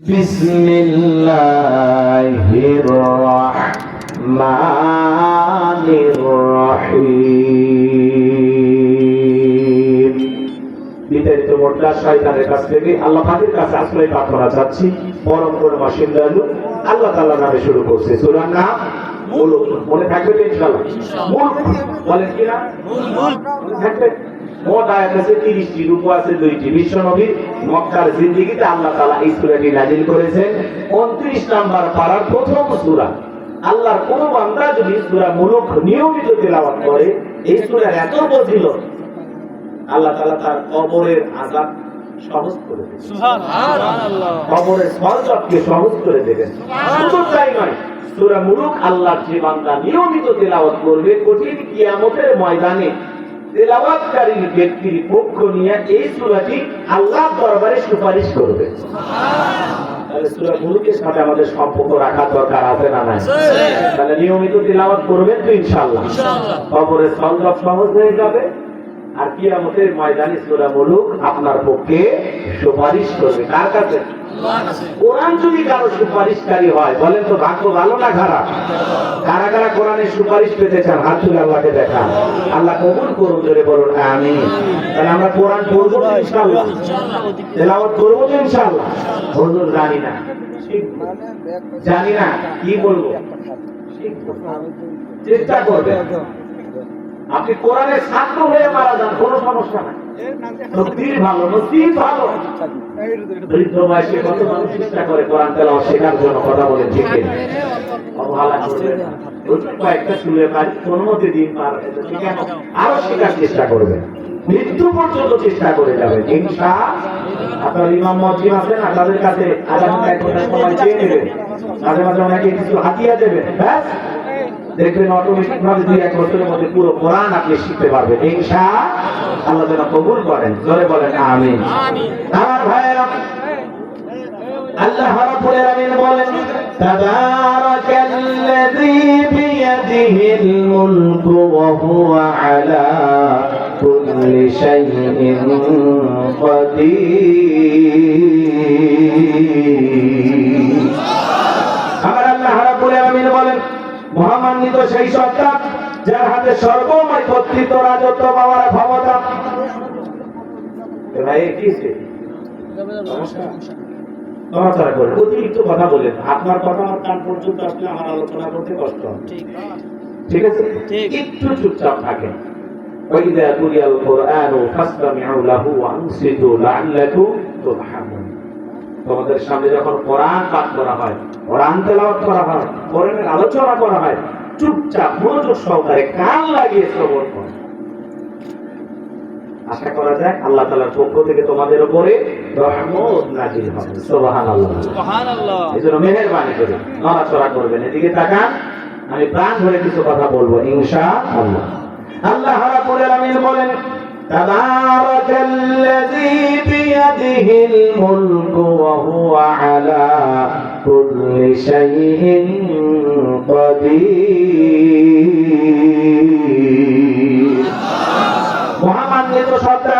বিসমিল্লাহির রহমানির রহিম। বিতাড়িত মোটলা শয়তানের কাছ থেকে আল্লাহ পাকের কাছে আশ্রয় প্রার্থনা চাচ্ছি। পরম করুণাময় দয়ালু আল্লাহ তাআলার নামে শুরু করছি। সূরার নাম মুলক। মনে থাকবে তো ইনশাআল্লাহ? মুলক বলেন কি না? মুলক থাকবে। মোট আয়াত আছে 30টি, রূপক আছে 2টি। বিশ্বনবীর মক্কার জিন্দেগিতে আল্লাহ তাআলা এই সূরাটি নাযিল করেছেন। 29 নাম্বার পারার প্রথম সূরা। আল্লাহর কোন বান্দা যদি সূরা মুলক নিয়মিত তেলাওয়াত করে, এই সূরার এত ফজিলত, আল্লাহ তাআলা তার কবরের আযাব সহজ করে দেবেন। সুবহানাল্লাহ। কবরের সওয়াবকে সহজ করে দেবেন। শুধু তাই নয়, সূরা মুলক আল্লাহর যে বান্দা নিয়মিত তেলাওয়াত করবে, কঠিন কিয়ামতের ময়দানে তেলাওয়াতকারী ব্যক্তির পক্ষ নিয়ে এই সূরাটি আল্লাহর দরবারে সুপারিশ করবে। তাহলে সূরা মুলকের সাথে আমাদের সম্পর্ক রাখা দরকার আছে না নাই? তাহলে নিয়মিত তেলাওয়াত করবেন তো ইনশাআল্লাহ। কবরের সওয়াব সহজ হয়ে যাবে, আর কিয়ামতের ময়দানে সূরা মুলক আপনার পক্ষে সুপারিশ করবে। কার কাছে? আল্লাহর কাছে। কোরআন যদি কারো সুপারিশকারী হয়, বলেন তো ভাগ্য ভালো না খারাপ? কারা কারা কোরআনের সুপারিশ পেতে চান হাত তুলে আল্লাহকে দেখান। আল্লাহ কবুল করুন, জোরে বলুন আমিন। তাহলে আমরা কোরআন পড়ব তো ইনশাআল্লাহ, তেলাওয়াত করব তো ইনশাআল্লাহ। হুজুর জানি না, জানি না কি বলবো, চেষ্টা করবেন। আপনি কোরআনের ছাত্র হয়ে মারা যান, কোনো সমস্যা নাই। নসিব ভালো, নসিব ভালো। বৃদ্ধ বয়সে কত মানুষ চেষ্টা করে কোরআন তেলাওয়াত শেখার জন্য, কথা বলেন ঠিক কিনা? অবহেলা করবেন না। কয়েকটা শুনে পারি, কোন মতে দিন পার কেন আরো শেখার চেষ্টা করবেন, মৃত্যু পর্যন্ত চেষ্টা করে যাবেন ইনশাআল্লাহ। আপনার ইমাম মুয়াজ্জিন আছেন না, তাদের কাছে আধা ঘন্টা 1 ঘন্টা সময় চেয়ে নেবেন, মাঝে মাঝে ওনাকে কিছু হাতিয়া দেবেন, ব্যাস দেখবেন অটোমেটিক ভাবে 2-1 বছরের মধ্যে পুরো কোরআন আপনি শিখতে পারবেন ইনশাআল্লাহ। আল্লাহ যেন কবুল করেন, জোরে বলেন আমিন। আমার ভাইয়েরা, আল্লাহ রাব্বুল আলামিন বলেন, তাবারাকাল্লাযী বিয়াদিহিল মুলকু ওয়া হুয়া আলা কুল্লি শাইইন কাদির। আমার আল্লাহ রাব্বুল আলামিন বলেন, মহামান্বিত সেই সত্তা যার হাতে সর্বময় কর্তৃত্ব, রাজত্ব পাওয়ার ক্ষমতা। ভাই কিসে নড়াচড়া করেন, অতিরিক্ত কথা বলেন, আপনার কথা আমার কান পর্যন্ত আসলে আমার আলোচনা করতে কষ্ট হয়, ঠিক আছে? একটু চুপচাপ থাকেন। ওয়াইদা কুরিয়াল কুরআনু ফাসতামিউ লাহু ওয়া আনসিতু লাআল্লাকুম তুরহামুন। তোমাদের সামনে যখন কোরআন পাঠ করা হয়, কোরআন তেলাওয়াত করা হয়, কোরআনের আলোচনা করা হয়, চুপচাপ মনোযোগ সহকারে কান লাগিয়ে শ্রবণ করো। আশা করা যায় আল্লাহ তাআলার পক্ষ থেকে তোমাদের উপরে রহমত নাযিল হবে। সুবহানাল্লাহ, সুবহানাল্লাহ। এজন্য মেহেরবানি করে নড়াচড়া করবেন। এদিকে তাকান, আমি প্রাণ ধরে কিছু কথা বলবো ইনশাআল্লাহ। আল্লাহ রাব্বুল আলামিন বলেন, তাবারাকাল্লাযী বিয়াদিহিল মুলকু ওয়া হুয়া আলা কুল্লি শাইইন কাদির। মহামান্বিত সত্তা,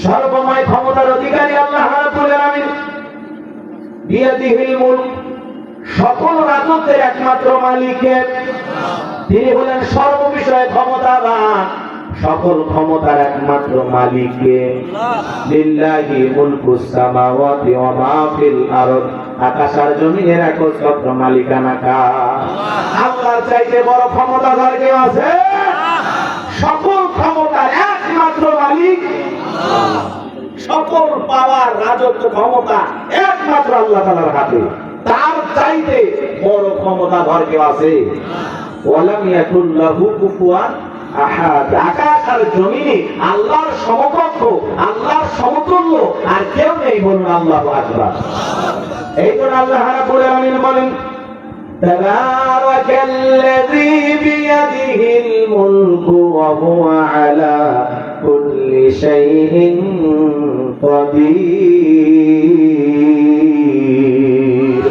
সর্বময় ক্ষমতার অধিকারী আল্লাহ রাব্বুল আলামিন। বিয়াদিহিল মুলক, সকল রাজত্বের একমাত্র মালিক তিনি হলেন সর্ববিষয়ে ক্ষমতাবান, সকল ক্ষমতার একমাত্র মালিক লিল্লাহি মুলকুস সামাওয়াতি ওয়া মা ফিল আরদ। আকাশ আর জমিনের একচ্ছত্র মালিকানা কার? আল্লাহর চাইতে বড় ক্ষমতাধর কেউ আছে? সকল ক্ষমতার একমাত্র মালিক, সকল পাওয়ার, রাজত্ব, ক্ষমতা একমাত্র আল্লাহ তাআলার হাতে। তার চাইতে বড় ক্ষমতাধর কেউ আছে? ওয়ালাম ইয়াকুল লাহু কুফুয়ান আহাদ। আকাশ আর জমিনে আল্লাহর সমকক্ষ, আল্লাহর সমতুল্য আর কেউ নেই, বলুন আল্লাহু আকবার। এই জন্য আল্লাহ রাব্বুল আলামিন বলেন, তাবারাকাল্লাযী বিয়াদিহিল মুলকু ওয়া হুয়া আলা কুল্লি শাইইন কাদির।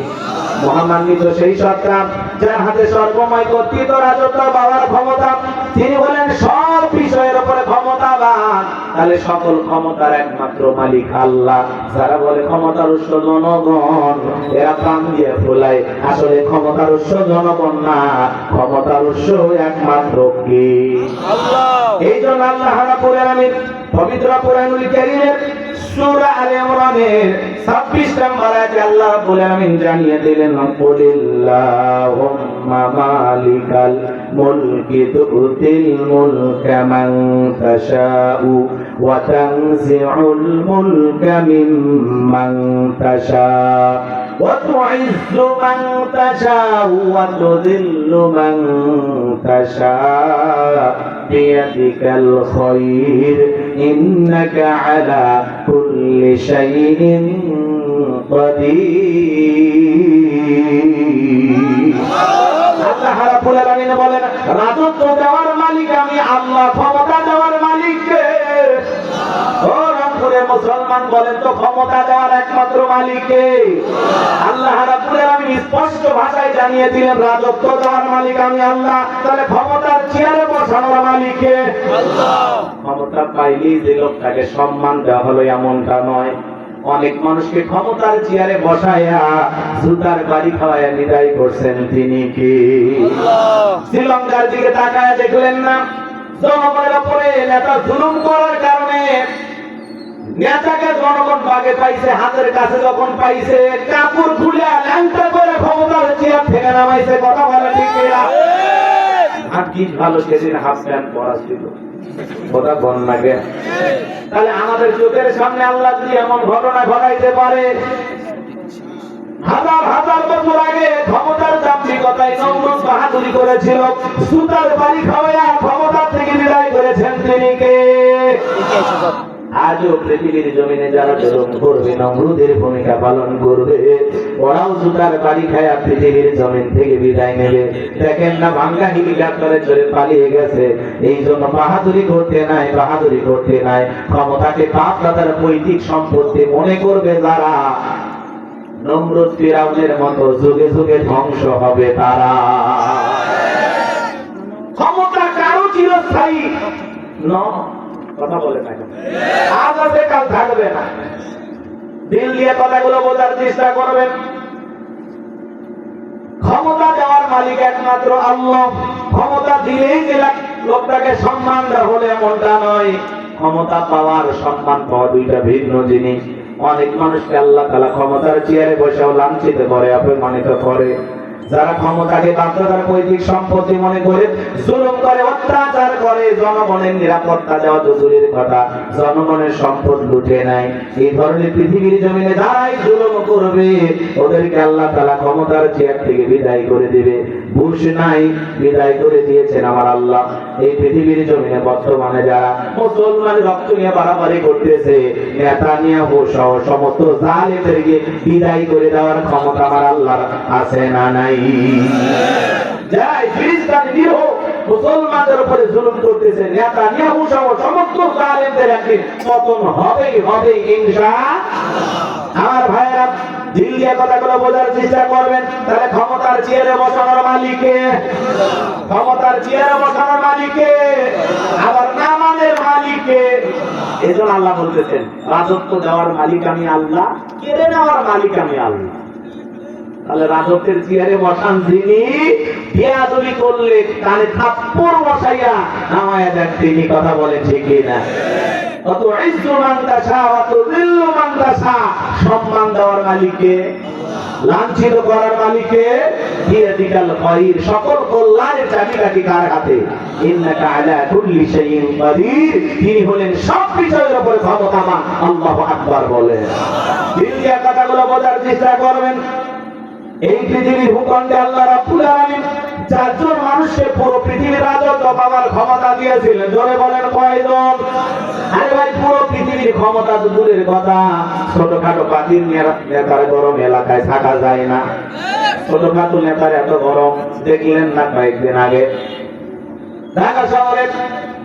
মহামান্বিত সেই সত্তা যার হাতে সর্বময় কর্তৃত্ব, রাজত্ব পাওয়ার ক্ষমতা। তিনি বলেন সব বিষয়ের উপরে ক্ষমতাবান, তাহলে সকল ক্ষমতার একমাত্র মালিক আল্লাহ। যারা বলে ক্ষমতার উৎস জনগণ, এরা কান দিয়ে ফোলায়। আসলে ক্ষমতার উৎস জনগণ না, ক্ষমতার উৎস একমাত্র কি? আল্লাহ। এই জন্য আল্লাহ রাব্বুল আলামিন পবিত্র কোরআনুল কারীমের সূরা আলে ইমরানের 26 নম্বর আয়াতে আল্লাহ রাব্বুল আলামিন জানিয়ে দিলেন, কুলিল্লাহুম্মা মালিকাল মুলকি তুতিল মুলকা মান তাশাউ ওয়া তানজিউল মুলকা মিম্মান তাশা ওয়া তুইজ্জু মান তাশাউ ওয়া তুযিল্লু মান তাশা বিয়াদিকাল খায়র ইন্নাকা আলা কুল্লি শাইইন কাদির। আল্লাহ রাব্বুল আলামিন বলেন, রাজত্ব দেওয়ার মালিক আমি আল্লাহ, ক্ষমতা দেওয়ার মালিক কে? ও রংপুরের মুসলমান বলেন তো, ক্ষমতা দেওয়ার একমাত্র মালিক কে? আল্লাহ রাব্বুল আলামিন স্পষ্ট ভাষায় জানিয়ে দিলেন, রাজত্ব দেওয়ার মালিক আমি আল্লাহ। তাহলে ক্ষমতার চেয়ারে বসানোর মালিক কে? আল্লাহ। ক্ষমতা পাইলেই যে লোকটাকে সম্মান দেওয়া হলো এমনটা নয়। অনেক মানুষকে ক্ষমতার চেয়ারে বসায়া জুতার বাড়ি খাওয়ায়া বিদায় করছেন তিনি কে? শ্রীলঙ্কার দিকে তাকায়া দেখলেন না? জনগণের উপরে নেতা জুলুম করার কারণে নেতাকে জনগণ বাগে পাইছে, হাতের কাছে যখন পাইছে কাপড় খুলে ল্যাংটা করে ক্ষমতার চেয়ার থেকে নামাইছে। কথা বলে ঠিক না? আর কি ভালো সেদিন হাফ প্যান্ট পরা ছিল, কথা বল না গে? তাহলে আমাদের চোখের সামনে আল্লাহ যদি এমন ঘটনা ঘটাইতে পারে, হাজার হাজার বছর আগে ক্ষমতার দাম্ভিকতায় নমরুদ বাহাদুরি করেছিল, সুতার বাড়ি খাওয়ায়া ক্ষমতা থেকে বিদায় করেছেন তিনি কে? আজও পৃথিবীর জমিনে যারা জুলুম করবে, নমরুদের ভূমিকা পালন করবে, ওরাও জুতার বাড়ি খায়া পৃথিবীর জমিন থেকে বিদায় নেবে। দেখেন না, ভাঙ্গা হেলিকপ্টারে চলে পালিয়ে গেছে। এই জন্য বাহাদুরি করতে নাই, বাহাদুরি করতে নাই। ক্ষমতাকে বাপ দাদার পৈতৃক সম্পত্তি মনে করবে যারা, নমরুদ ফিরাউনের মতো যুগে যুগে ধ্বংস হবে তারা। ক্ষমতা কারো চিরস্থায়ী নয়, কথা বলে না, আজ আছে কাল থাকবে না। দিল দিয়ে কথাগুলো বোঝার চেষ্টা করবেন। ক্ষমতা দেওয়ার মালিক একমাত্র আল্লাহ। ক্ষমতা দিলেই যে লোকটাকে সম্মান দেওয়া হলে এমনটা নয়। ক্ষমতা পাওয়ার সম্মান পাওয়া দুইটা ভিন্ন জিনিস। অনেক মানুষকে আল্লাহ তাআলা ক্ষমতার চেয়ারে বসেও লাঞ্ছিত করে, অপমানিত করে। যারা ক্ষমতাকে বাপদাদার পৈতৃক সম্পত্তি মনে করে জুলুম করে, অত্যাচার করে, জনগণের নিরাপত্তা দেওয়া তো দূরের কথা, জনগণের সম্পদ লুটে নেয়, এই ধরনের পৃথিবীর জমিনে যারাই জুলুম করবে ওদেরকে আল্লাহ তাআলা ক্ষমতার চেয়ার থেকে বিদায় করে দিবে। বুশ নাই, বিদায় করে দিয়েছেন আমার আল্লাহ। এই পৃথিবীর জমিনে বর্তমানে যারা মুসলমান রক্ত নিয়ে বাড়াবাড়ি করতেছে, নেতানিয়াহু সহ সমস্ত জালেমদেরকে বিদায় করে দেওয়ার ক্ষমতা আমার আল্লাহর আছে না নাই? যাই ফিলিস্তিন নিরীহ মুসলমানদের উপরে জুলুম করতেছে, নেতানিয়াহু সহ সমস্ত জালেমদের একদিন পতন হবেই হবে ইনশাআল্লাহ। আমার ভাইরা, দিল দিয়ে কথাগুলো বোঝার চেষ্টা করবেন। তাহলে ক্ষমতার চেয়ারে বসানোর মালিকে, ক্ষমতার চেয়ারে বসানোর মালিকে, আবার নামানের মালিকে। এজন্য আল্লাহ বলতেছেন, রাজত্ব দেওয়ার মালিক আমি আল্লাহ, কেড়ে নেওয়ার মালিক আমি আল্লাহ। তাহলে রাজত্বের চেয়ারে বসান যিনি, বেয়াদবি করলে কানে থাপ্পড় বসাইয়া নামায়া দেন তিনি। কথা বলে ঠিক না? কত ইজ্জু মান তাশা ওয়া তুযিল্লু মান তাশা। সম্মান দেওয়ার মালিককে, লাঞ্ছিত করার মালিককে, বিয়াদিকাল খায়র, সকল কল্যাণের চাবিকাঠি কার হাতে? ইন্নাকা আলা কুল্লি শাইইন কাদির। তিনি হলেন সব বিষয়ের উপরে ক্ষমতাবান। আল্লাহু আকবার বলেন। দিল দিয়ে কথাগুলো বোঝার চেষ্টা করবেন। এই পৃথিবীর ভূখণ্ডে আল্লাহ রাব্বুল আলামিন চারজন মানুষকে পুরো পৃথিবীর রাজত্ব পাওয়ার ক্ষমতা দিয়েছিলেন। জোরে বলেন কয়জন? আরে ভাই, পুরো পৃথিবীর ক্ষমতা তো দূরের কথা, ছোটখাটো পাতির নেতার গরম এলাকায় থাকা যায় না। ছোটখাটো নেতার এত গরম দেখলেন না কয়েকদিন আগে ঢাকা শহরে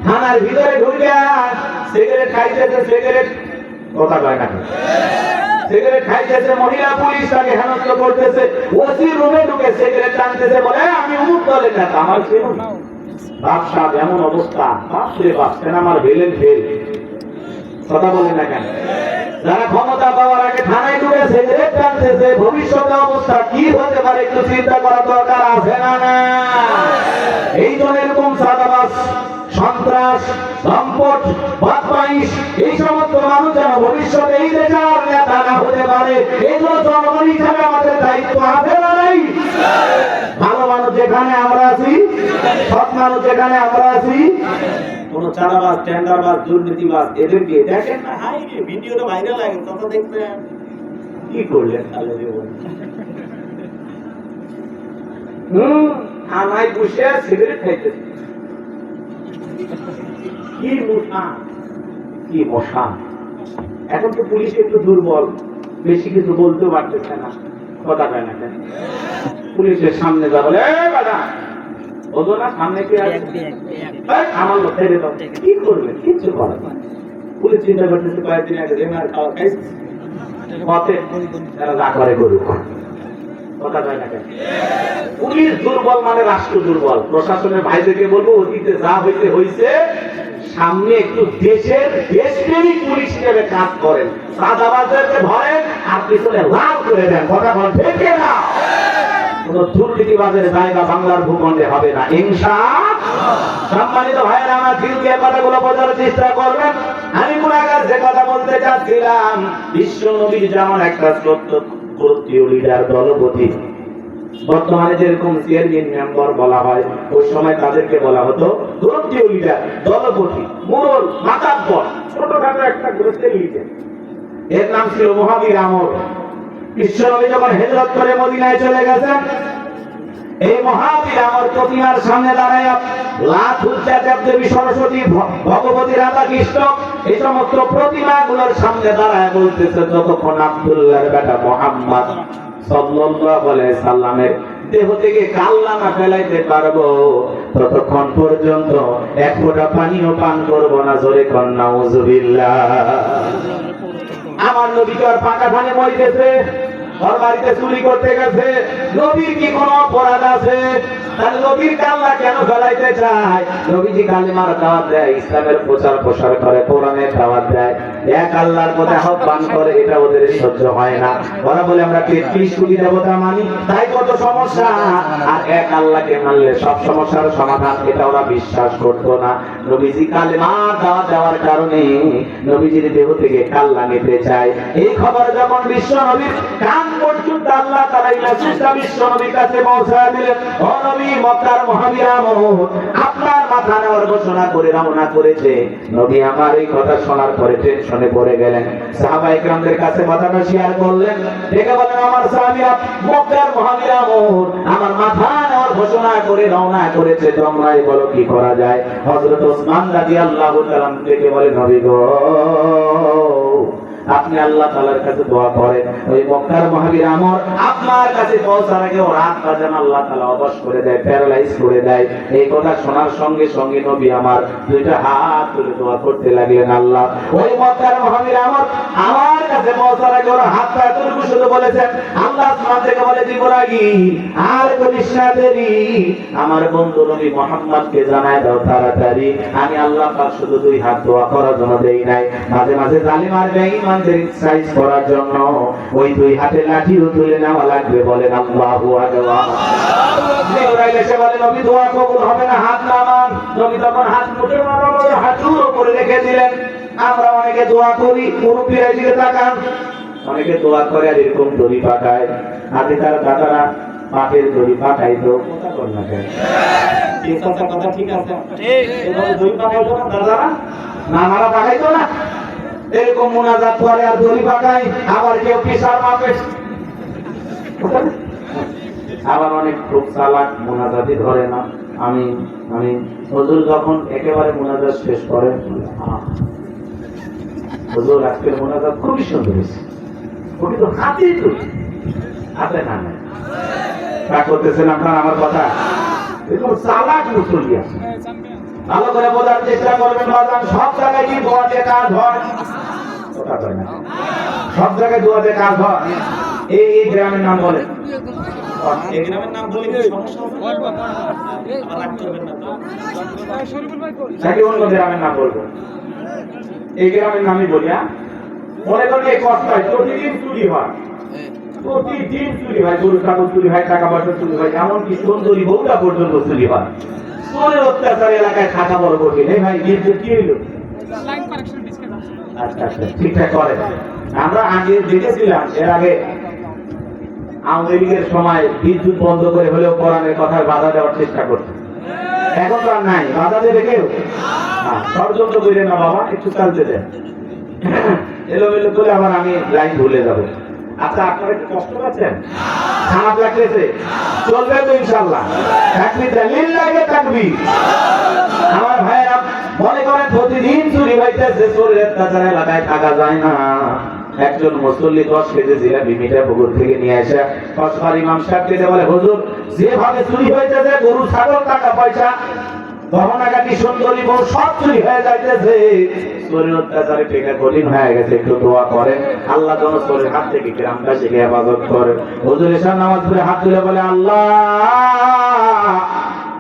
থানার ভিতরে ঢুকে সিগারেট খাইতেছে, সিগারেট, কথা কয় না, সিগারেট খাইতেছে, মহিলা পুলিশ তাকে হেনস্থ করতেছে, ওসি রুমে ঢুকে সিগারেট টানতেছে, বলে আমি অমুক দলের নেতা, আমার ছিল বাপ সাহেব এমন অবস্থা, বাপরে বাপ, সেন আমার ভেলেন ফেল। কথা বলি না কেন? যারা ক্ষমতা পাওয়ার আগে থানায় ঢুকে সিগারেট টানতেছে, ভবিষ্যতে অবস্থা কি হতে পারে একটু চিন্তা করা দরকার আছে না? না, এই জন্য এরকম চাঁদাবাজ, সন্ত্রাস, লম্পট, বদমাইশ এই সমস্ত মানুষ যেন ভবিষ্যতে এই দেশের নেতা না হতে পারে, এই জন্য জনগণ হিসাবে আমাদের দায়িত্ব আছে না নাই? ভালো মানুষ যেখানে আমরা আছি, সৎ মানুষ যেখানে আমরা আছি, কোন চাঁদাবাজ, টেন্ডারবাজ, দুর্নীতিবাজ এদেরকে দেখেন না, হাই রে ভিডিওটা ভাইরাল হয়ে গেছে, তত দেখবেন কি করলেন তাহলে জীবন। থানায় বসে সিগারেট খাইতেছে, কি মশা, কি মশা। এখন তো পুলিশ একটু দুর্বল, বেশি কিছু বলতেও পারতেছে না, কথা কয় না কেন? পুলিশের সামনে যা বলে, ওদের না সামনে কি আছে, আমার লোক ছেড়ে দাও, কি করবে? কিচ্ছু করে না। পুলিশ চিন্তা করতেছে কয়েকদিন আগে রেমার খাওয়া খাইছে, পথে তারা যা করে করুক, কথা কয় না কেন? পুলিশ দুর্বল মানে রাষ্ট্র দুর্বল। প্রশাসনের ভাইদেরকে বলবো, অতীতে যা হইতে হইছে, সামনে একটু দেশের দেশপ্রেমিক পুলিশ হিসেবে কাজ করেন, চাঁদাবাজদেরকে ধরেন আর পিছনে লাভ করে দেন, কথা বল ঠিক না? কোন দুর্নীতিবাজের জায়গা বাংলার ভূখণ্ডে হবে না ইনশাআল্লাহ। সম্মানিত ভাইয়েরা, আমার দিল দিয়ে কথাগুলো বোঝার চেষ্টা করবেন। আমি গুনাহগার যে কথা বলতে চাচ্ছিলাম, বিশ্ব নবীর যেমন একটা সত্যপ্রতীয় লিডার, দলপতি, বর্তমানে যেরকম চেয়ারম্যান মেম্বার বলা হয়, ওই সময় তাদেরকে বলা হতো গ্রন্থীয় লিডার, দলপতি, মোড়ল, মাতাব্বর, ছোটখাটো একটা গ্রন্থের লিডার। এর নাম ছিল মহাবীর আমর। বিশ্বনবী যখন হিজরত করে মদিনায় চলে গেছেন, এই মহাবীর আমর প্রতিমার সামনে দাঁড়ায় লাত, উজ্জা, দেবদেবী, সরস্বতী, ভগবতী, রাধা, কৃষ্ণ এই সমস্ত প্রতিমাগুলোর সামনে দাঁড়ায় বলতেছে, যতক্ষণ আব্দুল্লাহর বেটা মুহাম্মদ সাল্লাল্লাহু আলাইহি সাল্লামের দেহ থেকে কাল্লা না ফেলাইতে পারবো, ততক্ষণ পর্যন্ত এক ফোঁটা পানিও পান করবো না। জোরে কর নাউযুবিল্লাহ। আমার নবী তো আর পাকা ধানে মরিতেছে, ওর বাড়িতে চুরি করতে গেছে, নবীর কি কোনো অপরাধ আছে? তাহলে নবীর কাল্লা কেন ফেলাইতে চায়? নবীজি কালিমার দাওয়াত দেয়, ইসলামের প্রচার প্রসার করে, কোরআনের দাওয়াত দেয়, এক আল্লাহর কথা আহ্বান করে, এটা ওদের সহ্য হয় না। ওরা বলে আমরা 33 কোটি দেবতা মানি, তাই কত সমস্যা, আর এক আল্লাহকে মানলে সব সমস্যার সমাধান, এটা ওরা বিশ্বাস করতো না। নবীজি কালিমার দাওয়াত দেওয়ার কারণে নবীজির দেহ থেকে কাল্লা নিতে চায়। এই খবর যখন বিশ্ব নবীর কান পর্যন্ত আল্লাহ তাআলা মেসেজটা বিশ্ব নবীর কাছে পৌঁছায় দিলেন, ও নবী, মক্কার মহাবীর আমর আপনার মাথা নেওয়ার ঘোষণা করে রওনা করেছে। নবী আমার এই কথা শোনার পরে টেনশনে পড়ে গেলেন। সাহাবায়ে কেরামদের কাছে কথাটা শেয়ার করলেন, দেখে বলেন, আমার সাহাবীরা, মক্কার মহাবীর আমর আমার মাথা নেওয়ার ঘোষণা করে রওনা করেছে, তোমরাই বলো কি করা যায়? হযরত ওসমান রাদিয়াল্লাহু তাআলা ডেকে বলে, নবী গো, আপনি আল্লাহ তাআলার কাছে দোয়া করেন, ওই মক্কার মহাবীর আমর আপনার কাছে পৌঁছার আগে ওর হাত পা যেন আল্লাহ তাআলা অবশ করে দেয়, প্যারালাইজ করে দেয়। এই কথা শোনার সঙ্গে সঙ্গে নবী আমার দুইটা হাত তুলে দোয়া করতে লাগলেন, আল্লাহ ওই মক্কার মহাবীর আমর আমার কাছে পৌঁছার আগে ওর হাত পা তুলে শুধু বলেছেন, আল্লাহ আসমান থেকে বলে, জিবরাইল আর করিস না দেরি, আমার বন্ধু নবী মুহাম্মদকে জানায় দাও তাড়াতাড়ি। আমি আল্লাহ পাক শুধু দুই হাত দোয়া করার জন্য দেই নাই, মাঝে মাঝে জালিম আর বেঈমানদের এক্সারসাইজ করার জন্য ওই দুই হাতে লাঠিও তুলে নেওয়া লাগবে। বলেন আল্লাহু আকবার। জিবরাইল এসে বলে, নবী দোয়া কবুল হবে না, হাত নামান। নবী তখন হাত মুঠে হাঁটুর উপরে রেখে দিলেন। আমরা অনেকে দোয়া করি, মুরব্বিরা দিকে তাকান, অনেকে দোয়া করে আর এরকম দড়ি পাকায়, হাতে তার দাদারা পাটের দড়ি পাকাইতো, কথা বল না কেন? এই কথা ঠিক আছে, এভাবে দড়ি পাকাইতো না দাদারা, নানারা পাকাইতো না, এরকম মুনাজাত করে আর দড়ি পাকায়। আবার কেউ পিসার মাপে, আবার অনেক খুব চালাক, মুনাজাতই ধরে না। আমি হুজুর যখন একেবারে মুনাজাত শেষ করেন, হুজুর আজকের মুনাজাত খুবই সুন্দর হয়েছে, ওটি তো হাতেই তো হাতে না নেয়, তা করতেছেন আপনার আমার কথা। এরকম চালাক মুসল্লি আছে, ভালো করে বোঝার চেষ্টা করবেন। বাজান সব জায়গায় কি দোয়া দিয়ে কাজ হয়? কথা কয় না, সব জায়গায় দোয়া দিয়ে কাজ হয়। এই গ্রামের নাম বলে, এই গ্রামের নাম বলে কি সমস্যা হবে? নাকি অন্য গ্রামের নাম বলবো? এই গ্রামের নামই বলি। মনে করেন এই কষ্ট হয়, প্রতিদিন চুরি হয়, প্রতিদিন চুরি হয়, গরু ছাগল চুরি হয়, টাকা পয়সা চুরি হয়, এমনকি সুন্দরী বউটা পর্যন্ত চুরি হয়। চোরের অত্যাচার এলাকায় থাকা বড় কঠিন। এই ভাই বিদ্যুৎ কি হইল? আচ্ছা আচ্ছা, ঠিকঠাক করে। আমরা আগে দেখেছিলাম, এর আগে আওয়ামী লীগের সময় বিদ্যুৎ বন্ধ করে হলেও কোরআনের কথায় বাধা দেওয়ার চেষ্টা করছে। এখন তো আর নাই, বাধা দেবে কেউ? ষড়যন্ত্র করে না বাবা, একটু চালতে দেন। এলোমেলো করে আবার আমি লাইন ভুলে যাবো। আচ্ছা, আপনারা কি কষ্ট পাচ্ছেন? খারাপ লাগতেছে? চলবে তো ইনশাআল্লাহ। তাকবীর লিল্লাহি তাকবীর। আমার ভাইরা মনে করেন প্রতিদিন চুরি হইতেছে, চোরের অত্যাচার এলাকায় থাকা যায় না। একজন মুসল্লি 10 কেজি জিলাপি মিঠা পুকুর থেকে নিয়ে আসে কসবার ইমাম সাহেবকে বলে, হুজুর যেভাবে চুরি হইতেছে, গরু ছাগল টাকা পয়সা গহনাগাটি সুন্দরী বউ সব চুরি হয়ে যাইতেছে, চোরের অত্যাচারে টেকা কঠিন হয়ে গেছে, একটু দোয়া করেন আল্লাহ যেন চোরের হাত থেকে গ্রামবাসীকে হেফাজত করেন। হুজুর এসে নামাজ পড়ে হাত তুলে বলে, আল্লাহ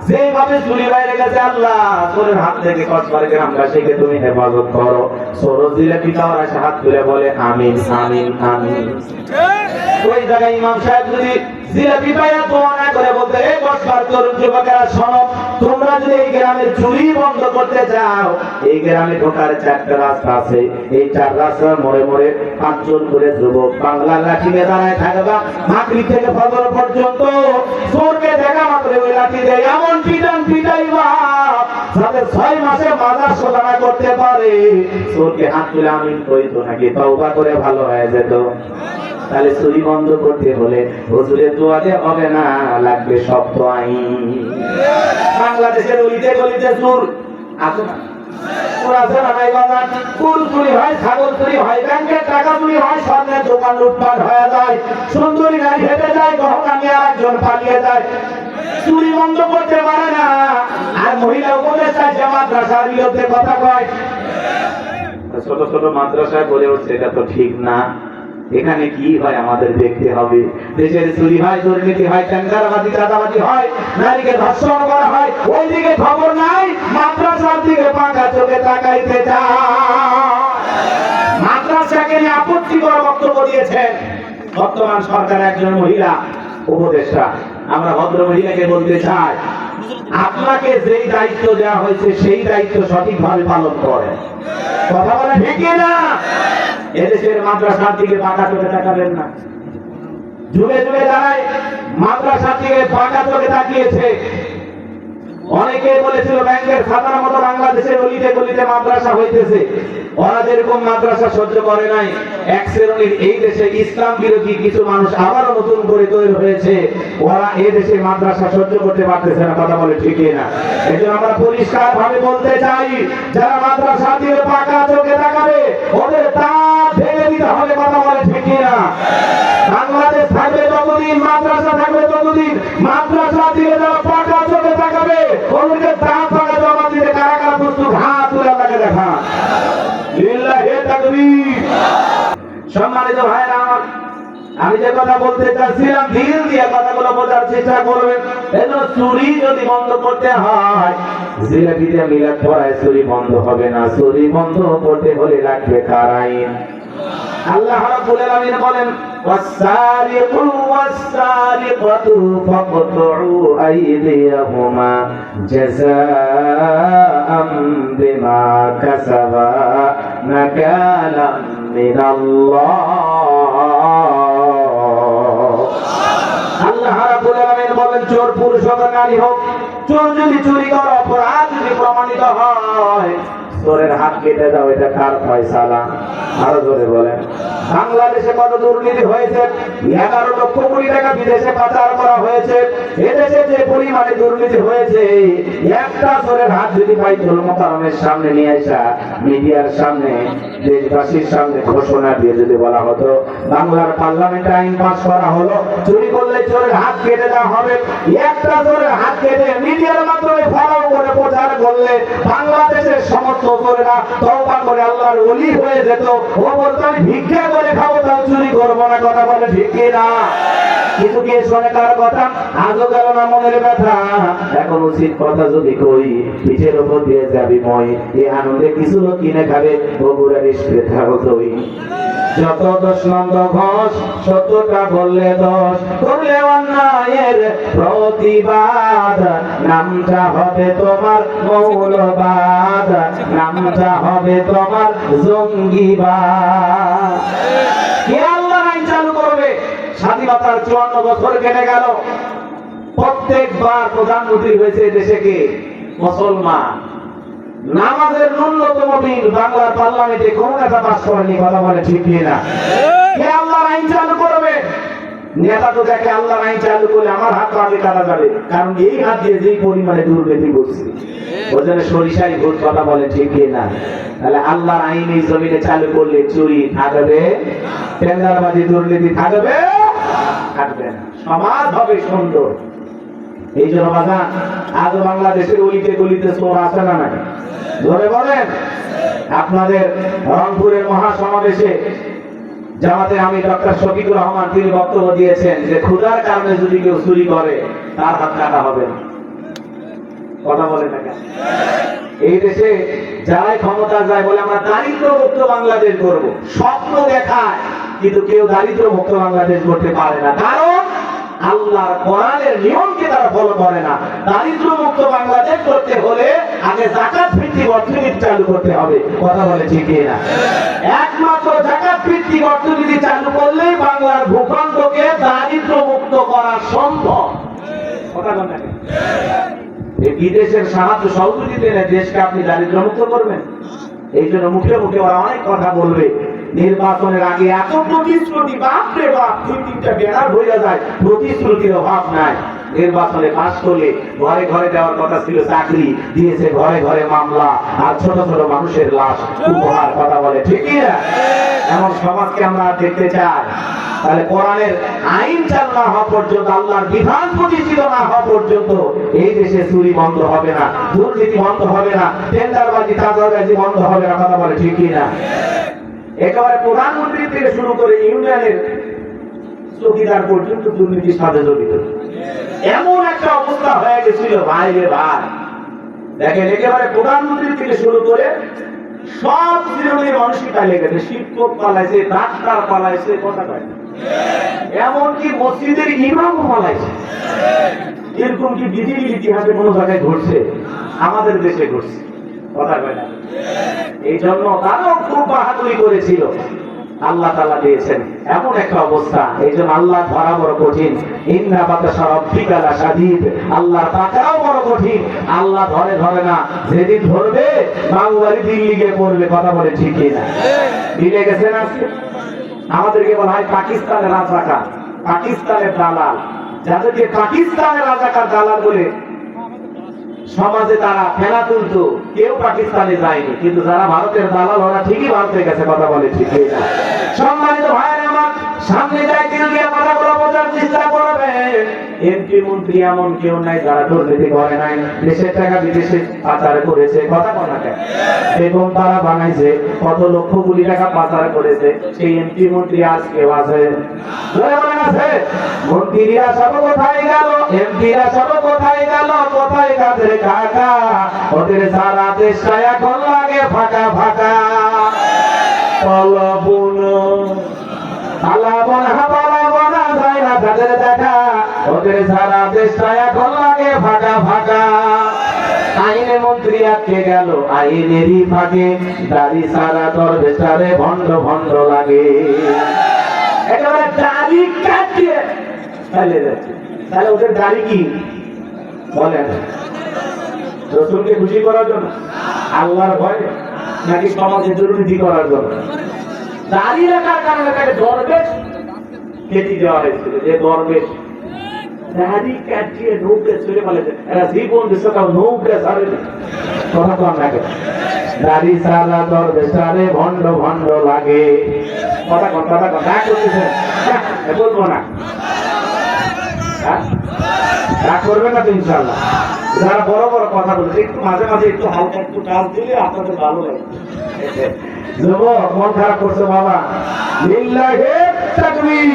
যেভাবে চুরি বাইরে গেছে, আল্লাহ চোরের হাত থেকে কসবার গ্রামবাসীকে তুমি হেফাজত করো। চোর জিলাপি খাওয়ার আসে হাত তুলে বলে আমিন আমিন আমিন। ওই জায়গায় ইমাম সাহেব যদি জিলাপি পাইয়া দোয়া না করে বলতে, এই কসবার তরুণ যুবকেরা শোনো, তোমরা যদি এই গ্রামের চুরি বন্ধ করতে চাও, এই গ্রামে ঢোকার 4টা রাস্তা আছে, এই 4 রাস্তার মোড়ে মোড়ে 5 জন করে যুবক বাংলার লাঠি নিয়ে দাঁড়ায় থাকবা। মাগরিব থেকে ফজর পর্যন্ত চোরকে দেখা মাত্র ওই লাঠি দিয়ে এমন পিটান পিটাইবা যাতে 6 মাসে মাজার শোধনা করতে পারে। চোরকে হাত তুলে আমিন কইতো নাকি তওবা করে ভালো হয়ে যেত। তাহলে চুরি বন্ধ করতে হলে হুজুরের দোয়াতে হবে না, লাগবে শক্ত আইন। বাংলাদেশের অলিতে গলিতে চোর আছে না? চোর আছে না নাই বাজার? গরু চুরি হয়, ছাগল চুরি হয়, ব্যাংকের টাকা চুরি হয়, স্বর্ণের দোকান লুটপাট হয়ে যায়, সুন্দরী নারী হেঁটে যায়, গহনা নিয়ে আরেকজন পালিয়ে যায়। চুরি বন্ধ করতে পারে না। আর মহিলা উপদেষ্টা যে মাদ্রাসার বিরুদ্ধে কথা কয়, ছোট ছোট মাদ্রাসা গড়ে উঠছে, এটা তো ঠিক না। এখানে কি হয় আমাদের দেখতে হবে। দেশের চুরি হয়, দুর্নীতি হয়, টেন্ডারবাজি চাঁদাবাজি হয়, নারীকে ধর্ষণ করা হয়, ওই দিকে খবর নাই, মাদ্রাসার দিকে পাকা চোখে তাকাইতে চায়। মাদ্রাসাকে নিয়ে আপত্তিকর বক্তব্য দিয়েছেন বর্তমান সরকার একজন মহিলা উপদেষ্টা। আমরা ভদ্র মহিলাকে বলতে চাই, আপনাকে যেই দায়িত্ব দেওয়া হয়েছে সেই দায়িত্ব সঠিকভাবে পালন করেন। কথা বলে ঠিক না? এদেশের মাদ্রাসার দিকে পাকা চোখে তাকাবেন না। যুগে যুগে যারাই মাদ্রাসার দিকে পাকা চোখে তাকিয়েছে, অনেকে বলেছিল ব্যাংকের খাতার মতো বাংলাদেশের অলিতে গলিতে মাদ্রাসা হইতেছে। ওরা যেরকম মাদ্রাসা সহ্য করে নাই, এক শ্রেণীর এই দেশে ইসলাম বিরোধী কিছু মানুষ আবারও নতুন করে তৈরি হয়েছে, ওরা এই দেশে মাদ্রাসা সহ্য করতে পারতেছে না। কথা বলে ঠিক না? এই জন্য আমরা পরিষ্কার ভাবে বলতে চাই, যারা মাদ্রাসা দিয়ে পাকা চোখে তাকাবে ওদের তার ভেঙে দিতে হবে। কথা বলে ঠিক না? বাংলাদেশ থাকবে যতদিন, মাদ্রাসা থাকবে ততদিন, মাদ্রাসা দিয়ে যারা পাকা চোখে তাকাবে ওদেরকে দাঁত ভাঙা জমা দিতে কারা কারা প্রস্তুত, হাত তুলে তাকে দেখা। লিল্লাহি তাকবীর। সম্মানিত ভাইরা আমার, আমি যে কথা বলতে চাচ্ছিলাম, দিল দিয়ে কথাগুলো বোঝার চেষ্টা করবেন। এজন্য চুরি যদি বন্ধ করতে হয়, জিলাপি দিয়ে মিলাদ পড়ায় চুরি বন্ধ হবে না। চুরি বন্ধ করতে হলে লাগবে কার আইন? আল্লাহ রাব্বুল আলামিন বলেন, ওয়াস-সারিকু ওয়াস-সারিকাতু ফাকতুউ আইদিয়াহুমা জাযাআম বিমা কাসাবা নাকালাম মিনাল্লাহ। আল্লাহ রাব্বুল আলামিন বলেন, চোর পুরুষ হোক নারী হোক, চোর যদি চুরি করে অপরাধ যদি প্রমাণিত হয়, চোরের হাত কেটে দাও। এটা কার ফয়সালা? আরো জোরে বলেন। বাংলাদেশে কত দুর্নীতি হয়েছে, 11 লক্ষ কোটি টাকা বিদেশে পাচার করা হয়েছে। এদেশে যে পরিমাণে দুর্নীতি হয়েছে, একটা চোরের হাত যদি বাইতুল মুকাররমের সামনে নিয়ে আসা মিডিয়ার সামনে দেশবাসীর সামনে ঘোষণা দিয়ে যদি বলা হতো, বাংলার পার্লামেন্টে আইন পাস করা হলো, চুরি করলে চোরের হাত কেটে দেওয়া হবে, একটা চোরের হাত কেটে মিডিয়ার মাধ্যমে ফলো করে প্রচার করলে বাংলাদেশের সমস্ত চোরেরা তওবা করে আল্লাহর ওলি হয়ে যেত। ও বলতো আমি ভিক্ষা করে খাবো, তাও চুরি করবো না। কথা বলে ঠিক না? কিন্তু কে শোনে কার কথা? আজও গেল না মনের ব্যথা। এখন উচিত কথা যদি কই, পিঠের উপর দিয়ে যাবি মই, এই আনন্দে কিছু লোক কিনে খাবে বগুড়ার স্প্রেথা হতোই। যত দোষ নন্দ ঘোষ, সত্যটা বললে দোষ, করলে অন্যায়ের প্রতিবাদ, নামটা হবে তোমার মৌলবাদ, নামটা হবে তোমার জঙ্গিবাদ। কে আল্লাহ আইন চালু করবে? স্বাধীনতার 54 বছর কেটে গেল, প্রত্যেকবার প্রধানমন্ত্রী হয়েছে দেশে কে? মুসলমান। নামাজের ন্যূনতম বিল বাংলার পার্লামেন্টে কোন নেতা পাস করেনি, কথা বলে ঠিক না? কে আল্লাহর আইন চালু করবে? নেতা তো দেখে আল্লাহর আইন চালু করলে আমার হাত আগে কাটা যাবে, কারণ এই হাত দিয়ে যেই পরিমাণে দুর্নীতি করছি, ওই জন্য সরিষাই ভোট, কথা বলে ঠিক না? তাহলে আল্লাহর আইন এই জমিনে চালু করলে চুরি থাকবে, টেন্ডারবাজি দুর্নীতি থাকবে থাকবে না, সমাজ হবে সুন্দর। এই জন্য বাজান, আজও বাংলাদেশের অলিতে গলিতে চোর আছে না নাই? ধরে বলেন। আপনাদের রংপুরের মহাসমাবেশে জামাতে আমি ডক্টর শফিকুর রহমান তিনি বক্তব্য দিয়েছেন যে ক্ষুধার কারণে যদি কেউ চুরি করে তার হাত কাটা হবে না, কথা বলে না কেন? এই দেশে যারাই ক্ষমতা যায় বলে আমরা দারিদ্র মুক্ত বাংলাদেশ করব, স্বপ্ন দেখায়, কিন্তু কেউ দারিদ্র মুক্ত বাংলাদেশ করতে পারে না, কারণ আল্লাহর কোরআনের নিয়মকে তারা ফলো করে না। দারিদ্র মুক্ত বাংলাদেশ করতে হলে আগে যাকাত ভিত্তিক অর্থনীতি চালু করতে হবে, কথা বলে ঠিক না? একমাত্র যাকাত ভিত্তিক অর্থনীতি চালু করলেই বাংলার ভূখণ্ডকে দারিদ্র মুক্ত করা সম্ভব, কথা বলে না? এই বিদেশের সাহায্য সহযোগিতা এনে দেশকে আপনি দারিদ্র মুক্ত করবেন? এই জন্য মুখে মুখে ওরা অনেক কথা বলবে, নির্বাচনের আগে এত প্রতিশ্রুতি, বাপরে বাপ, 2-3টা ব্যানার হয়ে যায়, প্রতিশ্রুতির অভাব নাই। নির্বাচনে পাস করলে ঘরে ঘরে দেওয়ার কথা ছিল চাকরি, দিয়েছে ঘরে ঘরে মামলা আর ছোট ছোট মানুষের লাশ উপহার, কথা বলে ঠিকই না? এমন সমাজকে আমরা দেখতে চাই। তাহলে কোরআনের আইন চালু না হওয়া পর্যন্ত, আল্লাহর বিধান প্রতিষ্ঠিত না হওয়া পর্যন্ত এই দেশে চুরি বন্ধ হবে না, দুর্নীতি বন্ধ হবে না, টেন্ডারবাজি চাঁদাবাজি বন্ধ হবে না, কথা বলে ঠিকই না? একেবারে প্রধানমন্ত্রী থেকে শুরু করে ইউনিয়নের চৌকিদার পর্যন্ত দুর্নীতির সাথে জড়িত। এমন একটা অবস্থা হয়ে গেছিল ভাই রে ভাই, দেখেন একেবারে প্রধানমন্ত্রী থেকে শুরু করে সব শ্রেণীর মানুষই পালিয়ে গেছে, শিক্ষক পালাইছে, ডাক্তার পালাইছে, কথা কয় এমনকি মসজিদের ইমামও পালাইছে। এরকম কি পৃথিবীর ইতিহাসে কোনো জায়গায় ঘটছে? আমাদের দেশে ঘটছে, কথা কয় না? এই জন্য তারাও খুব বাহাদুরি করেছিল, আল্লাহ তাআলা দিয়েছেন এমন একটা অবস্থা। এই জন্য আল্লাহ ধরা বড় কঠিন, ইন্না বাতাসা রাব্বিকা লাশাদীদ, আল্লাহর পাকড়াও বড় কঠিন, আল্লাহ ধরে ধরে না, যেদিন ধরবে বাঙালি দিল্লি গিয়ে পড়বে, কথা বলে ঠিক না? মিলে গেছে না? আমাদেরকে বলা হয় পাকিস্তানের রাজাকার, পাকিস্তানের দালাল, যাদেরকে পাকিস্তানের রাজাকার দালাল বলে সমাজে তারা ফেলা তুলত, কেউ পাকিস্তানে যায়নি, কিন্তু যারা ভারতের দালাল ওরা ঠিকই ভারতে গেছে, কথা বলে ঠিক না? সম্মানিত ভাইয়েরা আমার, সামনে যাই দিল দিয়ে কথাগুলো বোঝার চেষ্টা করবেন। এমপি মন্ত্রী এমন কেউ নাই যারা দুর্নীতি করে নাই, দেশের টাকা বিদেশে পাচার করেছে, কথা বলা যায়। বেগম তারা বানাইছে, কত লক্ষ কোটি টাকা পাচার করেছে, সেই এমপি মন্ত্রী আজ কেউ আছে? মন্ত্রীরা সব কোথায় গেল, এমপিরা সব কোথায় গেল, কোথায় কাদের কাকা, ওদের সারা দেশটা এখন লাগে ফাঁকা ফাঁকা। পলবন আলাবন হাবালাবন যায় না তাদের দেখা, ওদের সারা দেশটা এখন লাগে ফাঁকা ফাঁকা। আইনে মন্ত্রী আটকে গেল আইনেরই ফাঁকে, দাড়ি সারা দরবেশারে ভণ্ড ভণ্ড লাগে, একেবারে দাড়ি কাটিয়ে ফেলে যাচ্ছে। তাহলে ওদের দাড়ি কি বলেন? রসুলকে খুশি করার জন্য, আল্লাহর ভয়ে, নাকি সমাজে দুর্নীতি করার জন্য? দাড়ি রাখার কারণে তাকে দরবেশ কেটে দেওয়া হয়েছিল, যে দরবেশ দাড়ি কাটিয়ে নৌকে চলে বলেছে, এরা জীবন দিচ্ছে তাও নৌকে ছাড়ে, কথা কম লাগে। দাড়ি সারা দরবেশারে ভণ্ড ভণ্ড লাগে, কথা কম, কথা কম, না করতেছেন বলবো না, রাগ করবেন না তো ইনশাআল্লাহ। যারা বড় বড় কথা বলছে একটু মাঝে মাঝে একটু হালকা একটু কাজ দিলে আপনাদের ভালো লাগে। যুবক মন খারাপ করছে বাবা, লিল্লাহি তাকবীর।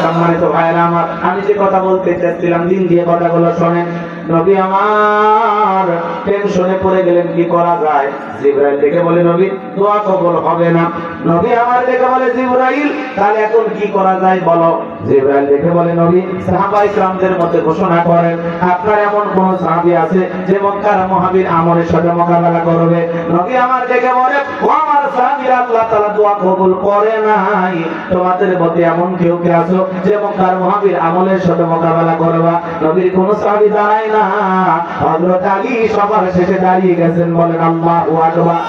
সম্মানিত ভাইরা আমার, আমি যে কথা বলতে চাচ্ছিলাম দিন দিয়ে কথাগুলো শোনেন। নবী আমার টেনশনে পড়ে গেলেন, কি করা যায়? জিবরাইল ডেকে বলে, নবী দোয়া কবুল হবে না। নবী আমার ডেকে বলে, জিবরাইল তাহলে এখন কি করা যায় বলো? জিবরাইল ডেকে বলে, নবী সাহাবায়ে কিরামদের মধ্যে ঘোষণা করেন আপনার এমন কোন সাহাবী আছে যে মক্কার মহাবীর আমরের সাথে মোকাবেলা করবে? নবী আমার ডেকে বলে, ও আমার সাহাবীরা, আল্লাহ তাআলা দোয়া কবুল করে নাই। তোমাদের মধ্যে এমন কেউ কে আছো যে মক্কার মহাবীর আমলের সাথে মোকাবেলা করবা? নবীর কোন সাহাবী দাঁড়ায় না। হযরত আলী সবার শেষে দাঁড়িয়ে গেছেন, বলেন আল্লাহু আকবার।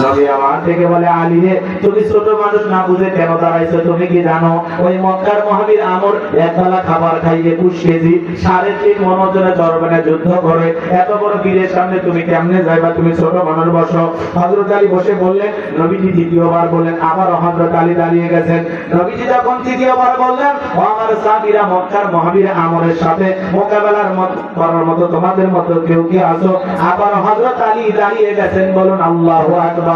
নবী আমার থেকে বলে, আলী রে, তুমি ছোট মানুষ না বুঝে কেন দাঁড়াইছো? তুমি কি জানো ওই মক্কার মহাবীর আমর একবেলা খাবার খাইয়ে 21 কেজি 3.5 মণ ওজনের চরবানে যুদ্ধ করে এত বড় বীরের সামনে তুমি কেমনে যাইবা? তুমি ছোট মানুষ, বসো। হযরত আলী বসে বললেন। নবীজি দ্বিতীয়বার বললেন, আবার হযরত আলী দাঁড়িয়ে গেছেন। নবীজি যখন তৃতীয়বার বললেন, ও আমার সাহাবীরা, মক্কার মহাবীর আমরের সাথে মোকাবেলার করার মতো তোমাদের মতো কেউ কি আছো? আবার হযরত আলী দাঁড়িয়ে গেছেন, বলুন আল্লাহু আকবার।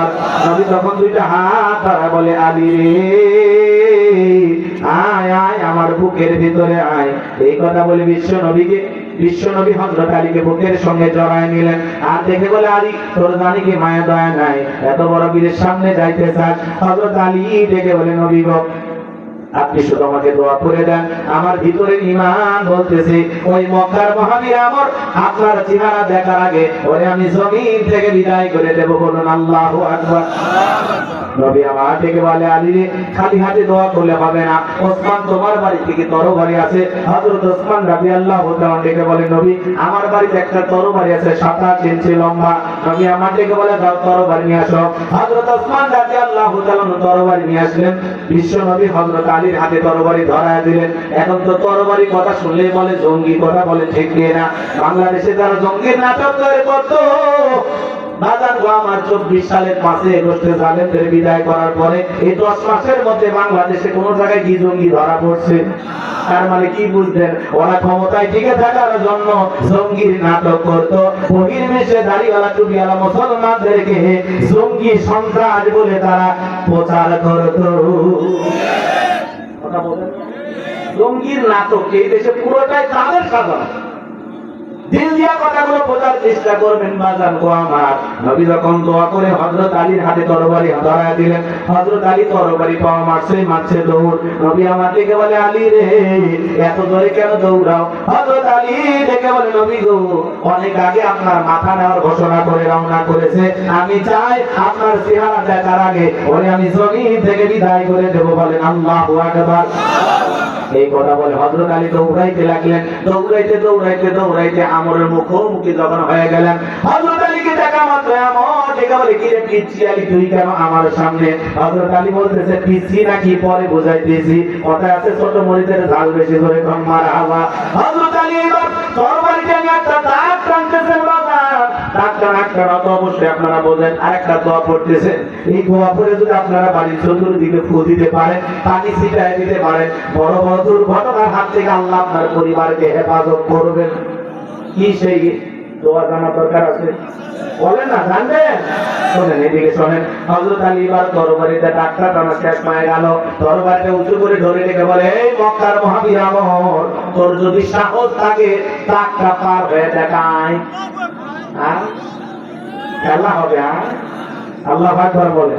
নবী তখন দুইটা হাত ধরে বলে, আলী রে, আয় আয় আমার বুকের ভিতরে আয়। এই কথা বলে বিশ্বনবী হযরত আলীকে বুকের সঙ্গে জড়ায় নিলেন। আর দেখে বলে, আলী তোর জানি কি মায়া দয়া নাই? এত বড় বীরের সামনে যাইতে চাস? হযরত আলী দেখে বলে, নবী গো, আপনি শুধু আমাকে দোয়া করে দেন। আমার ভিতরে ঈমান বলতেছে ওই মক্কার মহাবীর আমর আপনার চেহারা দেখার আগে ওরে আমি জমিন থেকে বিদায় করে দেব, বলুন আল্লাহু আকবার। নবী আমার থেকে বলে, আলী রে, খালি হাতে দোয়া করলে হবে না। ওসমান তোমার বাড়ি থেকে তরবারি আছে। হযরত ওসমান রাদিয়াল্লাহু তাআলা ডেকে বলে, নবী আমার বাড়িতে একটা তরবারি আছে 27 ইঞ্চি লম্বা। নবী আমার ডেকে বলে, দাও তরবারি নিয়ে আসো। হযরত ওসমান রাদিয়াল্লাহু তাআলা তরবারি নিয়ে আসলেন। বিশ্ব নবী হযরত আলীর হাতে তরবারি ধরায় দিলেন। এখন তো তরবারি কথা শুনলেই বলে জঙ্গি কথা, বলে ঠিক না? বাংলাদেশে যারা জঙ্গির নাটক করে করতো, বাজার গো আমার 24 সালের 5 আগস্টে জালেমদের বিদায় করার পরে এই 10 মাসের মধ্যে বাংলাদেশে কোন জায়গায় কি জঙ্গি ধরা পড়ছে? তার মানে কি বুঝলেন? ওরা ক্ষমতায় টিকে থাকার জন্য জঙ্গির নাটক করতো। বহির্বিশ্বে দাড়িওয়ালা টুপিওয়ালা মুসলমানদেরকে জঙ্গি সন্ত্রাস বলে তারা প্রচার করতো। কথা বলেন, জঙ্গির নাটক এই দেশে পুরোটাই তাদের সাজানো। দিল দিয়া কথাগুলো বোঝার চেষ্টা করবেন বাজান গো আমার। নবী যখন দোয়া করে হযরত আলীর হাতে তরবারি ধরায় দিলেন, হযরত আলী তরবারি পাওয়া মারছে দৌড়। নবী আমার ডেকে বলে, আলী রে, এত জোরে কেন দৌড়াও? হযরত আলী ডেকে বলে, নবী গো, অনেক আগে আপনার মাথা নেওয়ার ঘোষণা করে রওনা করেছে। আমি চাই আপনার চেহারা দেখার আগে ওরে আমি জমিন থেকে বিদায় করে দেব, বলেন আল্লাহু আকবার। এই কথা বলে হযরত আলী দৌড়াইতে লাগলেন। দৌড়াইতে আমরের মুখোমুখি যখন হয়ে গেলেন, হযরত আলীকে দেখা মাত্র আমর ডেকে বলে, কি রে পিচ্ছি আলী, তুই কেন আমার সামনে? হযরত আলী বলতেছে, পিচ্ছি নাকি পরে বুঝাইতেছি। কথায় আছে ছোট মরিচের ঝাল বেশি করে কম মারহাবা। হযরত আলী এবার তরবারিটা নিয়ে একটা দাগ টানতেছেন। ডাক্তার তো অবশ্যই আপনারা বোঝেন। আরেকটা দোয়া পড়তেছেন। এই দোয়া পড়ে যদি আপনারা বাড়ির চতুর্দিকে ফু দিতে পারেন, পানি ছিটায় দিতে পারেন, বড় বড় দুর্ঘটনার হাত থেকে আল্লাহ আপনার পরিবারকে হেফাজত করবেন। কি সেই দোয়া জানা দরকার আছে? বলেন না, জানবেন? শোনেন, এদিকে শোনেন। হযরত আলী এবার তরবারিতে ডাক্তার টানা শেষ হয়ে গেল। তরবারিটা উঁচু করে ধরে রেখে বলে, এই মক্কার মহাবীর আমর, তোর যদি সাহস থাকে দাগটা পার হয়ে দেখায়, খেলা হবে। আল্লাহু আকবার বলে।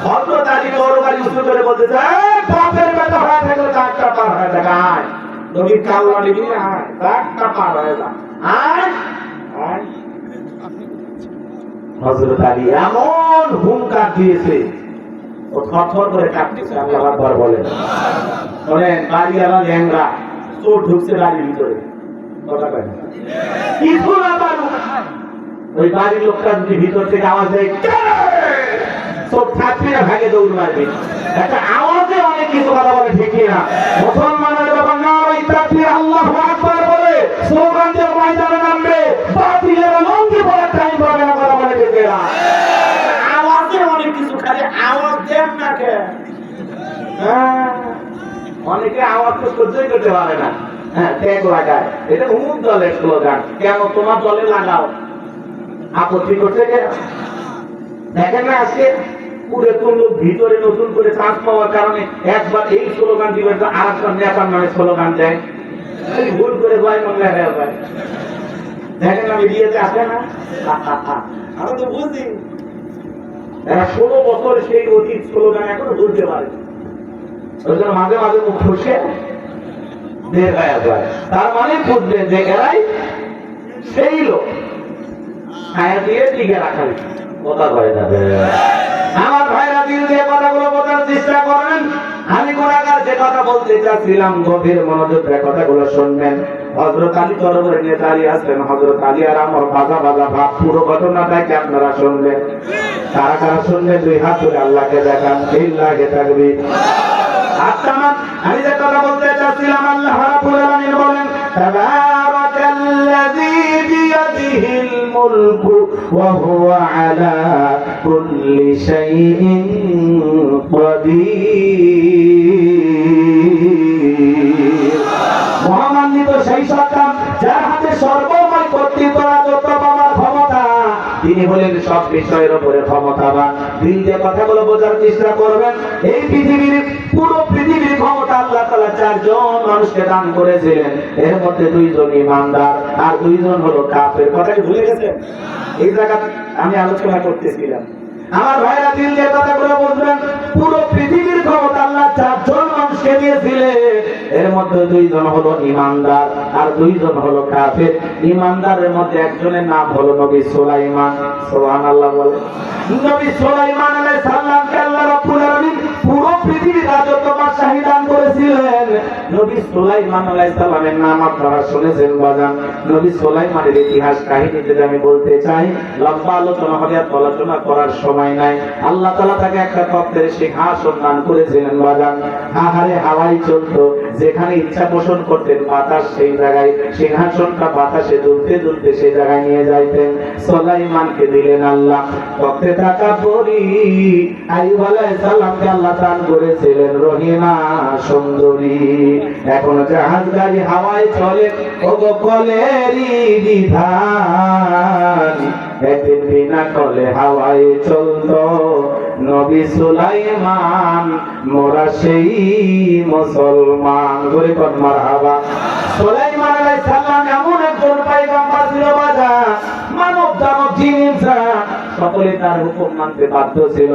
হযরত আলী তরবারি উঁচু করে বলতেছে, এই বাপের বেটা হয়ে থাকলে দাগটা পার হয়ে দেখায়। নবী কাল্লা নিবি, আয় দাগটা পার হয়ে যা, আয় আয়। হযরত আলী এমন হুঙ্কার দিয়েছে, ও থরথর করে কাঁপতেছে। আল্লাহু আকবার বলে। শোনেন, বাড়িওয়ালা ল্যাংড়া চোর ঢুকছে বাড়ির ভিতরে, কথা কয় না, কিছু না পারুক, ওই বাড়ির লোকটা যদি ভিতর থেকে আওয়াজ দেয়, সব থাকবি না, ভাগে দৌড় মারবি। একটা আওয়াজে অনেক কিছু কথা বলে, ঠিক না? মুসলমানের ব্যাপার না, ওই তাকবীর আল্লাহু আকবার বলে স্লোগান দিয়ে ময়দানে নামবে, বাতিলের লঙ্গি পড়ার টাইম পাবে না, কথা বলে, ঠিক না? আওয়াজে অনেক কিছু, খালি আওয়াজ দেন না কে? অনেকে আওয়াজ তো সহ্যই করতে পারে না। হ্যাঁ, ট্যাগ লাগায়, এটা অমুক দলের স্লোগান। কেন তোমার দলে লাগাও? আপত্তি করছে কে? দেখেন না, আজকে পুরে তুললো ভিতরে নতুন করে চান্স পাওয়ার কারণে একবার এই স্লোগান দিবে, আর একবার নেতার নামে স্লোগান দেয়, ভুল করে ভয় মনে হয় ভাই। দেখেন আমি দিয়েছে আসে না, আমি তো বুঝি এরা 16 বছর সেই অতীত স্লোগান এখনো ভুলতে পারে। ওই জন্য মাঝে মাঝে মুখ খুশে বের হয়ে যায়, তার মানে বুঝলেন যে এরাই সেই লোক ছায়া দিয়ে টিকে রাখা কথা হয়ে যাবে। আমার ভাইরা দিল দিয়ে কথাগুলো বোঝার চেষ্টা করেন। আমি গুনাহগার যে কথা বলতে চাচ্ছিলাম গভীর মনোযোগ দিয়ে কথাগুলো শুনবেন। হযরত আলী দরবারে নিয়ে দাঁড়িয়ে আছেন, হযরত আলী আর আমার বাজা বাজা ভাব, পুরো ঘটনাটাকে আপনারা শুনবেন। কারা কারা শুনবেন দুই হাত তুলে আল্লাহকে দেখান, লিল্লাহি তাকবীর। আমি যে কথা বলতে চাচ্ছিলাম, আল্লাহ রাব্বুল আলামিন বলেন তাবারাকাল্লাযী বিয়াদিহিল মুলকু ওয়া হুয়া আলা কুল্লি শাইইন কাদির। মহামান্বিত সেই সত্তা যার হাতে সর্বময় কর্তৃত্ব, রাজত্ব পাওয়ার ক্ষমতা, তিনি বলেন সব বিষয়ের উপরে ক্ষমতাবান। দিল দিয়ে কথাগুলো বোঝার চেষ্টা করবেন। এই পৃথিবীর পুরো পৃথিবীর ক্ষমতা আল্লাহ তাআলা 4 জন মানুষকে দান করেছিলেন। এর মধ্যে 2 জন ঈমানদার আর 2 জন হলো কাফের। কথাটা ভুলে গেছেন? এই জায়গা আমি আলোচনা করতেছিলাম। আমার ভাইরা দিল দিয়ে কথাগুলো বুঝবেন। পুরো পৃথিবীর ক্ষমতা আল্লাহ 4 জন মানুষকে দিয়েছিলেন। এর মধ্যে 2 জন হলো ঈমানদার আর 2 জন হলো কাফের। ঈমানদারের মধ্যে একজনের নাম হলো নবী সুলাইমান। সুবহানাল্লাহ বলে। নবী সুলাইমান আলাইহিস সালামকে আল্লাহ রাব্বুল আলামিন পুরো পৃথিবীর রাজত্ব বাদশাহী দান করেছিলেন। নবী সুলাইমান আলাইহিস সালামের নাম আপনারা শুনেছেন বাজান। নবী সুলাইমানের ইতিহাস কাহিনী যদি আমি বলতে চাই, লম্বা আলোচনা হবে, আলোচনা করার সময় নাই। আল্লাহ তাআলা তাকে একটা তত্ত্বের সিংহাসন দান করেছিলেন বাজান। আহারে হাওয়াই চলতো, যেখানে ইচ্ছা পোষণ করতেন বাতাস সেই জায়গায়, সিংহাসনটা বাতাসে দুলতে দুলতে সেই জায়গায় নিয়ে যাইতেন। সুলাইমানকে দিলেন আল্লাহ তত্ত্বে থাকা পরি। আইয়ুব আলাইহিস সালামকে আল্লাহ দান করেছিলেন রহিমা সুন্দরী। এখন জাহাজ গাড়ি হাওয়ায় চলে, ওগো কলেরই বিধান। একদিন বিনা কলে হাওয়ায় চলতো নবী সুলাইমান, মোরা সেই মুসলমান। করে কোন মারহাবা। সুলাইমান আলাইহিস সালাম এমন একজন পয়গম্বর ছিল বাজার, মানব দানব জিন ইনসান সকলে তার হুকুম মানতে বাধ্য ছিল।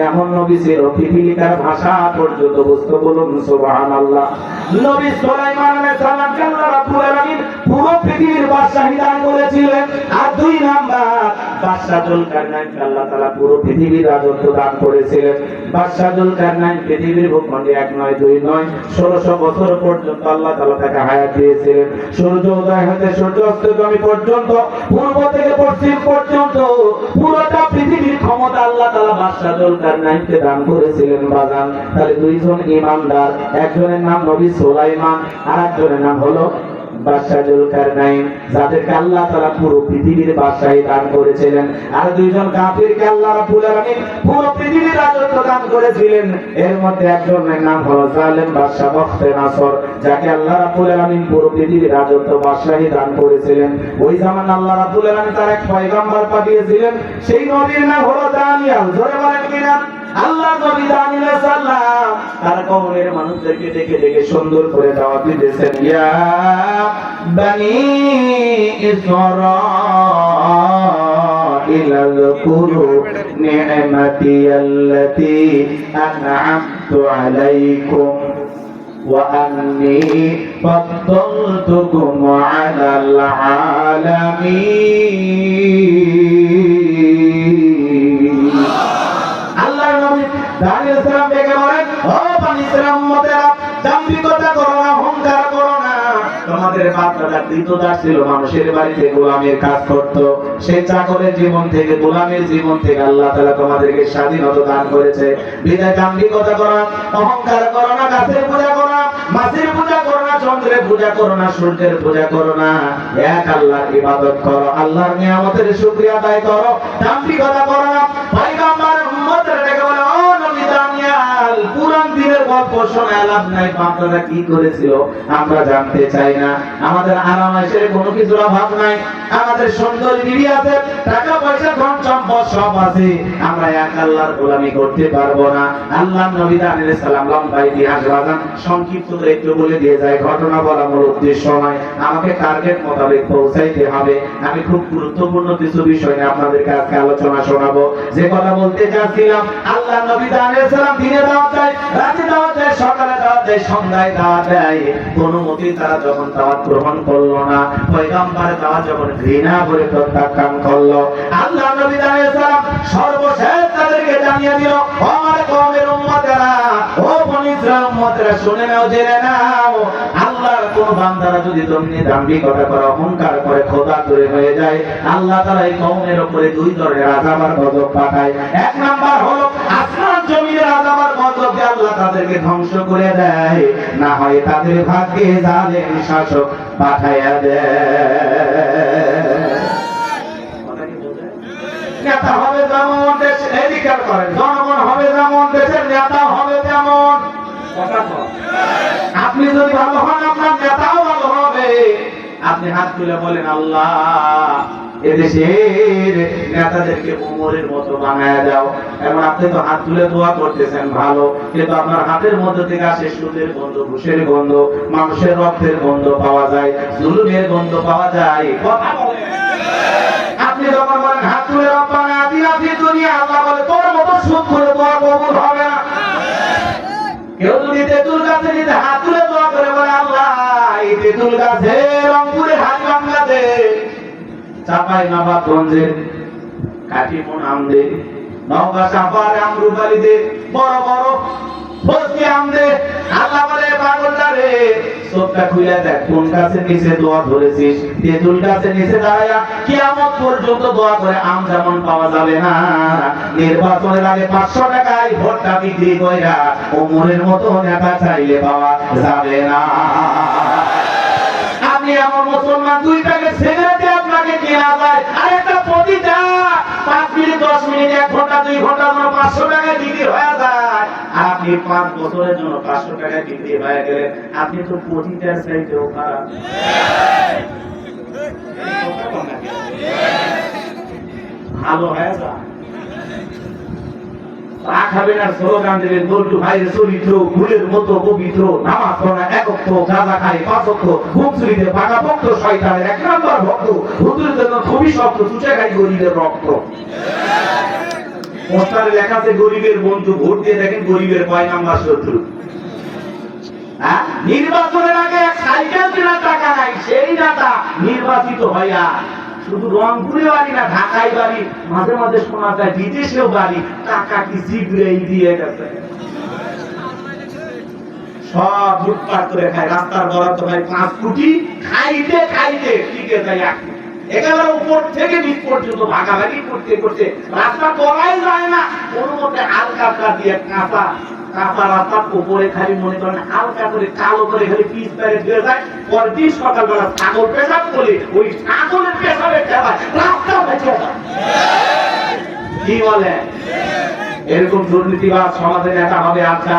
এমন নবী ছিল পিপীলিকার ভাষা পর্যন্ত বুঝতে। বলুন সুবহানাল্লাহ। নবী সুলাইমান আলাইহিস সালামকে আল্লাহ রাব্বুল আলামিন পুরো পৃথিবীর বাদশাহী দান করেছিলেন। আর 2 নাম্বার বাদশা জুলকারনাইনকে আল্লাহ তাআলা পুরো পৃথিবীর রাজত্ব দান করেছিলেন। বাদশা জুলকারনাইন পৃথিবীর ভূখণ্ডে 1 নয় 2 নয় 1600 বছর পর্যন্ত আল্লাহ তাআলা তাকে হায়াত দিয়েছিলেন। সূর্য উদয় হতে সূর্য অস্তগামী পর্যন্ত, পূর্ব থেকে পশ্চিম পর্যন্ত পুরোটা পৃথিবীর ক্ষমতা আল্লাহ তাআলা বাদশা জুলকারনাইনকে দান করেছিলেন বাজান। তাহলে 2 জন ঈমানদার, একজনের নাম নবী সুলাইমান আর একজনের নাম হলো বাদশা জুলকারনাইন, যাদেরকে আল্লাহ তাআলা পুরো পৃথিবীর বাদশাহী দান করেছিলেন। আর 2 জন কাফিরকে আল্লাহ রাব্বুল আলামিন পুরো পৃথিবীর রাজত্ব দান করেছিলেন। এর মধ্যে একজনের নাম হলো জালেম বাদশা বখতে নাসর, যাকে আল্লাহ রাব্বুল আলামিন পুরো পৃথিবীর রাজত্ব বাদশাহী দান করেছিলেন। ওই জামান আল্লাহ রাব্বুল আলামিন তার এক পয়গম্বর পাঠিয়েছিলেন, সেই নবীর নাম হলো দানিয়েল। জোরে বলেন কিনা? আল্লাহ নবী দানিয়েল সাল্লাম তার কওমের মানুষদেরকে ডেকে ডেকে সুন্দর করে দাওয়াত দিতেছেন। ইয়া বানি ইসরাঈল আযকুরু নি'মাতি আল্লাতী আন'আমতু আলাইকুম ওয়া আন্নী ফাদ্দালতুকুম আলাল আলামিন। দানিয়েল সালাম ডেকে বলেন, ও বনি ইসরাঈল উম্মতেরা, দাম্ভিকতা করো না, অহংকার করো না। তোমাদের বাপ-দাদা কৃতদাস ছিল, মানুষের বাড়িতে গোলামের কাজ করত। সেই চাকরের জীবন থেকে, গোলামের জীবন থেকে আল্লাহ তাআলা তোমাদেরকে স্বাধীনতা দান করেছে। বিদায় দাম্ভিকতা করো না, অহংকার করো না, গাছের পূজা করো না, মাছের পূজা করো না, চন্দ্রের পূজা করো না, সূর্যের পূজা করো না। এক আল্লাহর ইবাদত করো, আল্লাহর নিয়ামতের শুকরিয়া আদায় করো, দাম্ভিকতা করো না। পয়গম্বর উম্মতের ডেকে বলে, ও নবী দানিয়েল, পুরান দিনের গল্প শোনা লাভ নাই, বাপদাদা কি করেছিল আমরা জানতে চাই না। আমাদের আরামাইশের কোনো কিছুর অভাব নাই, আমাদের সুন্দর বিবি আছে, টাকা পয়সা ধন সম্পদ সব আছে, আমরা এক আল্লাহর গোলামি করতে পারবো না। আল্লাহ নবী আলাইহিস সালাম লম্বা ইতিহাস বাজান, সংক্ষিপ্ত করে একটু বলে দিয়ে যায়, ঘটনা বলা মূল উদ্দেশ্য নয়, আমাকে টার্গেট মোতাবেক পৌঁছাইতে হবে। আমি খুব গুরুত্বপূর্ণ কিছু বিষয় নিয়ে আপনাদেরকে আজকে আলোচনা শোনাবো। যে কথা বলতে চাচ্ছিলাম, আল্লাহ নবী আলাইহিস সালাম দিনে দাওয়াত দেয়, রাতে দাওয়াত দেয়, সকালে দাওয়াত দেয়, সন্ধ্যায় দাওয়াত দেয়, কোনো মতেই তারা যখন দাওয়াত গ্রহণ করলো না, পয়গম্বরের দাওয়াত যখন ঘৃণা করে প্রত্যাখ্যান করলো, আল্লাহ নবী আলাইহিস সালাম সর্বশেষ তাদেরকে জানিয়ে দিল, আমার কওমের উম্মতেরা, ও বনি ইসরাইল উম্মতেরা, শুনে নাও, জেনে নাও, আল্লাহর কোন বান্দারা যদি তুমি দাম্ভিকতা করে, অহংকার করে, খোদা করে হয়ে যায়, আল্লাহ তাআলা এই কওমের উপরে দুই ধরনের আযাব আর গজব পাঠায়। এক নাম্বার হলো আসমান জমিনের আযাব আর গজব দিয়ে আল্লাহ তাদেরকে ধ্বংস করে দেয়, না হয় তাদের ভাগ্যে জালেম শাসক পাঠায়া দেয়। নেতা হবে যেমন, দেশ এদিকার করেন, জনগণ হবে যেমন, দেশের নেতা হবে তেমন। আপনি যদি ভালো হন, আপনার নেতাও ভালো হবে। আপনি হাত তুলে বলেন, আল্লাহ এদেশের নেতাদেরকে উমরের মতো বানায় দাও। এবং আপনি তো হাত তুলে দোয়া করতেছেন ভালো, কিন্তু আপনার হাতের মধ্যে থেকে আসে সুদের গন্ধ, ঘুষের গন্ধ, মানুষের রক্তের গন্ধ পাওয়া যায়, জুলুমের গন্ধ পাওয়া যায়। কথা বলেন। আপনি যখন বলেন হাত তুলে রব্বানা আতিনা ফিদ দুনিয়া, আল্লাহ বলে তোর মতো সুদ করে দোয়া কবুল হবে না। কেউ যদি তেঁতুল গাছে নিতে হাত তুলে দোয়া করে বলে, আল্লাহ এই তেঁতুল গাছে রংপুরে হাত বাংলাতে, চাপাই নবাবগঞ্জের কাটিমন আমদে, নওগাঁ চাপার আমরুপালিতে বড় বড় ফজলি আমদে, আল্লাহ বলে পাগলটা রে, চোখটা খুলে দেখ কোন গাছের নিচে দোয়া ধরেছিস। তেঁতুল গাছের নিচে দাঁড়ায়া কিয়ামত পর্যন্ত দোয়া করে আম যেমন পাওয়া যাবে না, নির্বাচনের আগে 500 টাকায় ভোটটা বিক্রি কইরা ওমরের মতো নেতা চাইলে পাওয়া যাবে না। আপনি এমন মুসলমান, 2 টাকা সিগারেটে আপনাকে কেনা যায়, আর একটা প্রতিটা 5 মিনিট 10 মিনিট 1 ঘন্টা 2 ঘন্টার জন্য 500 টাকায় বিক্রি হয়ে যায়, আর আপনি 5 বছরের জন্য 500 টাকায় বিক্রি হয়ে গেলেন। আপনি তো প্রতিটার চাইতেও খারাপ। ভালো হয়ে যায়, খাবেন আর স্লোগান দেবেন, বলটু ভাইয়ের চরিত্র ফুলের মতো পবিত্র, নামাজ পড়া একত্র, গাঁজা খাই পাঁচত্র, ঘুম চুরিতে পাকা ভক্ত, শয়তানের 1 নম্বর ভক্ত, হুজুরের জন্য খুবই শক্ত, চুচে খাই গরিবের রক্ত। পোস্টারে লেখা আছে গরিবের বন্ধু, ভোট দিয়ে দেখেন গরিবের কয় নাম্বার শত্রু। নির্বাচনের আগে সাইকেল কেনার টাকা নাই, সেই নেতা নির্বাচিত হইয়া শুধু রংপুরে বাড়ি না, ঢাকায় বাড়ি, মাঝে মাঝে শোনা যায় বিদেশেও বাড়ি, টাকা কি জিগড়েই দিয়ে গেছে। সব লুটপাট করে খায়, রাস্তার বরাদ্দ ভাই 5 কোটি, খাইতে খাইতে টিকে যায় 1 কোটি। একেবারে উপর থেকে নিচ পর্যন্ত ভাগাভাগি করতে করতে রাস্তা করাই যায় না, কোনো মতে হালকা দিয়ে কাঁচা রাস্তার উপরে খালি মনে করেন হালকা করে কালো করে খালি পিচ পেরে দিয়ে যায়। পরের দিন সকালবেলা ছাগল পেশাব করে ওই ছাগলের পেশাবে খেলায় রাস্তা বেঁচে যায়। কি বলে? এরকম দুর্নীতিবাদ সমাজে নেতা হবে? আচ্ছা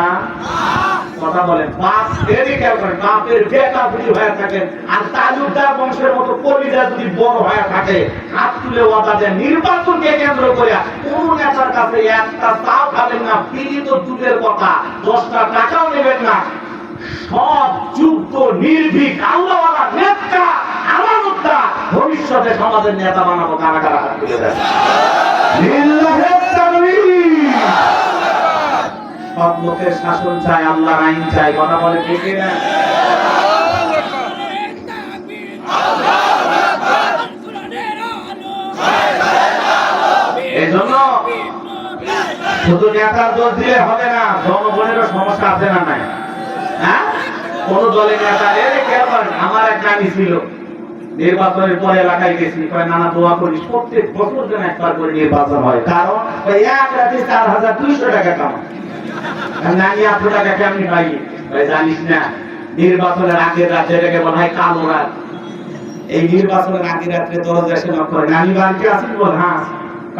কথা বলেন। বাপ খেয়াল করেন, বাপের বেটা যদি হয়ে থাকেন আর তালুকদার বংশের মতো কলিজা যদি বড় হয়ে থাকে, হাত তুলে ওয়াদা দেন নির্বাচনকে কেন্দ্র করে কোন নেতার কাছে একটা চাও খাবেন না, ফিরি তো দূরের কথা, 10টা টাকাও নেবেন না। সব যুক্ত নির্ভীক আল্লাহওয়ালা নেতা আমার উদ্দা ভবিষ্যতে সমাজের নেতা বানাবো। কারা কারা হাত তুলে দেন? সব লোকের শাসন চাই, আল্লাহর আইন চাই। কথা বলে ঠিক না? এই জন্য শুধু নেতার দোষ দিলে হবে না, জনগণেরও সমস্যা আছে না নাই? হ্যাঁ, কোন দলে নেতা আমার এক নানি ছিল, নির্বাচনের পরে এলাকায় গেছি, নানা দোয়া করিস, প্রত্যেক বছর যেন একবার করে নির্বাচন হয়, কারণ এক রাতে 4200 টাকা কামায়। নানি 800 টাকা কেমনি পাই? জানিস না, নির্বাচনের আগের রাত যেটাকে বলা হয় কালো রাত, এই নির্বাচনের আগের রাত্রে দরজা এসে নক করে, নানি বাড়িতে আসেন? বল হ্যাঁ।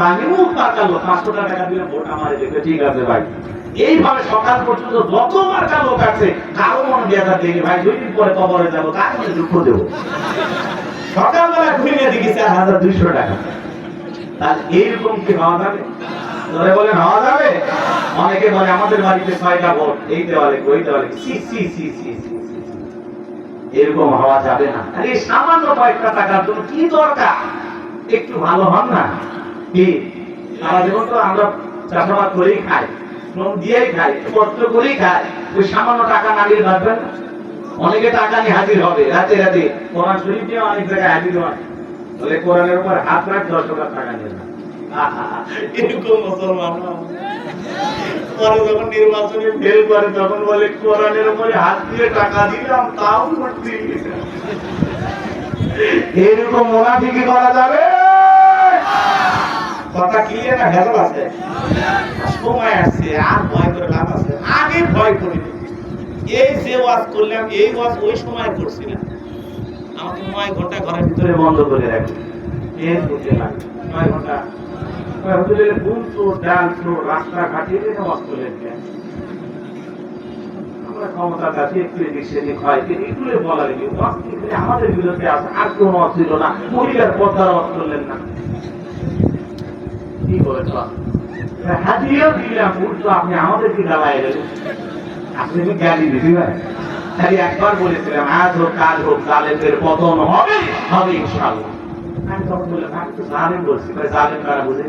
আমি মুখ পাকালো, 500 টাকা দিয়ে ভোট আমার দেবে। ঠিক আছে ভাই, এইভাবে সকাল পর্যন্ত যতবার যা লোক আছে কারো মনে বেজা দেখি ভাই 2 দিন পরে কবরে যাবো, কার মনে দুঃখ দেবো। সকালবেলা ঘুমিয়ে দেখি 4200 টাকা। তাহলে এইরকম কি হওয়া যাবে? ধরে বলেন হওয়া যাবে? অনেকে বলে আমাদের বাড়িতে 6টা ভোট, এই দেওয়ালে ওই দেওয়ালে, C C C C C, এরকম হওয়া যাবে না। আরে সামান্য কয়েকটা টাকার জন্য কি দরকার? একটু ভালো হন না কি? সারা জীবন তো আমরা চাষাবাদ করেই খাই, শ্রম দিয়েই খাই, কষ্ট করেই খাই, ওই সামান্য টাকা না দিয়ে বাঁচবেন? অনেকে টাকা নিয়ে হাজির হবে রাতে রাতে, কোরআন শরীফ নিয়ে অনেক জায়গায় হাজির হয়, বলে কোরআনের উপর হাত রাখ 10 টাকা নিয়ে না। এরকম মুসলমান পরে যখন নির্বাচনে ফেল করে তখন বলে কোরআনের উপরে হাত দিয়ে টাকা দিলাম তাও করতে। এরকম মুনাফিকি করা যাবে? কথা ক্লিয়ার না? ভেজাল আছে? সময় আসছে, আর ভয় করে লাভ আছে? আগে ভয় করি, এই যে ওয়াজ করলাম এই ওয়াজ ওই সময় করছিলাম, আমাকে 9 ঘন্টা ঘরের ভিতরে বন্ধ করে রাখি, এর বুঝে লাগে 9 ঘন্টা হুজুরের ঘুম তো ডান্স তো রাস্তা ঘাটিয়ে দিয়ে ওয়াজ করলেন। আমরা ক্ষমতা কাছে একটু এদিক সেদিক হয়, কিন্তু এগুলো বলার কি আমাদের বিরুদ্ধে আছে, আর কোনো ওয়াজ ছিল না, মহিলার পর্দার ওয়াজ করলেন না, কি বলেন? হাজিও দিলাম উল্টো আপনি আমাদেরকে গালায় গেলেন, আপনি কি গালি দিতে পারেন? খালি একবার বলেছিলাম আজ হোক কাল হোক জালেমদের পতন হবে হবে ইনশাআল্লাহ। আমি তখন বললাম আমি তো জালেম বলছি, জালেম কারা বুঝে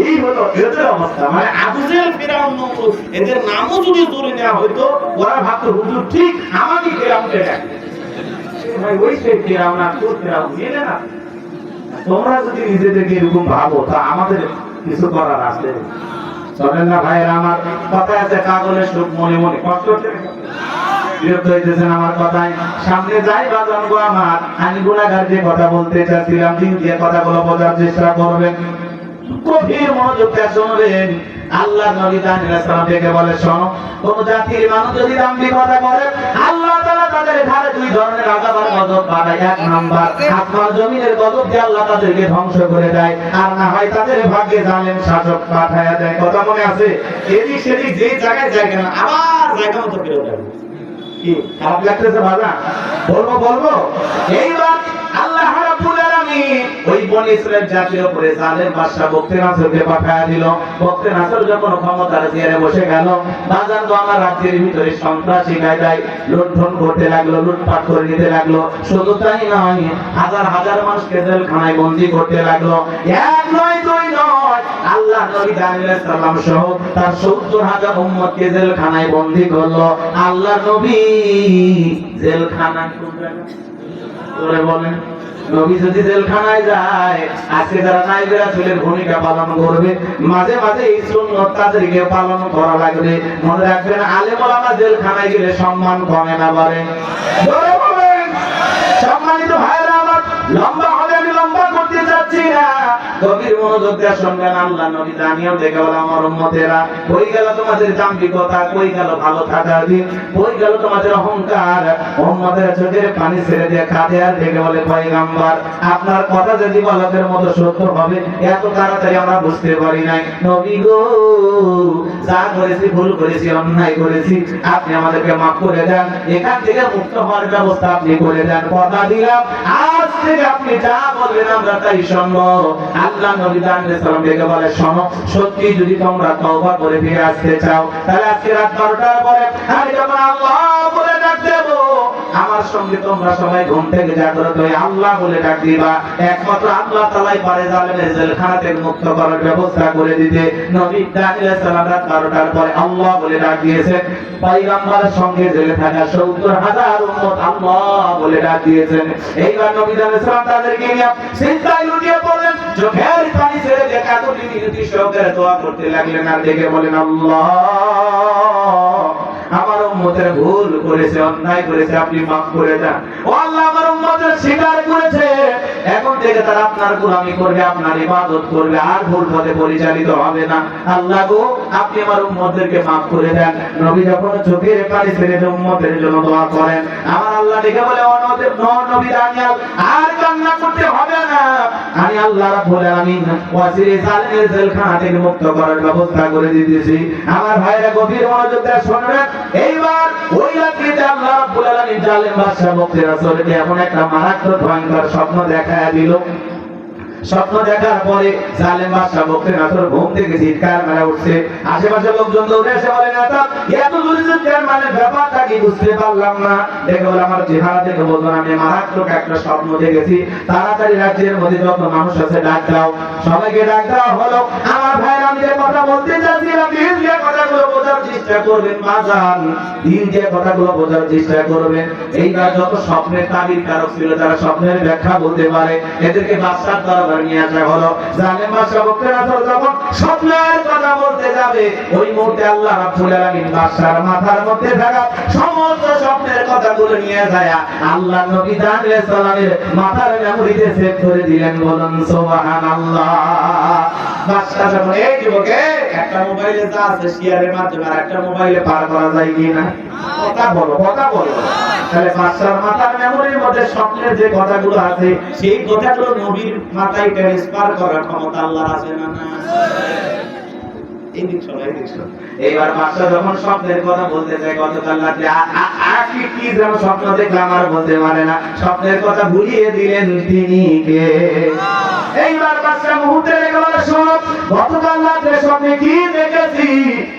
এই হলো এদের অবস্থা। মানে আবু জেহেল ফিরআউন নমরুদ এদের নামও যদি ধরে নেওয়া হইতো ওরা ভাবতো হুজুর ঠিক আমাকে ফিরআউনকে ডাকে, ভাই ওই সেই ফিরআউন আর তোর ফিরআউন মিলে না। তোমরা যদি নিজেদেরকে এরকম ভাবো তা আমাদের কিছু করার আছে? চলেন না ভাইয়েরা, আমার কথা আছে কাগজের সুখ মনে মনে কষ্ট হচ্ছে, বিরক্ত হইতেছেন আমার কথায়? সামনে যাই বা জানবো আমার, আমি গুনাহগার যে কথা বলতে চাচ্ছিলাম দিন দিয়ে কথাগুলো বোঝার চেষ্টা করবেন, গভীর মনোযোগ দিয়ে শুনবেন। আল্লাহ নবী দানিয়েল সালাম থেকে বলে শোনো, কোন জাতির মানুষ যদি দাম্ভিকতা করে আল্লাহ তাআলা তাদের ঘাড়ে 2 ধরনের আযাব আর গজব পাঠায়। 1 নাম্বার আসমান জমিনের গজব দিয়ে আল্লাহ তাদেরকে ধ্বংস করে দেয়, আর না হয় তাদের ভাগ্যে জালেম শাসক পাঠায়া দেয়। কথা মনে আছে? এদিক সেদিক যে জায়গায় যায় কেন আবার জায়গা মতো ফিরে যাবে। কি খারাপ লাগতেছে বাবা? বলবো এইবার আল্লাহ রাব্বুল আলামিন ওই বনি ইসরাইল জাতির উপরে জালেম বাদশা বকতে নাসরকে পাঠায়া দিল। বকতে নাসর যখন ক্ষমতার চেয়ারে বসে গেল, বাজার তো আমার রাজ্যের ভিতরে সন্ত্রাসী গায়দায় লুণ্ঠন করতে লাগলো, লুটপাট করে নিতে লাগলো। শুধু তাই নয়, হাজার হাজার মানুষকে জেলখানায় বন্দী করতে লাগলো। 1 নয় 2 নয়, আল্লাহ নবী দানিয়েল সালাম সহ তার 70,000 উম্মতকে জেলখানায় বন্দী করলো। আল্লাহ নবী জেলখানায় কোন জায়গা করে বলেন? নবী যদি জেলখানায় যায়, আজকে যারা নায়েবে রাসূলের ভূমিকা পালন করবে, মাঝে মাঝে এই সুন্নাত তাদেরকে পালন করা লাগবে। মনে রাখবেন আলেম ওলামা জেলখানায় গেলে সম্মান কমে না বাড়ে। জোরে বলেন। সম্মানিত ভাইরা আমার, লম্বা হলে আমি লম্বা করতে চাচ্ছি না, গভীর মনোযোগ দিয়ে শুনবেন। আল্লাহ নবী দানিয়েল দেখে বলে আমার উম্মতেরা, কই গেল তোমাদের দাম্ভিকতা, কই গেল ভালো থাকার দিন, কই গেল তোমাদের অহংকার? উম্মতের চোখের পানি ছেড়ে দিয়ে কাঁদে আর দেখে বলে পয়গম্বর আপনার কথা যদি বলকের মতো সত্য হবে এত তাড়াতাড়ি আমরা বুঝতে পারি নাই। নবী গো, যা করেছি ভুল করেছি অন্যায় করেছি, আপনি আমাদেরকে মাফ করে দেন, এখান থেকে মুক্ত হওয়ার ব্যবস্থা আপনি করে দেন। কথা দিলাম আজ থেকে আপনি যা বলবেন আমরা তাই শুনবো। আল্লাহ নবী দানিয়েল সালাম দেখে বলে শোনো, সত্যি যদি তোমরা তওবা করে ফিরে আসতে চাও তাহলে আজকে রাত 12টার পরে আমি যখন আল্লাহ বলে ডাক দেব, আমার সঙ্গে তোমরা সবাই ঘুম থেকে জাগ্রত হয়ে আল্লাহ বলে ডাক দিবা। একমাত্র আল্লাহ তাআলাই পারে জালেমের জেলখানা থেকে মুক্ত করার ব্যবস্থা করে দিতে। নবী দানিয়েল সালাম রাত 12টার পরে আল্লাহ বলে ডাক দিয়েছেন। পয়গম্বরের সঙ্গে জেলে থাকা 70,000 উম্মত আল্লাহ বলে ডাক দিয়েছেন। এইবার নবী দানিয়েল সালাম তাদেরকে নিয়ে চিন্তায় লুটিয়ে পড়লেন, চোখের পানি ছেড়ে দিয়ে কাঁদতে মিনতি সহকারে দোয়া করতে লাগলেন আর দেখে বলেন আল্লাহ আমার উম্মতের ভুল করেছে, অন্যায় করেছে, আপনি মাফ করে দেন। ও আল্লাহ, আমার উম্মতের স্বীকার করেছে, এখন থেকে তারা আপনার গোলামি করবে, আপনার ইবাদত করবে, আর ভুল পথে পরিচালিত হবে না। আল্লাহ গো, আপনি আমার উম্মতদেরকে মাফ করে দেন। নবী যখন চোখের পানি ছেড়ে উম্মতের জন্য দোয়া করেন, আমার আল্লাহ দেখে বলে, ও নবী দানিয়াল, আর কান্না করতে হবে না, আমি আল্লাহ রাব্বুল আলামিন ওয়াসিরে জালিমের জেলখানা থেকে মুক্ত করার ব্যবস্থা করে দিয়েছি। আমার ভাইরা গভীর মনোযোগ দিয়ে শুনবেন। এইবার ওই রাত্রিতে আল্লাহ রাব্বুল আলামিন জালিম বাদশা মুক্তির রাসূলকে এমন একটা মারাত্মক ভয়ঙ্কর স্বপ্ন দেখায় দিল। স্বপ্ন দেখার পরে জালেম বাদশা মুক্তির রাসূল ঘুম থেকে চিৎকার মেরে উঠছে। আশেপাশের লোকজন দৌড়ে এসে বলে, নেতা এত জোরে চিৎকার মানে ব্যাপারটা কি বুঝতে পারলাম না। দেখে বলে, আমার চেহারা দেখে বলবেন আমি মারাত্মক একটা স্বপ্ন দেখেছি, তাড়াতাড়ি রাজ্যের মধ্যে যত মানুষ আছে ডাক দাও। সবাইকে ডাক দেওয়া হলো। আমার ভাইরা, আমি যে কথা বলতে চাচ্ছিলাম, দিন যে কথাগুলো বোঝার চেষ্টা করবেন বাজান, দিন যে কথাগুলো বোঝার চেষ্টা করবেন। এইবার যত স্বপ্নের তাবির কারক ছিল, যারা স্বপ্নের ব্যাখ্যা বলতে পারে, এদেরকে বাদশার দরবারে নিয়ে আসা হলো। জালেম বাদশা মুক্তির রাসূল যখন স্বপ্নের কথা বলতে যাবে, ওই মুহূর্তে আল্লাহ রাব্বুল আলামিন বাদশার মাথার মধ্যে থাকা সমস্ত স্বপ্নের কথাগুলো নিয়ে যায় আল্লাহ নবী দানিয়েল সালামের মাথার মেমোরিতে সেভ করে দিলেন। বলুন সুবহানাল্লাহ। বাদশা যখন, এই যুবকে, একটা মোবাইলে যা আছে শেয়ারের মাধ্যমে আর একটা মোবাইলে পার করা যায় কিনা? কথা বলো, কথা বলো। তাহলে বাদশার মাথার মেমোরির মধ্যে স্বপ্নের যে কথাগুলো আছে, সেই কথাগুলো নবীর মাথায় ট্রান্সফার করার ক্ষমতা আল্লাহর আছে না? না। এইবার বাদশা যখন স্বপ্নের কথা বলতে চায়, গতকাল রাতে কি যেন স্বপ্ন দেখলাম আর বলতে পারে না, স্বপ্নের কথা ভুলিয়ে দিলেন তিনি কে? এইবার বাদশা মুহূর্তে রেখে বলে, শোনো, গতকাল রাতে স্বপ্নে কি দেখেছি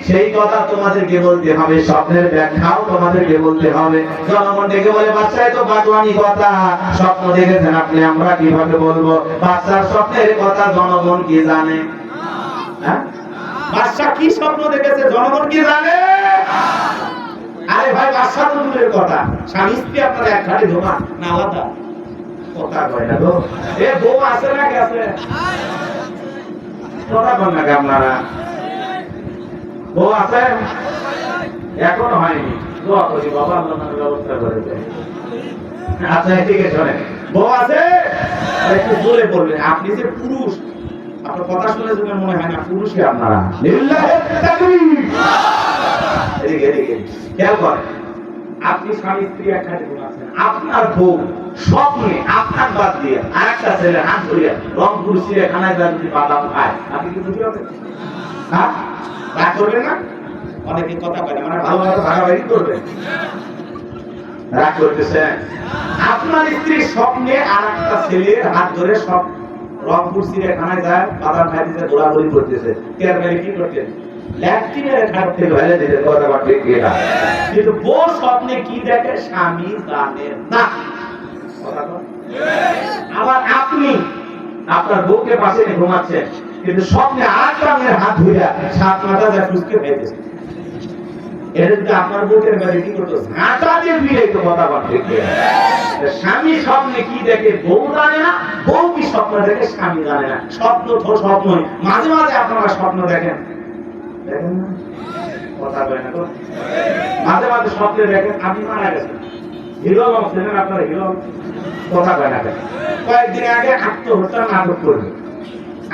সেই কথা তোমাদেরকে বলতে হবে, স্বপ্নের ব্যাখ্যাও তোমাদেরকে বলতে হবে। জনগণ ডেকে বলে, বাদশা তো বাগবানি কথা, স্বপ্ন দেখেছেন আপনি, আমরা কিভাবে বলবো? বাদশার স্বপ্নের কথা জনগণ কি জানে? হ্যাঁ, বাদশা কি স্বপ্ন দেখেছে জনগণ কি জানে? আরে ভাই, বাদশা তো দূরের কথা, স্বামী স্ত্রী আপনারা এক ঘাটে ঘুমান না আলাদা? কথা কয় না তো। এ বউ আছে না গেছে? কথা কন না আপনারা? বউ আছে? এখনো হয়নি। দোয়া করি বাবা, আল্লাহ তাআলা ব্যবস্থা করে দেয়। আচ্ছা, ঠিক আছে, শোনেন, বউ আছে? একটু জোরে বলবেন। আপনি যে পুরুষ, আপনার কথা শুনে যদি মনে হয় না পুরুষই আপনারা। লিল্লাহি তাকবীর। এদিকে এদিকে খেয়াল করেন, আপনি স্বামী স্ত্রী একসাথে ঘুমাচ্ছেন, আপনার বউ স্বপ্নে আপনার বাদ দিয়ে আরেকটা ছেলে হাত ধরিয়া রংপুর চিড়িয়াখানায় যা যদি বাদাম খায়, আপনি কি খুশি হবেন? হ্যাঁ, রাগ করবেন না? অনেকে কথা বলে, মানে ভালোভাবে ভাগাভাগি করবেন, রাগ করতেছেন। আপনার স্ত্রী স্বপ্নে আরেকটা ছেলের হাত ধরে সব রংপুর চিড়িয়াখানায় যায় বাদাম খাইতেছে, দৌড়াদৌড়ি করতেছে, তের মেরে কি করতেন? ল্যাট্রিনের ঘাট থেকে ফেলে দিতেন। কথা বলতে গিয়ে না, কিন্তু বউ স্বপ্নে কি দেখে স্বামী জানে না। আবার আপনি আপনার বউকে পাশে নিয়ে ঘুমাচ্ছেন, কিন্তু স্বপ্নে আরেকটা মেয়ের হাত ধুইয়া সাত মাথা যা ফুসকে খাইতেছে। এটা যদি আপনার বউকের মেরে কি করতো? ঝাঁটা দিয়ে ফিরাইতো। কথা বলতে গিয়ে স্বামী স্বপ্নে কি দেখে বউ জানে না, বউ কি স্বপ্ন দেখে স্বামী জানে না। স্বপ্ন তো স্বপ্নই, মাঝে মাঝে আপনারা স্বপ্ন দেখেন, দেখেন না? কথা বলে না তো? মাঝে মাঝে স্বপ্নে দেখেন আপনি মারা গেছেন। হিরো আলম ছিলেন আপনার, হিরো। কথা বলে না? কয়েকদিন আগে আত্মহত্যা নাটক করবে,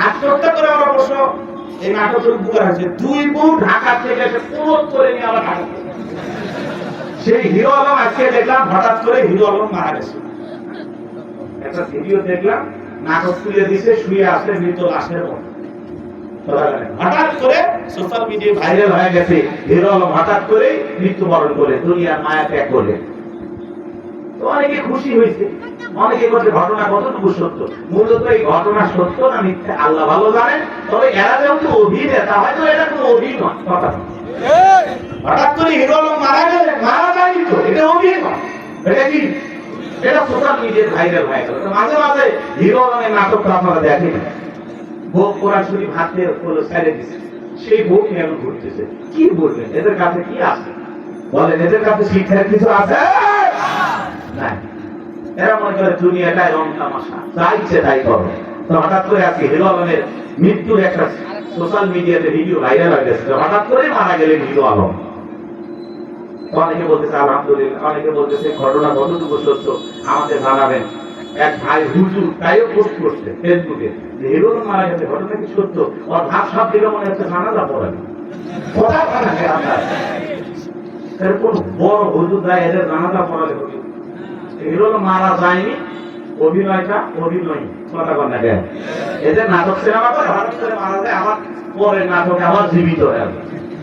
আত্মহত্যা করে আমার অবশ্য এই নাটকের উপকার হয়েছে। দুই বউ ঢাকা থেকে এসে পুরোত করে নিয়ে আবার নাটক করবে। সেই হিরো আলম আজকে দেখলাম হঠাৎ করে হিরো আলম মারা গেছে। একটা ভিডিও দেখলাম, নাটক তুলে দিছে, শুয়ে আসে মৃত লাশের মতো। হঠাৎ করে সোশ্যাল মিডিয়ায় ভাইরাল হয়ে গেছে, হিরো আলম হঠাৎ করে মৃত্যুবরণ করে, দুনিয়ার মায়া ত্যাগ করে। তো অনেকে খুশি হয়েছে, অনেকে বলছে ঘটনা কতটুকু সত্য। মূলত এই ঘটনা সত্য না মিথ্যা আল্লাহ ভালো জানেন। তবে এরা যেহেতু অভিনেতা, হয়তো এটা কোনো অভিনয়। কথা হঠাৎ করে হিরো আলম মারা গেলে, মারা যায়নি তো, এটা অভিনয়। এটা কি? এটা সোশ্যাল মিডিয়ায় ভাইরাল হয়ে গেল। মাঝে মাঝে হিরো আলমের নাটকটা আপনারা দেখেন, বউ কোরআন শরীফ হাতে ছেড়ে দিচ্ছে, সেই বউ নিয়ে এখন ঘুরতেছে। কি বলবেন? এদের কাছে কি আছে বলেন? এদের কাছে শিক্ষার কিছু আছে না। এরা মনে করে দুনিয়াটাই রং তামাশা, যা ইচ্ছে তাই করবে। তো হঠাৎ করে আজকে হিরো আলমের মৃত্যুর একটা সোশ্যাল মিডিয়াতে ভিডিও ভাইরাল হয়ে গেছে, হঠাৎ করে মারা গেলেন হিরো আলম। অনেকে বলতেছে আলহামদুলিল্লাহ, অনেকে বলতেছে ঘটনা কতটুকু সত্য আমাদের জানাবেন। এক ভাই হুজুর তাইও পোস্ট করছে ফেসবুকে যে হিরোর মারা গেছে, ঘটনা কি সত্য? ওর ভাব সব দিকে মনে হচ্ছে জানাজা পড়াবে। কোথায় বানাবে আপনার এরকম বড় হুজুর যায় এদের জানাজা পড়ালে হবে? হিরো মারা যায়নি, অভিনয়টা অভিনয়, কথা বল না কেন? এদের নাটক সিনেমা করে হঠাৎ করে মারা যায়, আবার পরে নাটকে আবার জীবিত হয়ে যাবে।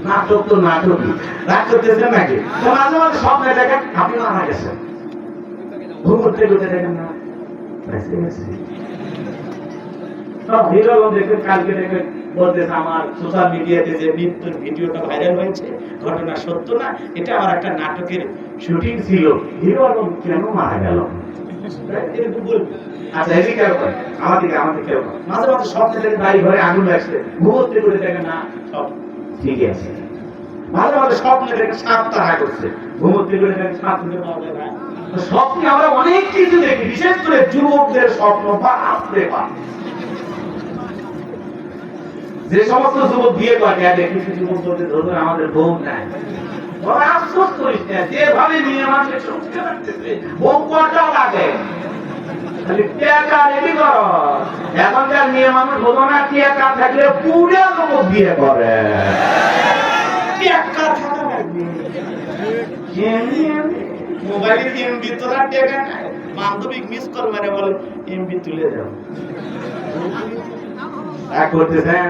নাটক তো নাটকই, রাগ করতেছেন নাকি? তো মাঝে মাঝে স্বপ্নে দেখেন আপনি মারা গেছেন, ঘুমোতে ঘুরতে দেখেন না হিরো দেখবেন কালকে দেখবেন বলতেছে আমার সোশ্যাল মিডিয়াতে যে মৃত্যুর ভিডিওটা ভাইরাল হয়েছে ঘটনা সত্য না, এটা আমার একটা নাটকের শুটিং ছিল, হিরো কেন মারা গেল? আচ্ছা এদিকে আমাদের কেউ মাঝে মাঝে স্বপ্নে দেখে বাড়ি ঘরে আগুন লাগছে, ঘুমোতে করে দেখেন না সব ঠিক আছে। মাঝে মাঝে স্বপ্নে দেখে সাপ তাড়া করছে, ঘুমোতে করে দেখেন সাপ দিতে পাওয়া যায় না। স্বপ্নে আমরা অনেক কিছু দেখি, বিশেষ করে যুবকদের স্বপ্ন বা আসতে পারে। যে সমস্ত যুবক বিয়ে করে কিছু যুবক বলতে ধরুন আমাদের বউ নাই, ওরা আফসোস করিস না, যেভাবে নিয়ে মানুষকে সুখে রাখতেছে বউ কটা লাগে খালি টাকা রেডি করো। এখনকার মেয়ে মানুষ বোঝো না, টাকা থাকলে পুরো লোক বিয়ে করে, টাকা থাকা লাগবে। মোবাইলের এমবি তোরা টাকা নাই, বান্ধবী মিস কর মানে বলে এমবি তুলে দাও এক করতেছেন।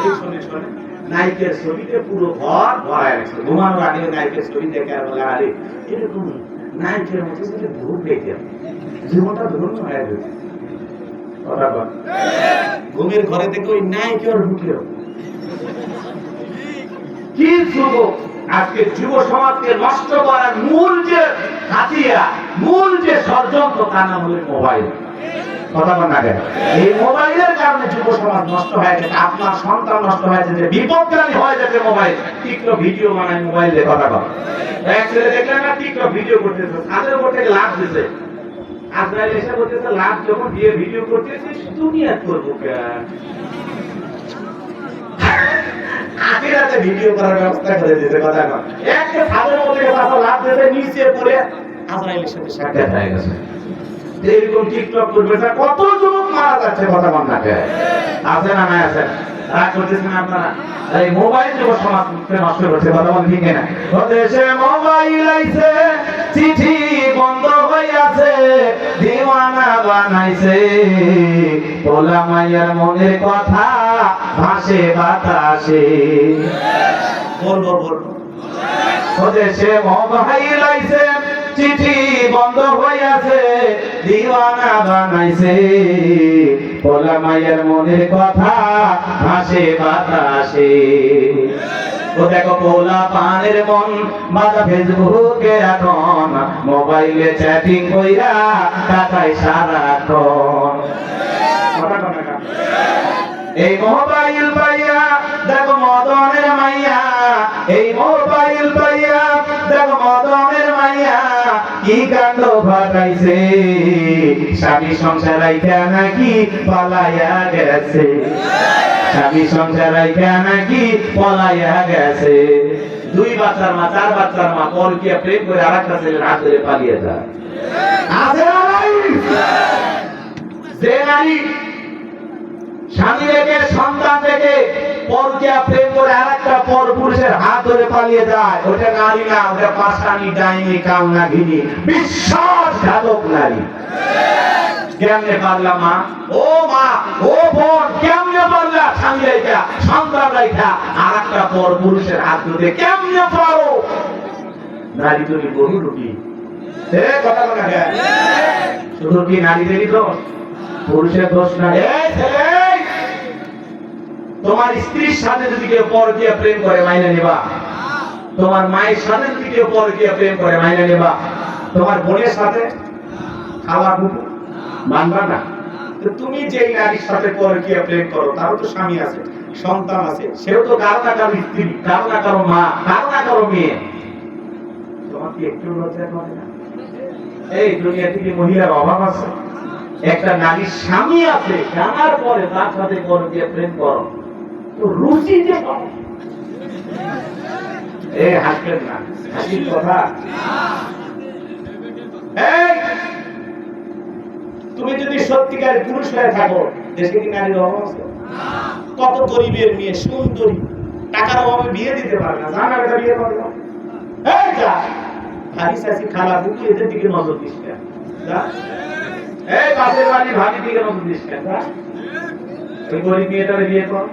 এই শুনে শুনে নায়িকের ছবিতে পুরো ঘর ভরা গেছে, ঘুমানোর আগে নায়িকের ছবি দেখে আর বলে আরে এরকম নায়িকের মতো যদি ভূত দেখে জীবনটা ধন্য হয়ে গেছে। ঘুমের ঘরে থেকে ওই নায়িকের ঢুকেও কি যুবক আজকে যুব সমাজকে নষ্ট করার মূল যে হাতিয়ার, মূল যে ষড়যন্ত্র তার নাম হলো মোবাইল। কথা বল না কেন? এই মোবাইলের কারণে যুব সমাজ নষ্ট হয়ে গেছে, আপনার সন্তান নষ্ট হয়েছে, যে বিপদগামী হয়ে যাচ্ছে মোবাইল। টিকটক ভিডিও বানায় মোবাইল দিয়ে, কথা বল। এক ছেলে দেখলেন না টিকটক ভিডিও করতেছে, ছাদের উপর থেকে লাফ দিছে, আজরাইল এসে বলতেছে লাফ যখন দিয়ে ভিডিও করতেছিস দুনিয়া করবো কেন? আখিরাতে ভিডিও করার ব্যবস্থা করে দিয়েছে, কথা বল। একটা ছাদের উপর থেকে লাফ দিতে নিচে পড়ে আজরাইলের সাথে সাক্ষাৎ হয়ে গেছে। এরকম টিকটক করবে কত যুবক মারা যাচ্ছে, কথা বল না কেন? আছে না নাই আছে? রাগ করতেছেন আপনারা? এই মোবাইল যুব সমাজকে নষ্ট করছে, কথা বল ঠিক না? দেশে মোবাইল আইছে, চিঠি বন্ধ হইয়াছে, দিওয়ানা বানাইছে, পোলা মাইয়ার মনের কথা ভাসে বাতাসে। বলবো বলবো দেশে মোবাইল আইছে, চিঠি বন্ধ হইয়াছে, দিওয়ানা বানাইছে, পোলা মায়ের মনের কথা ভাসে বাতাসে। ও দেখো পোলা পানের মন বাধা ফেসবুকে এখন, মোবাইলে চ্যাটিং কইরা কাটায় সারাক্ষণ। এই মোবাইল পাইয়া দেখো মদনের মাইয়া, এই মোবাইল পাইয়া দেখো মদনের মাইয়া কি কাণ্ড ঘটাইছে, স্বামী সংসার রাইখা নাকি পলাইয়া গেছে, স্বামী সংসার রাইখা নাকি পলাইয়া গেছে। 2 বাচ্চার মা 4 বাচ্চার মা পরকীয়া প্রেম করে আরেকটা ছেলের হাত ধরে পালিয়ে যায়। আছে না নাই? যে নারী স্বামী রেখে সন্তান রেখে পরকীয়া প্রেম করে আরেকটা পর পুরুষের হাত ধরে পালিয়ে যায়, ওটা নারী না, ওটা পাশানি, ডাইনি, কামনাগিনী, বিশ্বাসঘাতক নারী। কেমনে পারলা মা, ও মা, ও বোন, কেমনে পারলা স্বামী রেখা সন্তান রেখা আরেকটা পর পুরুষের হাত ধরে? কেমনে পারো? নারী তুমি বহু রূপী। কথা বলা যায় শুধু কি নারীদেরই দোষ, পুরুষের দোষ না? এই ছেলে, তোমার স্ত্রীর সাথে যদি কেউ পরকীয়া প্রেম করে মাইনে নেবা? তোমার মায়ের সাথে যদি কেউ পরকীয়া প্রেম করে মাইনে নেবা? তোমার বোনের সাথে খাওয়া বুকু মানবা না? তুমি যেই নারীর সাথে পরকীয়া প্রেম করো তারও তো স্বামী আছে, সন্তান আছে, সেও তো কারো না কারো স্ত্রী, কারো না কারো মা, কারো না কারো মেয়ে। তোমার কি একটু লজ্জা করে না? এই দুনিয়া থেকে মহিলার অভাব আছে? একটা নারীর স্বামী আছে, জানার পরে তার সাথে পরকীয়া প্রেম করো, তো রুচি যে এই হাসবেন না, হাসির কথা। তুমি যদি সত্যিকার পুরুষ হয়ে থাকো, দেশে কি নারীর অভাব আছে? কত গরিবের মেয়ে সুন্দরী, টাকার অভাবে বিয়ে দিতে পারে না, জানা বেটা বিয়ে করবে। এই যা ভাবি চাচি খালা বুকি এদের দিকে নজর দিস কেন? এই পাশের বাড়ি ভাবি দিকে নজর দিস কেন? ওই গরিব মেয়েটারে বিয়ে কর।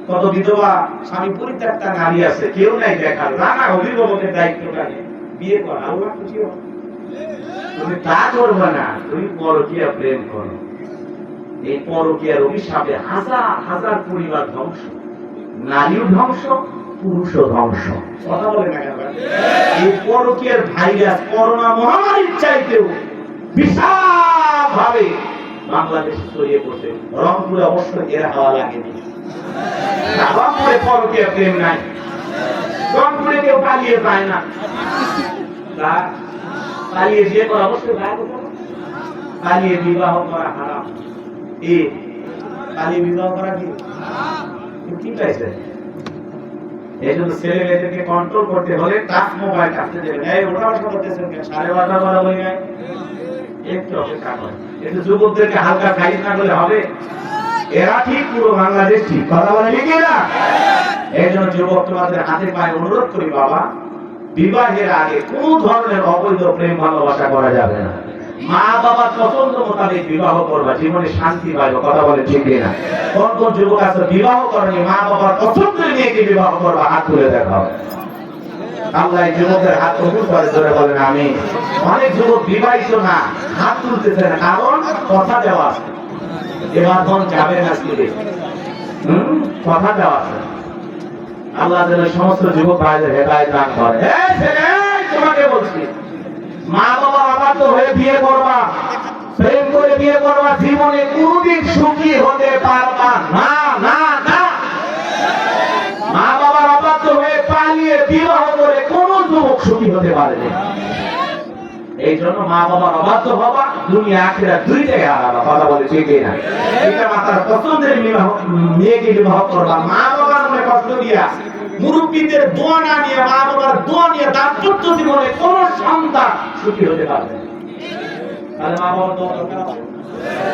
কত বিধবা স্বামী পরিত্যক্তা নারী আছে, কেউ নাই দেখার, না অভিভাবকের দায়িত্বটা নিয়ে বিয়ে কর, আল্লাহ খুশি হবে। তুমি তা করবে না, তুমি পরকীয়া প্রেম করো। এই পরকীয়ার অভিশাপে হাজার হাজার পরিবার ধ্বংস, নারীও ধ্বংস, পুরুষও ধ্বংস। কথা বলে না কেন? এই পরকীয়ার ভাইরাস করোনা মহামারীর চাইতেও বিশাল ভাবে বাংলাদেশে ছড়িয়ে পড়ছে। রংপুরে অবশ্য এর হাওয়া লাগেনি, রংপুরে পরকীয়া প্রেম নাই, রংপুরে কেউ পালিয়ে যায় না। পালিয়ে বিয়ে করা অবশ্যই পালিয়ে বিবাহ করা হারাম। পালিয়ে বিবাহ করা কি চাইছে? এই জন্য ছেলে মেয়েদেরকে কন্ট্রোল করতে হলে টাচ মোবাইল কাটতে দেবেন। এই ওটা বসা করতেছেন কেন? 12:30 করা বই নাই, একটু অপেক্ষা করেন। কিন্তু যুবকদেরকে হালকা খাইজ না করলে হবে? এরা ঠিক, পুরো বাংলাদেশ ঠিক। কথা বলে ঠিক না? এই জন্য যুবক তোমাদের হাতে পায়ে অনুরোধ করি, বাবা বিবাহের আগে কোন ধরনের অবৈধ প্রেম ভালোবাসা করা যাবে না। মা বাবার পছন্দ মোতাবেক বিবাহ করবা, জীবনে শান্তি পাইবে। কথা বলে ঠিক না? কোন কোন যুবক আছে বিবাহ করেনি, মা বাবার পছন্দের মেয়েকে বিবাহ করবা, হাত তুলে দেখাও। আল্লাহ যুবকের হাত কবুল করে, ধরে বলেন আমি। অনেক যুবক বিবাহিত না, হাত তুলতেছে না, কারণ কথা দেওয়া আছে। এবার কোন যাবে না স্কুলে, কথা দেওয়া আছে। আল্লাহ যেন সমস্ত যুবক ভাইদের হেদায়েত দান করে। তোমাকে বলছি, মা বাবার অবাধ্য হয়ে বিয়ে করবা, প্রেম করে বিয়ে করবা, জীবনে কোনদিন সুখী হতে পারবা না, না না। মা বাবার অবাধ্য হয়ে পালিয়ে বিবাহ করে কোন যুবক সুখী হতে পারে না। এই জন্য মা বাবার অবাধ্য হবা, দুনিয়া আখিরাত দুইটাই হারাবা। কথা বলে ঠিক না? এটা মাতার পছন্দের মেয়েকে বিবাহ করবা, মা বাবার মনে কষ্ট দিয়া, মুরব্বীদের দোয়া না নিয়ে, মা বাবার দোয়া নিয়ে দাম্পত্য জীবনে কোন সন্তান সুখী হতে পারবে না। তাহলে মা বাবার দোয়া দরকার আছে।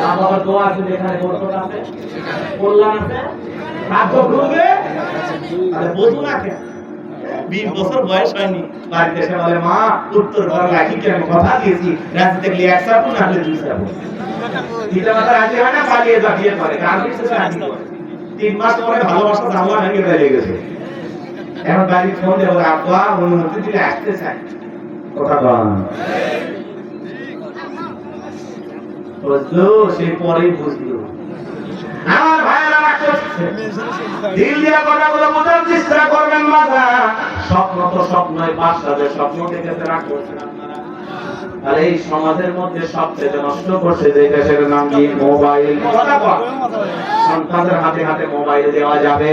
মা বাবার দোয়া আছে, যেখানে বরকত আছে, কল্যাণ আছে, ভাগ্য খুলবে। তাহলে বুঝু না কেন? 20 বছর বয়স হয়নি, বাড়িতে এসে বলে, মা উত্তর ঘর রাখি কি আমি কথা দিয়েছি, রাজি দেখলে 1 চাপু না হলে 2 চাপু। পিতা মাতা রাজি হয় না, পালিয়ে যা বিয়ে করে, কার কিছু রাজি করে। 3 মাস পরে ভালোবাসা জানলা ভেঙে বেরিয়ে গেছে। এখন বাড়ি ফোন দিয়ে বলে, আব্বা অনুমতি দিলে আসতে চাই। কথা বল, বুঝলো? সেই পরেই বুঝলো। আমার ভাইয়েরা রাখছে, দিল দিয়া কথাগুলো বোঝার চেষ্টা করবেন। বাবা স্বপ্ন তো স্বপ্নই, বাচ্চাদের স্বপ্ন দেখেছে, রাগ করছেন আপনারা। আর এই সমাজের মধ্যে সবচেয়ে নষ্ট করছে যেটা, সেটার নাম কি? মোবাইল। কথা বল, সন্তানদের হাতে হাতে মোবাইল দেওয়া যাবে।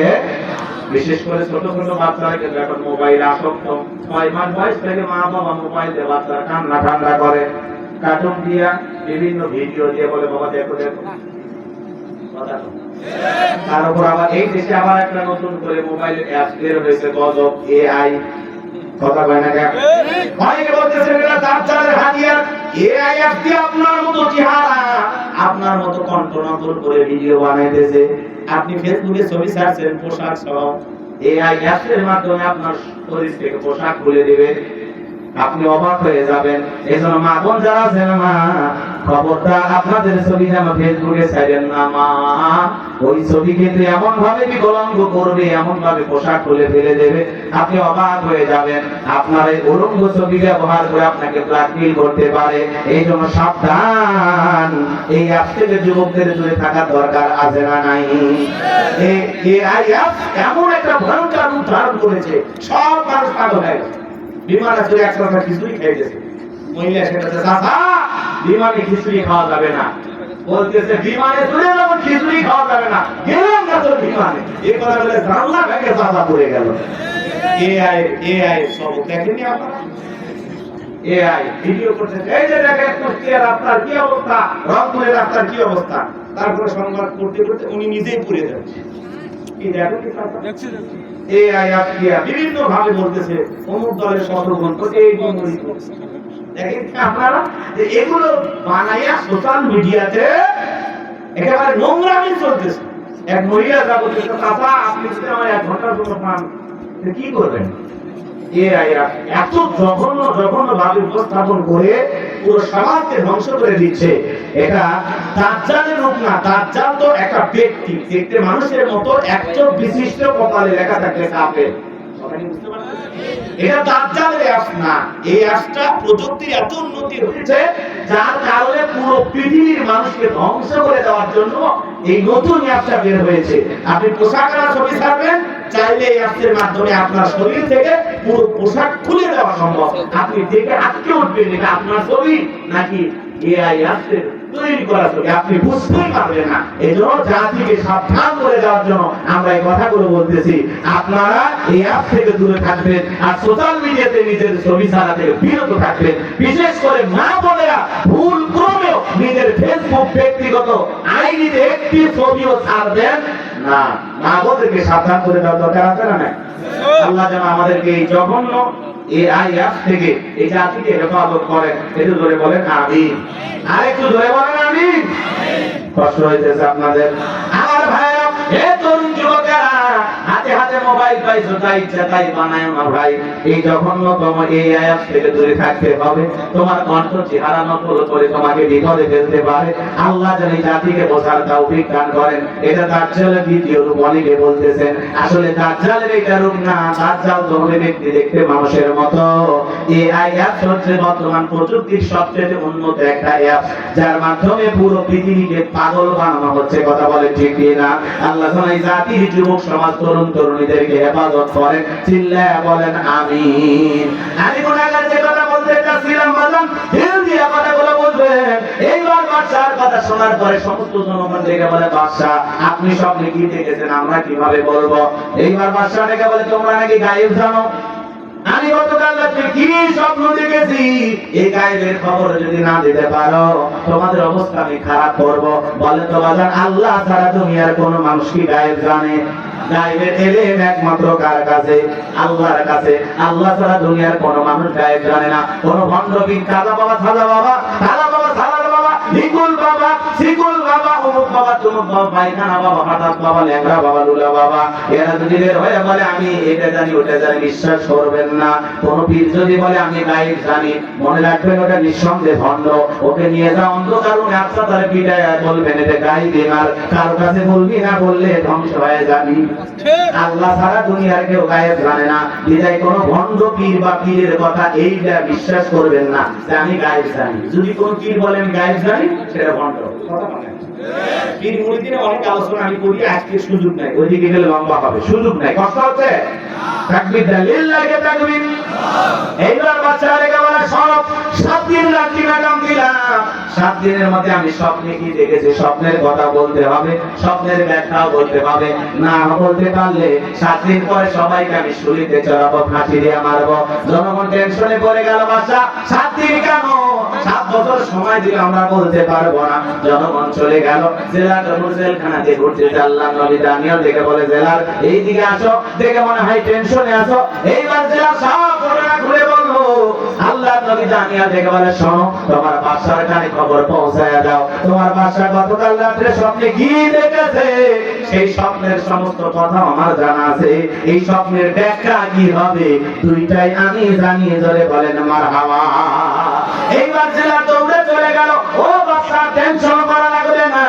বিশেষ করে ছোট ছোট বাচ্চারা কিন্তু এখন মোবাইল আসক্ত। 6 মাস বয়স থেকে মা বাবা মোবাইল দিয়ে বাচ্চারা কান্না ঠান্ডা করে, কার্টুন দিয়া, বিভিন্ন ভিডিও দিয়ে বলে, বাবা দেখো দেখো। তার উপর আবার এই দেশে আবার একটা নতুন করে মোবাইলের অ্যাপ বের হয়েছে, গজব, এআই। কথা কয় না কেন? অনেকে বলতেছেন এটা দাজ্জালের হাতিয়ার। এআই অ্যাপ দিয়ে আপনার মতো চেহারা, আপনার মতো কন্ট্রোল করে ভিডিও বানাইতেছে। আপনি ফেসবুকে ছবি ছাড়ছেন পোশাক সহ, এআই অ্যাপের মাধ্যমে আপনার শরীর থেকে পোশাক খুলে দেবে, আপনি অবাক হয়ে যাবেন। এজন্য মা বোন যারা আছেন, মা খবরদার আপনাদের ছবি যেন ফেসবুকে ছাড়েন না। মা ওই ছবি কিন্তু এমন ভাবে বিকলাঙ্গ করবে, এমন ভাবে পোশাক খুলে ফেলে দেবে, আপনি অবাক হয়ে যাবেন। আপনার এই উলঙ্গ ছবি ব্যবহার করে আপনাকে ব্ল্যাকমেইল করতে পারে। এই জন্য সাবধান, এই অ্যাপ থেকে যুবকদের দূরে থাকার দরকার আছে না নাই? এই অ্যাপ এমন একটা ভয়ঙ্কর রূপ ধারণ করেছে, সব মানুষ পাগল হয়ে গেছে। বিমানে চলে একসাথে খিচুড়ি খেয়েছে, মহিলা সেটাতে, চাচা বিমানে খিচুড়ি খাওয়া যাবে না। বলতেছে বিমানে চলে যাবো, খিচুড়ি খাওয়া যাবে না, গেলাম না তোর বিমানে। এই কথা বলে জানলা ভেঙে চাচা পড়ে গেল। এআই সব দেখেনি আপনারা? এআই ভিডিও করছে, এই যে দেখেন কুষ্টিয়ার রাস্তার কি অবস্থা, রংপুরের রাস্তার কি অবস্থা। তারপরে সংবাদ করতে করতে উনি নিজেই পুড়ে যাচ্ছে। কি দেখেন কি চাচা? এই আয়াত কি বিভিন্ন ভাবে বলতেছে অমুক দলের শতগুণ এই গুণ দেখেন আপনারা যে এগুলো বানাইয়া সোশ্যাল মিডিয়াতে একেবারে নোংরামি চলতেছে। এক মহিলা যা বলতেছে, চাচা আপনি যদি আমার 1 ঘন্টার জন্য পান কি করবেন? এই আয়াত এত জঘন্য জঘন্য ভাবে উপস্থাপন করে পুরো সমাজকে ধ্বংস করে দিচ্ছে। এটা দাজ্জালের রূপ না, দাজ্জাল তো একটা ব্যক্তি, দেখতে মানুষের মতো একচোখ বিশিষ্ট, কপালে লেখা থাকলে কাফের। এটা দাজ্জালের অ্যাপ না, এই অ্যাপটা প্রযুক্তির এত উন্নতি হয়েছে যার কারণে পুরো পৃথিবীর মানুষকে ধ্বংস করে দেওয়ার জন্য এই নতুন অ্যাপটা বের হয়েছে। আপনি পোশাকের ছবি ছাড়বেন, চাইলে এই অ্যাপের মাধ্যমে আপনার শরীর থেকে পুরো পোশাক খুলে দেওয়া সম্ভব। আপনি দেখে আটকে উঠবেন এটা আপনার ছবি নাকি এআই অ্যাপের তৈরি করা ছবি, আপনি বুঝতেই পারবেন না। এই জন্য জাতিকে সাবধান করে দেওয়ার জন্য আমরা এই কথাগুলো বলতেছি। আপনারা এই অ্যাপ থেকে দূরে থাকবেন আর সোশ্যাল মিডিয়াতে নিজের ছবি ছাড়া থেকে বিরত থাকবেন। বিশেষ করে মা বোনেরা ভুল ক্রমেও নিজের ফেসবুক ব্যক্তিগত আইডিতে একটি ছবিও ছাড়বেন না। মা বোনদেরকে সাবধান করে দেওয়ার দরকার আছে না? না, আল্লাহ যেন আমাদেরকে এই জঘন্য এই আয়াত থেকে এই জাতিকে হেফাজত করেন। একটু জোরে বলেন আমিন। আর একটু জোরে বলেন আমিন। কষ্ট হইতেছে আপনাদের? আমার ভাইরা, হে তরুণ যুবকেরা, হাতে হাতে মোবাইল পাইছো, তাই ইচ্ছা তাই বানায় না ভাই। এই জঘন্যতম এই আয়াত থেকে দূরে থাকতে হবে। তোমার কণ্ঠ চেহারা নকল করে তোমাকে বিপদে ফেলতে পারে। আল্লাহ যেন এই জাতিকে বোঝার তৌফিক দান করেন। এটা দাজ্জালের দ্বিতীয় রূপ অনেকে বলতেছেন, আসলে দাজ্জালের এটা রূপ না। দাজ্জাল তো হবে ব্যক্তি দেখতে মানুষের মতো। এই আয়াত হচ্ছে বর্তমান প্রযুক্তির সবচেয়ে উন্নত একটা অ্যাপ, যার মাধ্যমে পুরো পৃথিবীকে পাগল বানানো হচ্ছে। কথা বলে ঠিক না? আল্লাহ যেন এই জাতির যুবক সমাজ, তরুণ তরুণীদেরকে হেফাজত করেন। চিল্লায়া বলেন আমিন। আমি গুনাহগার যে কথা বলতে চাচ্ছিলাম, বাজান দিল দিয়ে কথাগুলো বলবেন। এইবার বাদশার কথা শোনার পরে সমস্ত জনগণ দেখে বলে, বাদশা আপনি স্বপ্নে কি দেখেছেন আমরা কিভাবে বলবো? এইবার বাদশা দেখে বলে, তোমরা নাকি গায়েব জানো। আমি গতকাল রাতে কি স্বপ্ন দেখেছি, এই গায়েবের খবর যদি না দিতে পারো তোমাদের অবস্থা আমি খারাপ করব। বলে তো বাজান, আল্লাহ ছাড়া দুনিয়ার কোন মানুষ কি গায়েব জানে? গায়েবের এলেম একমাত্র কার কাছে? আল্লাহর কাছে। আল্লাহ ছাড়া দুনিয়ার কোন মানুষ গায়েব জানে না। কোন ভণ্ডবীর কাজা বাবা, সাজা বাবা, সাজা বাবা, সালার বাবা, নিকুল বাবা, শিকুল বাবা, অমুক বাবা, তমুক বাবা, পায়খানা বাবা, হঠাৎ বাবা, ল্যাংড়া বাবা, লুলা বাবা, এরা যদি বের হয়ে বলে আমি এটা জানি ওটা জানি, বিশ্বাস করবেন না। কোন পীর যদি বলে আমি গায়েব জানি, মনে রাখবেন ওটা নিঃসন্দেহে ভণ্ড। ওকে নিয়ে যাও অন্ধকার রুমে, আচ্ছা তাহলে পিটায় বলবেন এটা গায়েবী। আর কারো কাছে বলবি না, বললে ধ্বংস হয়ে যাবি। আল্লাহ ছাড়া দুনিয়ার কেউ গায়েব জানে না। বিদায় কোন ভণ্ড পীর বা পীরের কথা এইটা বিশ্বাস করবেন না যে আমি গায়েব জানি। যদি কোন পীর বলেন গায়েব জানি, সেটা ভণ্ড। পীর মুরিদিনে অনেক আলোচনা আমি করি, আজকে সুযোগ নাই, ওইদিকে গেলে লম্বা হবে, সুযোগ নাই। কষ্ট হচ্ছে? তাকবীর দেন, লিল্লাহি তাকবীর। এইবার বাচ্চারা রেখে বলে, সব 7 দিন রাত্রি ম্যাডাম দিলাম, 7 দিনের মধ্যে আমি স্বপ্নে কি দেখেছি স্বপ্নের কথা বলতে হবে, স্বপ্নের ব্যাখ্যাও বলতে হবে। না বলতে পারলে 7 দিন পরে সবাইকে আমি শুলিতে চড়াবো, ফাঁসি দিয়ে মারবো। জনগণ টেনশনে পড়ে গেল, বাচ্চা 7 দিন কেন? 7 বছর সময় দিলে আমরা বলতে পারবো না। জনগণ চলে গেল জেলার জেলখানাতে ঘুরতে। আল্লাহ নবী দানিয়েল দেখে বলে, জেলার এই দিকে আসো, দেখে মনে হয় টেনশনে আসো। এইবার জেলার সব ঘটনা ঘুরে বললো। আল্লাহ নবী দানিয়েল দেখে বলে, শোনো তোমার বাদশার কানে খবর পৌঁছায়া দাও, তোমার বাদশা গতকাল রাত্রে স্বপ্নে কি দেখেছে সেই স্বপ্নের সমস্ত কথা আমার জানা আছে। এই স্বপ্নের ব্যাখ্যা কি হবে দুইটাই আমি জানি। জোরে বলেন মারহাবা। এইবার জেলা দৌড়ে চলে গেল, ও বাদশা টেনশন করা লাগবে না,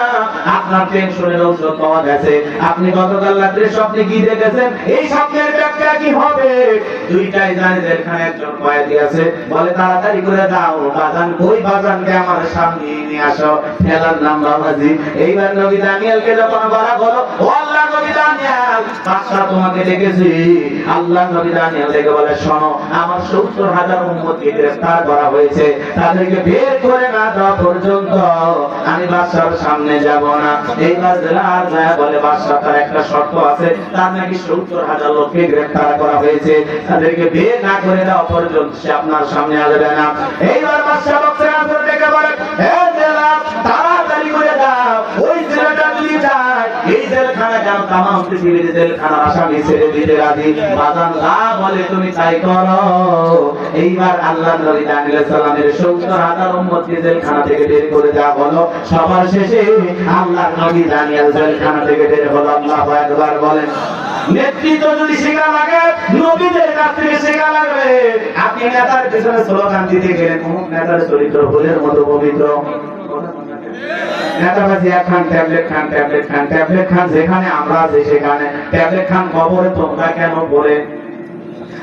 আপনার টেনশনের ঔষধ পাওয়া গেছে। আপনি গতকাল রাত্রে স্বপ্নে কি দেখেছেন, এই স্বপ্নের ব্যাখ্যা কি হবে দুইটাই জানি। যেখানে একজন কয়েদি আছে, বলে তাড়াতাড়ি করে যাও, বাজান কই, বাজানকে আমার সামনে নিয়ে আসো, খেলার নাম বাবাজি। এইবার নবী দানিয়েলকে যখন বলা হলো, ও আল্লাহ নবী দানিয়েল, বাদশা তোমাকে ডেকেছি। আল্লাহ নবী দানিয়েল দেখে বলে, শোনো আমার 70,000 উম্মতকে গ্রেফতার করা হয়েছে, তাদেরকে বের করে না দেওয়া পর্যন্ত আমি বাদশার সামনে যাব না। এইবার জেলার যায় বলে, বাদশা তার একটা শর্ত আছে, তার নাকি 70,000 লোককে গ্রেফতার করা হয়েছে, তাদেরকে বের না করে দেওয়া পর্যন্ত সে আপনার সামনে আসবে না। এইবার বাদশা বক্সের আসর দেখে বলে, হে জেলা তাড়াতাড়ি করে দাও, ওই জেলাটা যদি যায় এই জেলখানা কেন তামাম পৃথিবীর জেলখানার আসামি ছেড়ে দিতে রাজি। বাজান যা বলে তুমি তাই করো। এইবার আল্লাহর নবী দানিয়েল আলাইহিস সালামের ৭০,০০০ উম্মতকে জেলখানা থেকে বের করে দেওয়া হলো। সবার শেষে আল্লাহর নবী দানিয়েল জেলখানা থেকে বের হলো। আল্লাহু আকবার বলেন। নেতৃত্ব যদি শেখা লাগে, নবীদের কাছ থেকে শেখা লাগবে। আপনি নেতার পিছনে স্লোগান দিতে গেলেন, অমুক নেতার চরিত্র ফুলের মতো পবিত্র। নেতাবাজি খান, ট্যাবলেট খান, ট্যাবলেট খান, ট্যাবলেট খান, যেখানে আমরা আছি সেখানে ট্যাবলেট খান। কবরে তোমরা কেন বলে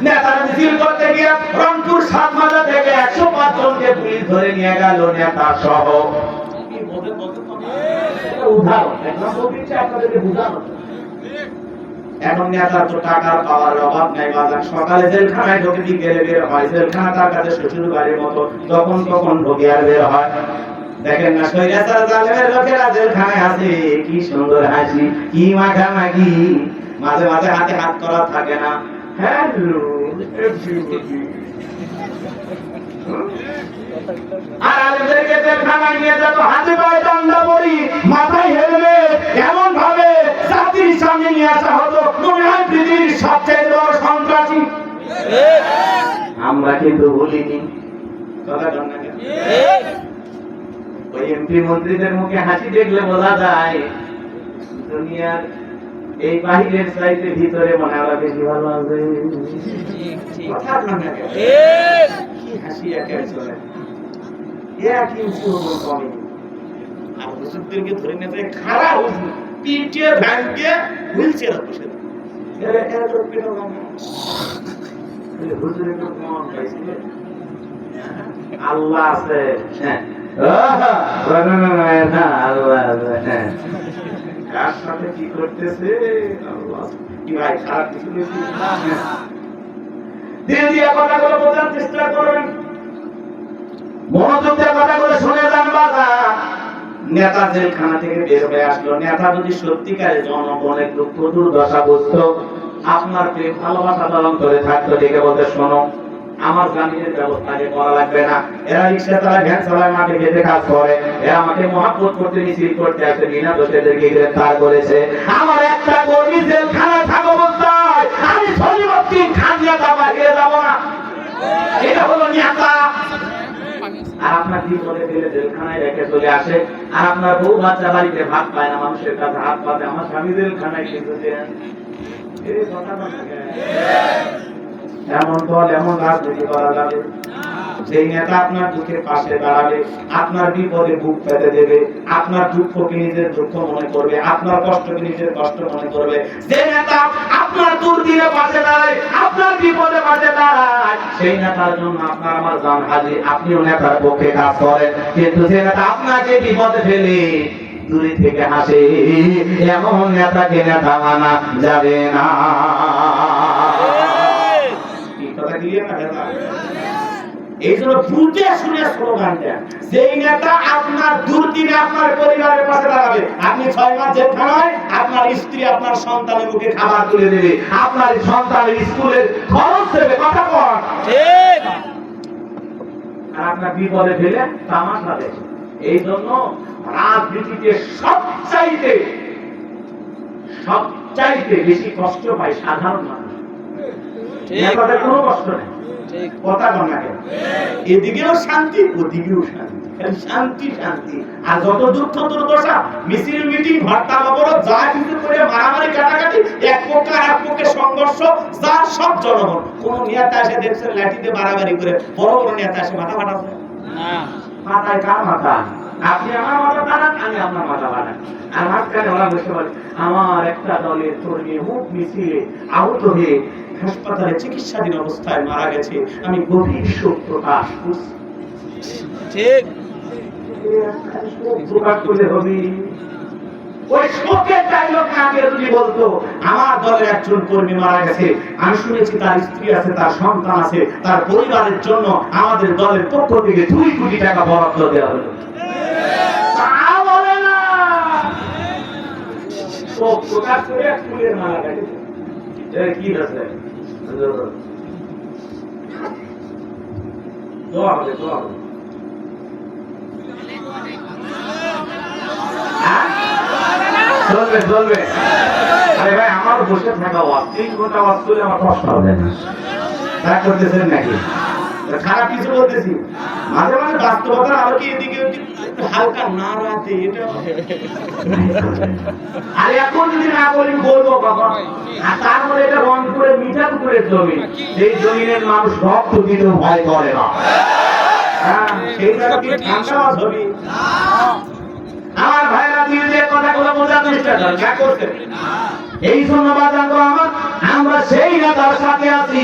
নেতারা মিছিল করতে গিয়ে রংপুর সাতমাথা থেকে ১০৫ জনকে পুলিশ ধরে নিয়ে গেল, নেতা সহ। উদাহরণ একদম আপনাদেরকে বুঝানো। এখন নেতার তো টাকার পাওয়ার অভাব নাই। বাজার সকালে জেলখানায় ঢোকে, বিকেলে বের হয়। জেলখানা তার কাছে শ্বশুর বাড়ির মতো, যখন তখন ঢোকে আর বের হয়। দেখেন না সৈরাচার জালেমের লোকেরা জেলখানায় আছে, কি সুন্দর হাসি, কি মাখামাখি, মাঝে মাঝে হাতে হাত করা থাকে না। হ্যালো আর আলেমদেরকে জেলখানায় নিয়ে যেত, হাতে পায়ে ডান্ডা বড়ি, মাথায় হেলমেট, এমন ভাবে জাতির সামনে নিয়ে আসা হতো মনে হয় পৃথিবীর সবচেয়ে বড় সন্ত্রাসী। আমরা কিন্তু ভুলিনি। ওই এমপি মন্ত্রীদের মুখে হাসি দেখলে বোঝা যায় দুনিয়ার এই বাহিরের চাইতে ভিতরে মনে হয় বেশি ভালো আছে। কি হাসি একে চলে, একই কমে। আর হুজুরদেরকে ধরে নিতে খারাপ হুজুর পিটিয়ে ভাঙিয়ে হুইল চেয়ারে বসে আল্লাহ আছে, কার সাথে কি করতেছে কি ভাই খারাপ কিছু ধীরে ধীরে কথাগুলো বোঝার চেষ্টা করবেন, মনোযোগ দিয়ে কথাগুলো শুনে যান। বাবা নেতা জেলখানা থেকে বের হয়ে আসলো। নেতা যদি সত্যিকারে জনগণের দুঃখ দুর্দশা বুঝতো, আপনার প্রেম ভালোবাসা পালন করে থাকতো, ডেকে বলতে শোনো আমার জামিনের ব্যবস্থা আগে করা লাগবে না। এরা রিক্সা চালায়, ভ্যান চালায়, মাঠে খেতে কাজ করে, এরা আমাকে মহাব্বত করতে মিছিল করতে আসে, বিনা দোষীদেরকে গ্রেফতার করেছে। আমার একটা কর্মী জেলখানায় থাকা অবস্থায় আমি সলিমুদ্দিন খান নেতা বাহিরে যাব না। এটা হলো নেতা। আর আপনার কি বলে দিলে জেলখানায় রেখে চলে আসে, আর আপনার বউ বাচ্চা বাড়িতে ভাত পায় না, মানুষের কাছে হাত পাতে, আমার স্বামী জেলখানায় কিন্তু দেন। এমন দল, এমন রাজনীতি করা যাবে? সেই নেতা আপনার দুঃখের পাশে দাঁড়াবে, আপনার বিপদে বুক পেতে দেবে, আপনার দুঃখকে নিজের দুঃখ মনে করবে, আপনার কষ্টকে নিজের কষ্ট মনে করবে। যে নেতা আপনার দুর্দিনে পাশে দাঁড়ায়, আপনার বিপদে পাশে দাঁড়ায়, সেই নেতার জন্য আপনার আমার জান হাজির। আপনিও নেতার পক্ষে কাজ করেন, কিন্তু যে নেতা আপনাকে বিপদে ফেলে দূরে থেকে হাসে, এমন নেতাকে নেতা মানা যাবে না। এই জন্য বুঝে শুনে স্লোগান দেন, যেই নেতা আপনার দুর্দিনে আপনার পরিবারের পাশে দাঁড়াবে। আপনি 6 মাস জেলখানায়, আপনার স্ত্রী আপনার সন্তানের মুখে খাবার তুলে দেবে, আপনার সন্তানের স্কুলের খরচ দেবে, কথা বল ঠিক। আর আপনার বিপদে ফেলে তামাশা দেবে। এই জন্য রাজনীতিতে সবচাইতে বেশি কষ্ট পায় সাধারণ মানুষ। নেতাদের কোনো কষ্ট নেই, কথা বল না কেন? এদিকেও শান্তি, ওদিকেও শান্তি, শান্তি শান্তি। আর যত দুঃখ দুর্দশা, মিছিল মিটিং, হরতাল অবরোধ, যা কিছু করে মারামারি কাটাকাটি, এক পক্ষে আর এক পক্ষে সংঘর্ষ, যা সব জনগণ। কোন নেতা এসে দেখছেন লাঠিতে মারামারি করে? বড় বড় নেতা এসে মাথা ফাটাচ্ছে না। মাথায় কার মাথা? আপনি আমার মাথা বানান, আমি আপনার মাথা বানান। আর মাঝখানে ওরা বসে বলে আমার একটা দলের কর্মী হুক মিছিলে আহত হয়ে হাসপাতালে চিকিৎসাধীন অবস্থায় মারা গেছে, আমি গভীর শোক প্রকাশ করছি। ঠিক প্রকাশ করলে হবে? ওই শোকের ডায়লগ না দিয়ে যদি বলতো আমার দলের একজন কর্মী মারা গেছে, আমি শুনেছি তার স্ত্রী আছে, তার সন্তান আছে, তার পরিবারের জন্য আমাদের দলের পক্ষ থেকে 2 কোটি টাকা বরাদ্দ দেওয়া হলো, তা বলে না। শোক প্রকাশ করে ফুলের মালা গেছে, কি আছে? দোয়া হবে, দোয়া হবে। চলবে চলবে। বসে থাকা ওয়াজ 3 ঘন্টা ওয়াজ করলে আমার কষ্ট হবে না। রাগ করতেছেন নাকি? খারাপ কিছু বলতেছি? মাঝে মাঝে বাস্তবতার আলোকে এদিকে একটু হালকা নাড়াতে এটা আর এখন যদি না বলি বলবো বাবা। আর তারপরে এটা রংপুরে মিঠাপুকুরের জমি, সেই জমিনের মানুষ রক্ত দিতেও ভয় করে না। হ্যাঁ, সেই জায়গা কি ঠান্ডা ছবি। আমার ভাইরা দিয়ে যে কথাগুলো বোঝার চেষ্টা করেন, যা করছেন এই জন্য বাজান গো আমার, আমরা সেই নেতার সাথে আছি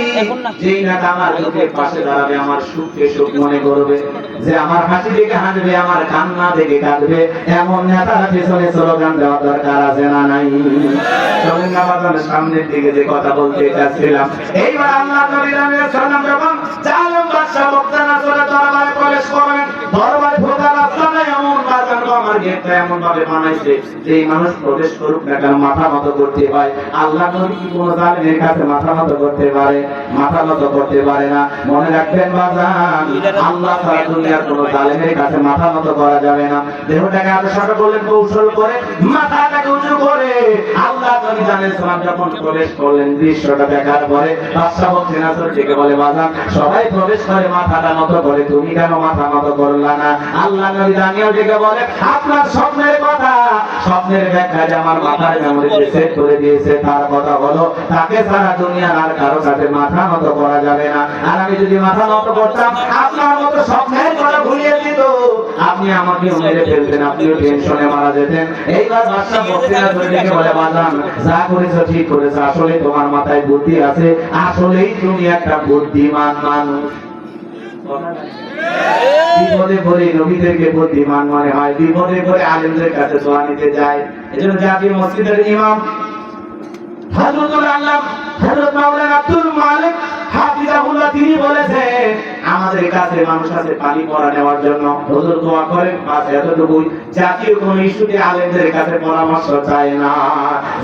যেই নেতা আমার লোকের পাশে দাঁড়াবে, আমার সুখকে সুখ মনে করবে, যে আমার হাসি দেখে হাসবে, আমার কান্না দেখে কাঁদবে, এমন নেতার পেছনে স্লোগান দেওয়া দরকার আছে না নাই? চলেন না বাজান সামনের দিকে যে কথা বলতে চাচ্ছিলাম। এইবার আল্লাহ নবী সাল্লাল্লাহু যখন জালেম বাদশা মুক্তানাসরের দরবারে প্রবেশ করবেন, দরবারে ঢোকার রাস্তা নাই, এমন বাজান গো আমার গেটটা এমন ভাবে বানাইছে যে মানুষ প্রবেশ করুক না কেন মাথা মতো করতে হয়। আল্লাহ নবী কি কোন জালেমের কাছে মাথা নত করতে পারে? মাথা নত করতে পারে না। মনে রাখবেন বাজান, আল্লাহ ছাড়া দুনিয়ার কোন জালেমের কাছে মাথা নত করা যাবে না। দেহটাকে আরো সাথে বললেন কৌশল করে, মাথাটাকে উঁচু করে। আল্লাহ নবী জানেন সালাম যখন প্রবেশ করলেন, দৃশ্যটা দেখার পরে বাদশা মুক্তানাসর ডেকে বলে, বাজান সবাই প্রবেশ করে মাথাটা নত করে, তুমি কেন মাথা নত করলা না? আল্লাহ নবী জানিয়েও ডেকে বলে, আপনার স্বপ্নের কথা, স্বপ্নের ব্যাখ্যা যে আমার মাথার মেমোরিতে সেট করে দিয়েছে, তার কথা হলো তাকে সারা দুনিয়ার আর কারো কাছে মাথা নত করা যাবে না। আর আমি যদি মাথা নত করতাম, আপনার মতো স্বপ্নের কথা ভুলিয়ে দিত, আপনি আমাকে মেরে ফেলতেন, আপনিও টেনশনে মারা যেতেন। এইবার বাদশা মুক্তানাসর ডেকে বলে, বাজান যা করেছো ঠিক করেছো, আসলে তোমার মাথায় বুদ্ধি আছে, আসলেই তুমি একটা বুদ্ধিমান মানুষ। বিপদে পড়ে নবীদেরকে বুদ্ধিমান মনে হয়, বিপদে পড়ে আলেমদের কাছে দোয়া নিতে যায়। এজন্য জাতীয় মসজিদের ইমাম হযরতুল আল্লাহ হযরত মাওলানা আব্দুল মালিক হাফিজাহুল্লাহ তিনি বলেছেন, আমাদের কাছে মানুষ আছে পানি পড়া নেওয়ার জন্য, হুজুর দোয়া করেন, বাস এতটুকুই। জাতীয় কোন ইস্যুতে আলেমদের কাছে পরামর্শ চায় না।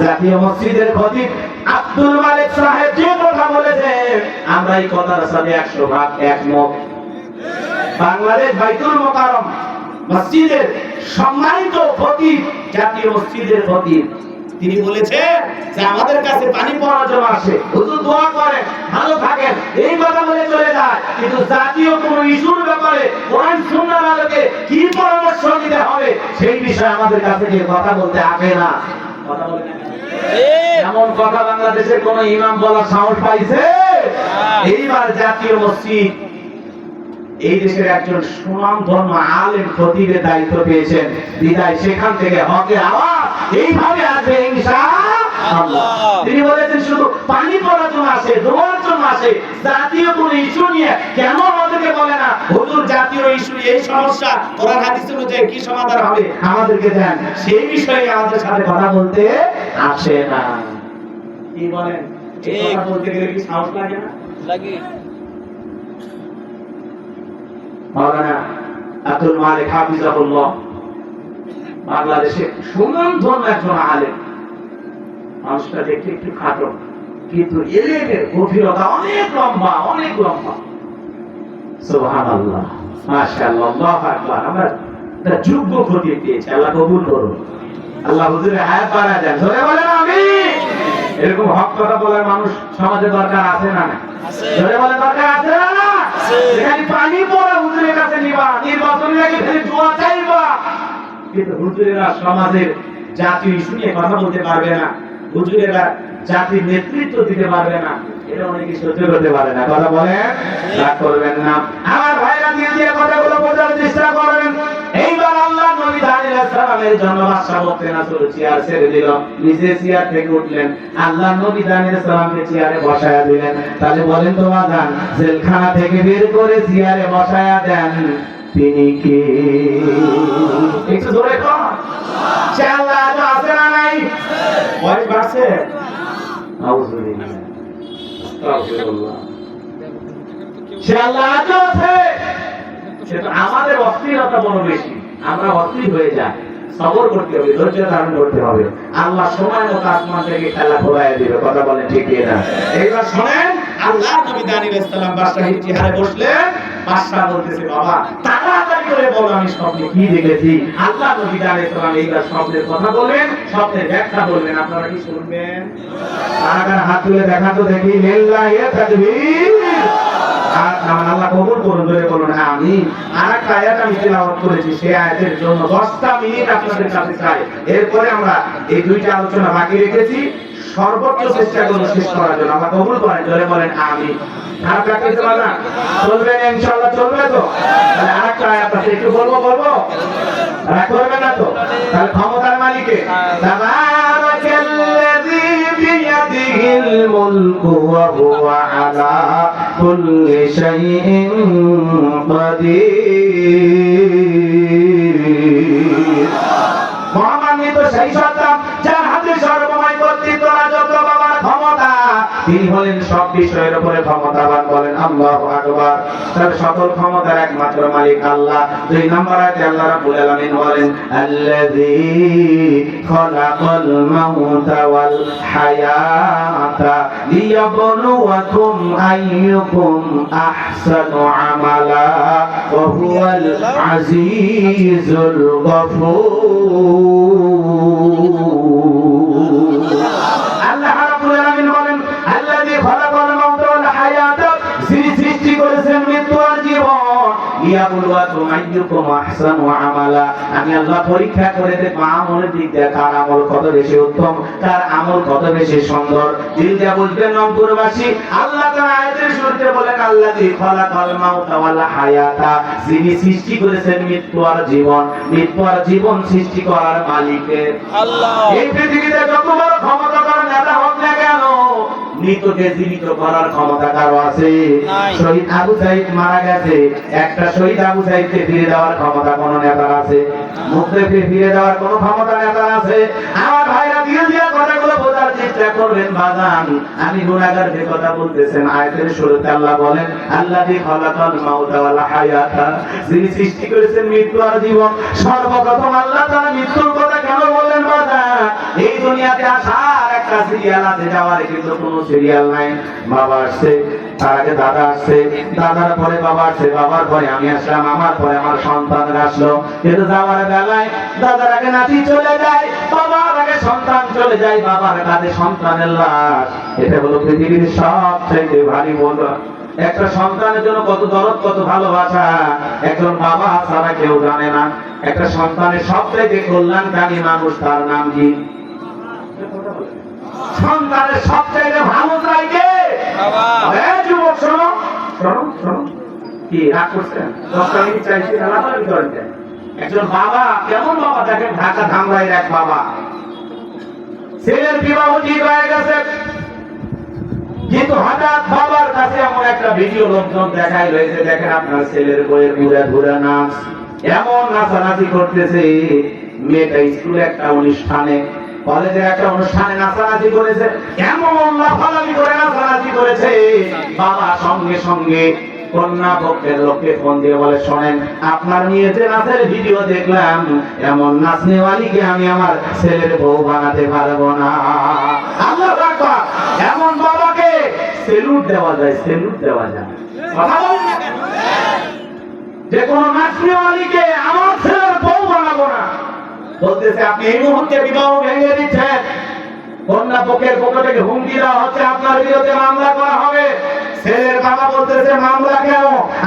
জাতীয় মসজিদের খতিব আব্দুল মালিক সাহেব যে কথা বলেছেন, আমরা এই কথার সাথে 100% একমত। বাংলাদেশ বাইতুল মোকাররম মসজিদের সম্মানিত খতিব, জাতীয় মসজিদের খতিব, তিনি বলেছেন যে আমাদের কাছে পানি পড়ার জন্য আসে, হুজুর দোয়া করেন, ভালো থাকেন, এই কথা বলে চলে যায়। কিন্তু জাতীয় কোন ইস্যুর ব্যাপারে কোরআন সুন্নাহর আলোকে কি পরামর্শ দিতে হবে সেই বিষয়ে আমাদের কাছে যে কথা বলতে আসে না। কথা বলে না, এমন কথা বাংলাদেশের কোন ইমাম বলার সাহস পাইছে? এইবার জাতীয় মসজিদ এই দেশের একজন সুনামধন্য আলেম খতিবের দায়িত্ব পেয়েছেন, বিদায় সেখান থেকে হকের আওয়াজ এইভাবে আসবে ইনশাআল্লাহ। তিনি বলেছেন শুধু পানি পড়ার জন্য আসে, দোয়ার জন্য আসে, জাতীয় কোন ইস্যু নিয়ে কেন আমাদেরকে বলে না, হুজুর জাতীয় ইস্যু এই সমস্যা কোরআন হাদিস অনুযায়ী কি সমাধান হবে আমাদেরকে দেন, সেই বিষয়ে আমাদের সাথে কথা বলতে আসে না। কি বলেন? এই কথা বলতে গেলে কি সাহস লাগে না? লাগে। মাওলানা আব্দুল মালিক হাফিজাহুল্লাহ বাংলাদেশে সুনামধন্য একজন আলেম। মানুষটা দেখতে একটু খাটো, কিন্তু এলেমের গভীরতা অনেক লম্বা, অনেক লম্বা। সুবহানাল্লাহ, মাশাআল্লাহ, আল্লাহু আকবার। আমরা একটা যোগ্য খতিব পেয়েছি, আল্লাহ কবুল করুন। আল্লাহ হুজুরের হায়াত বাড়ায় দেন, জোরে বলেন আমিন। এরকম হক কথা বলার মানুষ সমাজে দরকার আছে না? জোরে বলেন দরকার আছে না? এখানে পানি পড়া হুজুরের কাছে নিবা, নির্বাচনের আগে খালি দোয়া চাইবা, কিন্তু হুজুরেরা সমাজের জাতীয় ইস্যু নিয়ে কথা বলতে পারবে না, হুজুরেরা জাতির নেতৃত্ব দিতে পারবে না, এটা অনেকে সহ্য করতে পারে না। কথা বলেন, রাগ করবেন না। আমার ভাইরা দিয়ে কথাগুলো বোঝার চেষ্টা করবেন। এইবার আল্লাহ নবী আলাইহিস সালামের জন্য বাদশা মুক্তানাসর চেয়ার ছেড়ে দিল, নিজে চেয়ার থেকে উঠলেন, আল্লাহ নবী আলাইহিস সালামকে চেয়ারে বসায়া দিলেন। তাহলে বলেন তো বাজান, জেলখানা থেকে বের করে চেয়ারে বসায়া দেন তিনি কে? একটু জোরে কর, সে আল্লাহ তো আছে না নাই? বয়স বাড়ছে, আউযুবিল্লাহ, আস্তাগফিরুল্লাহ। সে আল্লাহ আছে, সেটা আমাদের অস্থিরতা বড় বেশি, আমরা অস্থির হয়ে যাই। সবর করতে হবে, ধৈর্য ধারণ করতে হবে। আল্লাহ সময় মতো আসমান থেকে খেলা ঘোরায় দিবে। কথা বলেন ঠিক না? এইবার শোনেন, আল্লাহ নবী আলাইহিস সালাম বাদশাহীর চেহারে বসলেন। বাদশা বলতেছে, বাবা তাড়াতাড়ি করে বলো আমি আমি স্বপ্নে কি দেখেছি, আল্লাহ নবী আলাইহিস সালাম এইবার স্বপ্নের কথা বলবেন, স্বপ্নের ব্যাখ্যা বলবেন। আপনারা কি শুনবেন? কারা হাত তুলে দেখা তো দেখি। লিল্লাহি তাকবীর। আর আল্লাহ কবুল করুন, ধরে বলুন আমিন। আরেকটা আয়াত আমি তেলাওয়াত করেছি, সেই আয়াতের জন্য 10টা মিনিট আপনাদের কাছে চাই। এরপরে আমরা এই দুইটা আলোচনা বাকি রেখেছি, সর্বোচ্চ চেষ্টা করব শেষ করার জন্য। আল্লাহ কবুল করেন, ধরে বলেন আমিন। আর কাকে চলবে না? চলবে না ইনশাআল্লাহ, চলবে তো? তাহলে আরেকটা আয়াত আছে, একটু বলবো রাগ করবে না তো? তাহলে ক্ষমতার মালিকে তাবারাকাল্লাযী বিয়াদিহিল মুলকু ওয়া হুয়া আলা কুল্লি শাইইন কাদির। মহামান্বিত সেই সত্তা যার হাতে সর্বময় কর্তৃত্ব, রাজত্ব, বাবার ক্ষমতা, তিনি হলেন সব বিষয়ের উপরে ক্ষমতাবান। বলেন আল্লাহু আকবার। তার সকল ক্ষমতার একমাত্র মালিক আল্লাহ। 2 নম্বর আয়াতে আল্লাহ রাব্বুল আলামিন বলেন আল্লাযী খালাকাল মাউতা ওয়াল হায়াতা লিয়াবলুয়াকুম আইয়ুকুম আহসানু আমালা ওয়া হুয়াল আজিজুল গফুর। আল্লাহ রাব্বুল আলামিন বলেন আল্লাযী খালাকাল মাউতা ওয়াল হায়াতা, যিনি সৃষ্টি করেছেন মৃত্যু আর জীবন, লিয়াবলুয়াকুম আইয়ুকুম আহসানু আমালা, আমি আল্লাহ পরীক্ষা করে দেখব আমলের দিক দিয়ে কার আমল কত বেশি উত্তম, কার আমল কত বেশি সুন্দর। দিল দিয়ে বুঝবেন রংপুরবাসী, আল্লাহ তাআলা আয়াতের শুরুতে বলেন আল্লাযী খালাকাল মাউতা ওয়াল হায়াতা, যিনি সৃষ্টি করেছেন মৃত্যু আর জীবন। মৃত্যু আর জীবন সৃষ্টি করার মালিক আল্লাহ। এই পৃথিবীতে যত বড় ক্ষমতাধর নেতা হোক না কেন, মৃতকে জীবিত করার ক্ষমতা কারো আছে? শহীদ আবু সাঈদ মারা গেছে, একটা শহীদ আবু সাঈদকে ফিরে দেওয়ার ক্ষমতা কোন নেতার আছে? মুক্তিকে ফিরে দেওয়ার কোন ক্ষমতা নেতার আছে? আমার ভাইরা দিল দিয়া কথাগুলো বোঝার চেষ্টা করবেন বাজান। আমি গুনাহগার যে কথা বলতেছেন, আয়াতের শুরুতে আল্লাহ বলেন আল্লাযী খালাকাল মাউতা ওয়াল হায়াতা, যিনি সৃষ্টি করেছেন মৃত্যু আর জীবন। সর্বপ্রথম আল্লাহ তাআলা মৃত্যুর কথা কেন বললেন বাজান? এই দুনিয়াতে আসার একটা সিরিয়াল আছে, যাওয়ার কিন্তু কোনো সিরিয়াল নাই। বাবা আসছে, তার আগে দাদা আসছে, দাদার পরে বাবা আসছে, বাবার পরে আমি আসলাম, আমার পরে আমার সন্তানরা আসলো। কিন্তু যাওয়ার বেলায় দাদার আগে নাতি চলে যায়, বাবার আগে সন্তান চলে যায়, বাবার কাঁধে সন্তানের লাশ। এটা হলো পৃথিবীর সবচেয়ে ভারী বোঝা। একটা সন্তানের জন্য কত দরদ, কত ভালোবাসা একজন বাবা ছাড়া কেউ জানে না। একটা সন্তানের সবচেয়ে কল্যাণকারী মানুষ, তার নাম কি? সন্তানের সবচেয়ে ভালো চাই কে? বাবা। যুবক শোনো শোনো শোনো, কি রাগ করছেন? 10টা মিনিট চাইছি, আলাদা করেন। একজন বাবা কেমন বাবা দেখেন, ঢাকা ধামরাইয়ের এক বাবা, ছেলের বিবাহ ঠিক হয়ে গেছে, কিন্তু হঠাৎ বাবার কাছে এমন একটা ভিডিও লোকজন দেখাই রয়েছে, দেখেন আপনার ছেলের বইয়ের ঘুরে ঘুরে নাচ, এমন নাচানাচি করতেছে। মেয়েটা স্কুলে একটা অনুষ্ঠানে, কলেজের একটা অনুষ্ঠানে নাচানাচি করেছে, এমন লাফালাফি করে নাচানাচি করেছে। বাবা সঙ্গে সঙ্গে কন্যা পক্ষের লোককে ফোন দিয়ে বলে শোনেন, আপনার মেয়ে যে নাচের ভিডিও দেখলাম, এমন নাচনেওয়ালিকে আমি আমার ছেলের বউ বানাতে পারবো না। আল্লাহু আকবার। এমন বাবাকে সেলুট দেওয়া যায়, সেলুট দেওয়া যায়। কথা বলেন না কেন? যে কোন নাচনেওয়ালিকে আমার ছেলের বউ বানাবো না, বলতেছে আপনি এই মুহূর্তে বিবাহ ভেঙে দিচ্ছেন, কন্যা পক্ষের পক্ষ থেকে হুমকি দেওয়া হচ্ছে, আপনার বিরুদ্ধে মামলা করা হবে। ছেলের বাবা বলতেছে মামলা কেন?